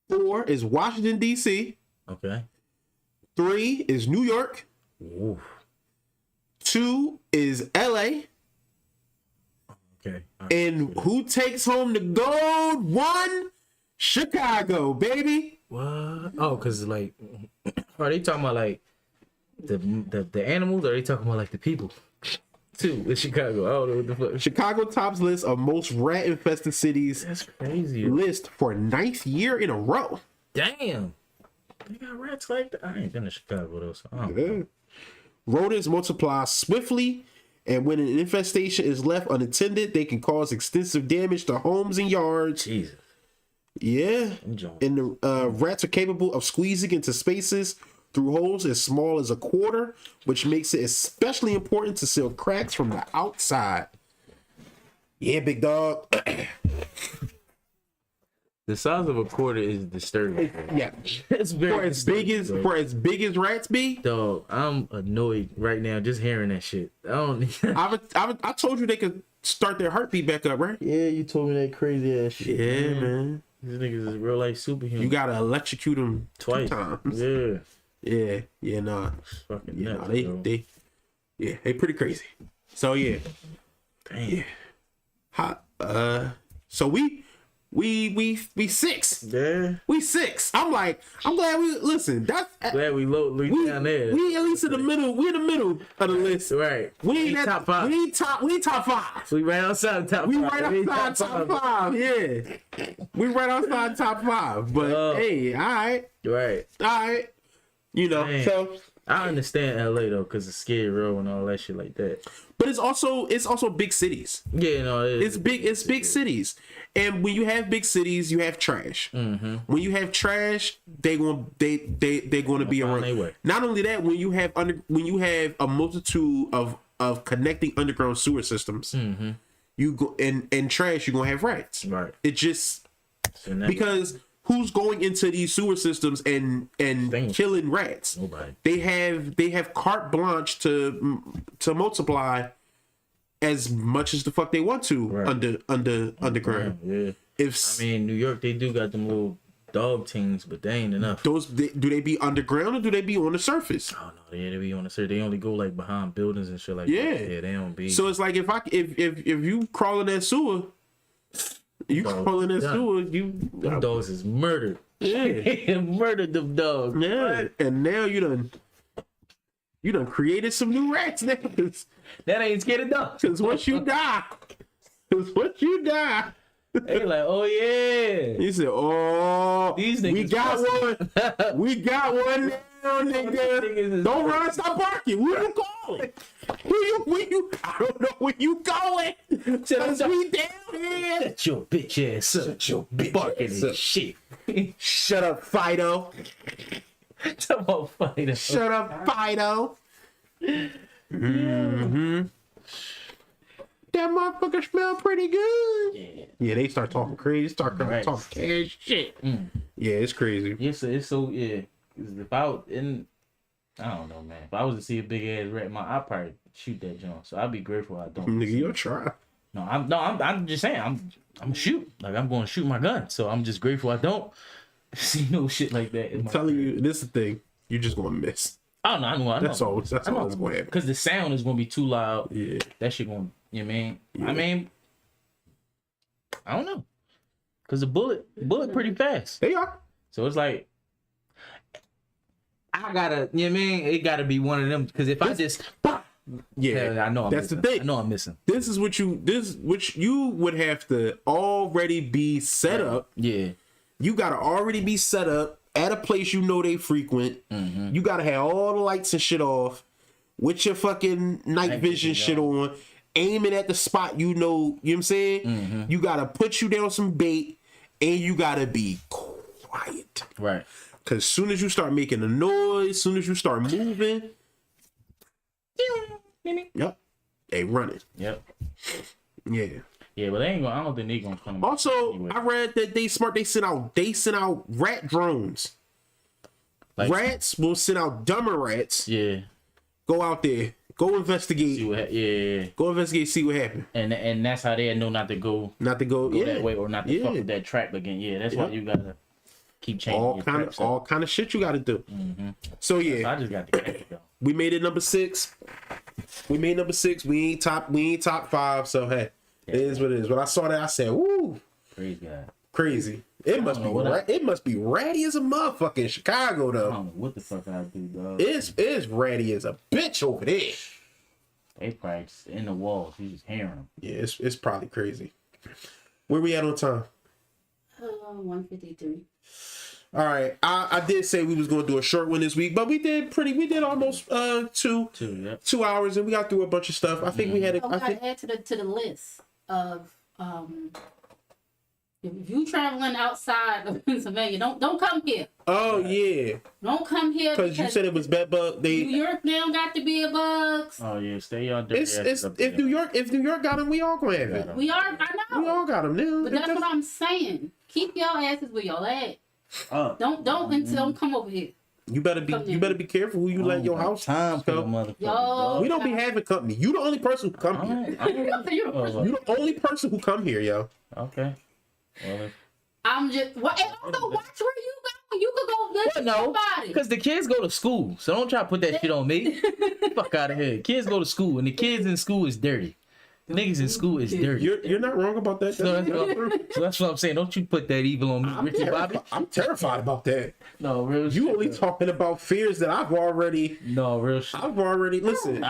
4 is Washington, D.C. Okay. 3 is New York. Ooh. 2 is L.A. Okay. And who takes home the gold? 1, Chicago, baby. What? Oh, because like, are they talking about like the animals, or are they talking about like the people? 2 in Chicago. I don't know what the fuck. Chicago tops list of most rat infested cities. That's crazy. List for 9th year in a row. Damn. They got rats like that. I ain't been to Chicago though, so I don't know. Rodents multiply swiftly And when an infestation is left unattended, they can cause extensive damage to homes and yards. Jesus. Yeah. And the rats are capable of squeezing into spaces through holes as small as a quarter, which makes it especially important to seal cracks from the outside. Yeah, big dog. The size of a quarter is disturbing. Yeah. It's very For as big as rats be, dog. I'm annoyed right now just hearing that shit. I don't. I told you they could start their heartbeat back up, right? Yeah, you told me that crazy ass shit. Yeah, man. These niggas is real life superhuman. You gotta electrocute them twice. 2 times. Yeah. Yeah, nah. Fucking Yeah, nuts, nah, bro. they pretty crazy. So yeah. Damn. Yeah. So we 6. Yeah. We 6. I'm glad we listen. That's Glad we down there. we at least in the middle. We in the middle of the list. Right. We ain't at, top 5. We ain't top 5. We right outside the top We 5. right outside top 5. Yeah. We right outside top 5. But hey, all right. You know, Man. so I understand LA though, cause it's Skid Row and all that shit like that. but it's also big cities. Yeah, no, It's big cities. And when you have big cities, you have trash. Mm-hmm. When you have trash, they're going to be find they around. way. Not only that, when you have a multitude of connecting underground sewer systems, you go and trash, you're going to have rats. Right. It just And that- because who's going into these sewer systems and Damn. killing rats? Nobody. They have carte blanche to multiply as much as the fuck they want to Right. underground. Yeah. If I mean, New York, they do got them little dog teams, but they ain't enough. do they be underground or do they be on the surface? Oh no, they be on the surface. They only go like behind buildings and shit like Yeah. that. Yeah, they don't be. So it's like if you crawl in that sewer, crawl in that done. sewer, them dogs is murdered. yeah. Murdered them dogs. Yeah, and now you done created some new rats now. That ain't scared of dogs. Cause once you die, They like, oh yeah. he said, "Oh, These we niggas got fussing." one. We got one now, Niggas nigga. is- Don't run, stop barking. Where you going? Where you? I don't know where you going. Cause we down here. Shut your bitch ass up. Shut your bitch Barking ass and up. shit. Shut up, Fido. Talk about fighting. Shut up, Fido. Mm-hmm. That motherfucker smell pretty good. Yeah, they start talking crazy. Start Right. talking cash shit. Yeah, it's crazy. Yes, it's so yeah. 'Cause if I don't know, man. If I was to see a big ass rat, I'd probably shoot that joint. So I'd be grateful I don't. Nigga, you'll try. I'm just saying I'm shoot. Like I'm going to shoot my gun. So I'm just grateful I don't see no shit like that. I'm telling you, this is the thing. You're just gonna miss. I know. That's all. That's all that's gonna happen. Because the sound is gonna be too loud. Yeah. That shit gonna. You know what I mean? Yeah. I mean, I don't know. Because the bullet pretty fast. They are. So it's like, I gotta, you know what I mean? It gotta be one of them. Because if I just, Yeah. I know I'm That's missing. the thing. I know I'm missing. This is which you would have to already be set up. Yeah. You gotta already be set up at a place you know they frequent. Mm-hmm. You gotta have all the lights and shit off with your fucking night vision shit on, aiming at the spot you know what I'm saying? Mm-hmm. You gotta put you down some bait and you gotta be quiet. Right. Cause as soon as you start making a noise, as soon as you start moving, yep, they running. Yep. Yeah. Yeah, but I don't think they gonna come. Also, anyway. I read that they sent out rat drones. Like- Rats will send out dumber rats. Yeah. Go out there. Go investigate. See what? Yeah. Go investigate. See what happened. And that's how they know not to go Not to go. Yeah. that way or not to fuck Yeah. with that track again. Yeah, that's why Yeah. you gotta keep changing All your kind preps of up. all kind of shit you got to do. So yeah, I just got to catch it though. we made it number 6. We made number 6. We ain't top 5. So hey, it is what it is. When I saw that, I said, "Woo, Praise God. crazy." It must be know what it must be ratty as a motherfucker in Chicago I though. don't know what the fuck I do, dog. It's ratty as a bitch over there. They probably just in the walls. You just hearing them. Yeah, it's probably crazy. Where we at on time? 153. All right, I did say we was going to do a short one this week, but we did almost 2 hours, and we got through a bunch of stuff. I think we had. Oh, we gotta add to the list of if you traveling outside of Pennsylvania, don't come here. Oh yeah, Don't come here because you said it was bed bug. New York now got the bed bugs. Oh yeah, stay y'all dirty It's asses up if there. New York got them, we all gonna have it. We are, I We know, all got them now. but that's what I'm saying. Keep y'all asses where y'all at. Don't come over here. You better be careful who you let your house time for the go. motherfucker. Yo, We don't be having company. You the only person who come here. You the only person who come here, yo. Okay. Well, I'm just. And also watch where you go. You could go visit No, somebody. because the kids go to school, so don't try to put that shit on me. Fuck out of here. Kids go to school, and the kids in school is dirty. The niggas in school is dirty. You're not wrong about that. So that's what I'm saying. Don't you put that evil on me, Richie Bobby. I'm terrified about that. No, real shit. You only talking about fears that I've already listen.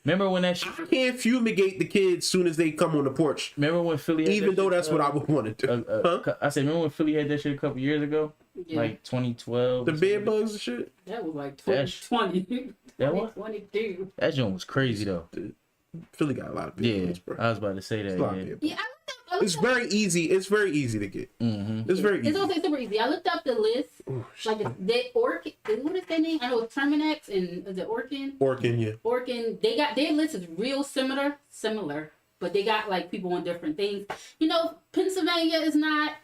remember when that shit? I can't fumigate the kids soon as they come on the porch. Remember when Philly? Had Even that though shit, that's what I would want to do. Huh? I said, remember when Philly had that shit a couple years ago, Yeah. like 2012. The bed bugs and shit. That was like That's- 2020. That what? 2022. That joint was crazy though. Philly got a lot of bed Yeah, bugs, bro. I was about to say It's that. a lot of Yeah. bed bugs. Yeah, I looked It's up. very easy. It's very easy to get. Mm-hmm. It's very It's easy. also super easy. I looked up the list. Oh, Like the Orkin. What is their name? I know it's Terminex and is it Orkin? Orkin, yeah. Orkin. They got their list is real similar, but they got like people on different things. You know, Pennsylvania is not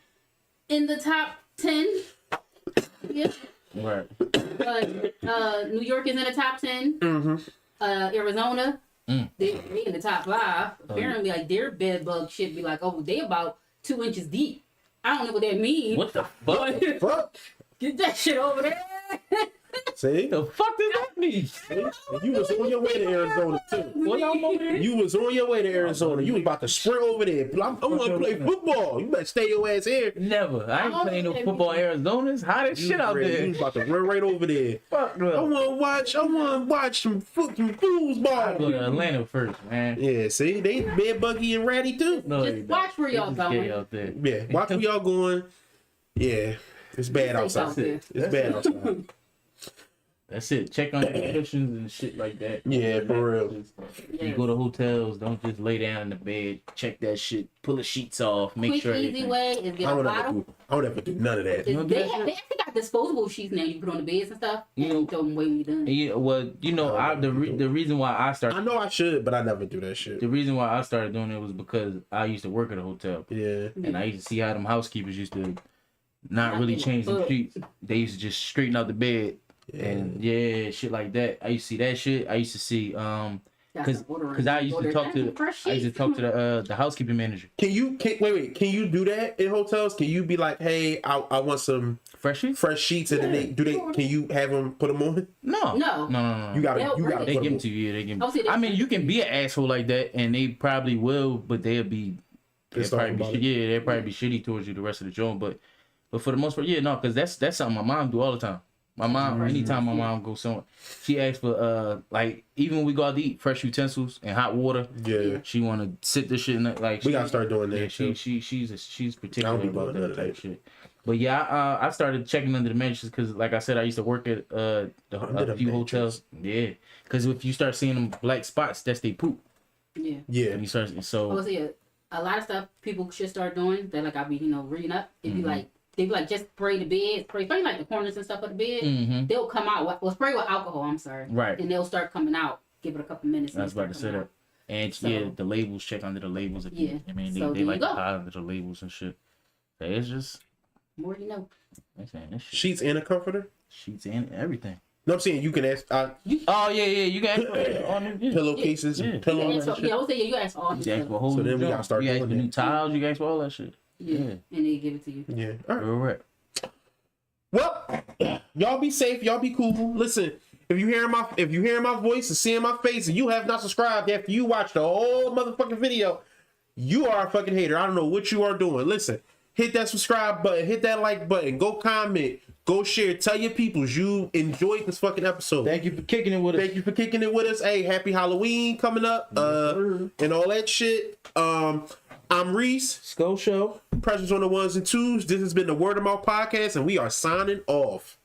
in the top 10. Yeah. Right. New York is in the top 10. Mm-hmm. Arizona, Mm. they in the top 5. Apparently, like their bed bug shit be like, oh, they about 2 inches deep. I don't know what that means. What the fuck? Fuck. Get that shit over there. See? The fuck does that mean? You was on your way to Arizona too. What y'all over there? You was on your way to Arizona. You was about to sprint over there. I'm gonna play football. You better stay your ass here. Never. I ain't playing no football. Arizona's hot as shit out You there. was about to run right over there. Fuck I no. wanna watch some fucking I go foosball. to Atlanta first, man. Yeah, see, they bed buggy and ratty too. No, Just they watch don't. where They y'all just going. gay out there. Yeah, watch where y'all going. Yeah, it's bad Safe outside. out there. It's bad outside. That's it. Check on your cushions and shit like that. Yeah, for real. You go to hotels, don't just lay down in the bed. Check that shit. Pull the sheets off. Make Quick, sure easy everything- way is get I a don't ever bottle. do. I don't ever do none of that. You don't do They that shit? actually got disposable sheets now. You put on the beds and stuff. You And know- you throw them away when you're done. Yeah, well, you know, the reason why I started I know I should, but I never do that shit. the reason why I started doing it was because I used to work at a hotel, Yeah. and I used to see how them housekeepers used to not really Not change the fuck. sheets. They used to just straighten out the bed and yeah, shit like that. I used to see that shit. I used to see because I used to talk to the housekeeping manager. Can you wait? Can you do that in hotels? Can you be like, hey, I want some Fresh sheets? fresh sheets, and then can you have them put them on? No. No. No. You gotta They'll you gotta bring They put give them them to you. Yeah, they give. Oh, see, I mean, you can be an asshole like that, and they probably will, but they'll be. Pissed off about it. Yeah, they'll probably be shitty towards you the rest of the joint, but for the most part, yeah, no, because that's something my mom do all the time. My mom, anytime my mom goes somewhere, she asks for like even when we go out to eat, fresh utensils and hot water. Yeah. She want to sit this shit in the, like. We gotta start doing that. Yeah, too. she's particular I don't be about doing none that of type that. shit. But yeah, I started checking under the mattresses because, like I said, I used to work at Under a the few mattress? hotels. Yeah, because if you start seeing them black spots, that's they poop. Yeah. Yeah. And you start I so was say a lot of stuff people should start doing that like I be reading up. It'd be like they be like just spray the bed, spray like the corners and stuff of the bed. Mhm. They'll come out. Well, spray with alcohol. I'm sorry. Right. And they'll start coming out. Give it a couple minutes. I was about to say that. And So- yeah, the labels, check under the labels. If you, Yeah. I mean, So they there like you to go. hide under the labels and shit. So it's just, More you know. I'm saying this shit, Sheets and a comforter. sheets and everything. No, I'm saying you can ask Oh yeah, you got on the pillowcases, Yeah. and pillows. Yeah, I would say you ask all You the ask stuff. for a whole So new then we gotta joint. start You ask doing for new that. tiles. You ask for all that shit. Yeah. Yeah. And they give it to you. Yeah. All right. Real rap. Well, y'all be safe. Y'all be cool. Listen, if you hearing my voice and seeing my face, and you have not subscribed after you watch the whole motherfucking video, you are a fucking hater. I don't know what you are doing. Listen, hit that subscribe button, hit that like button, go comment, go share, tell your peoples you enjoyed this fucking episode. Thank you for kicking it with us. Thank you for kicking it with us. Hey, happy Halloween coming up, and all that shit. I'm Reese. Skull Show. Pressures on the ones and twos. This has been the Word of Mouth Podcast, and we are signing off.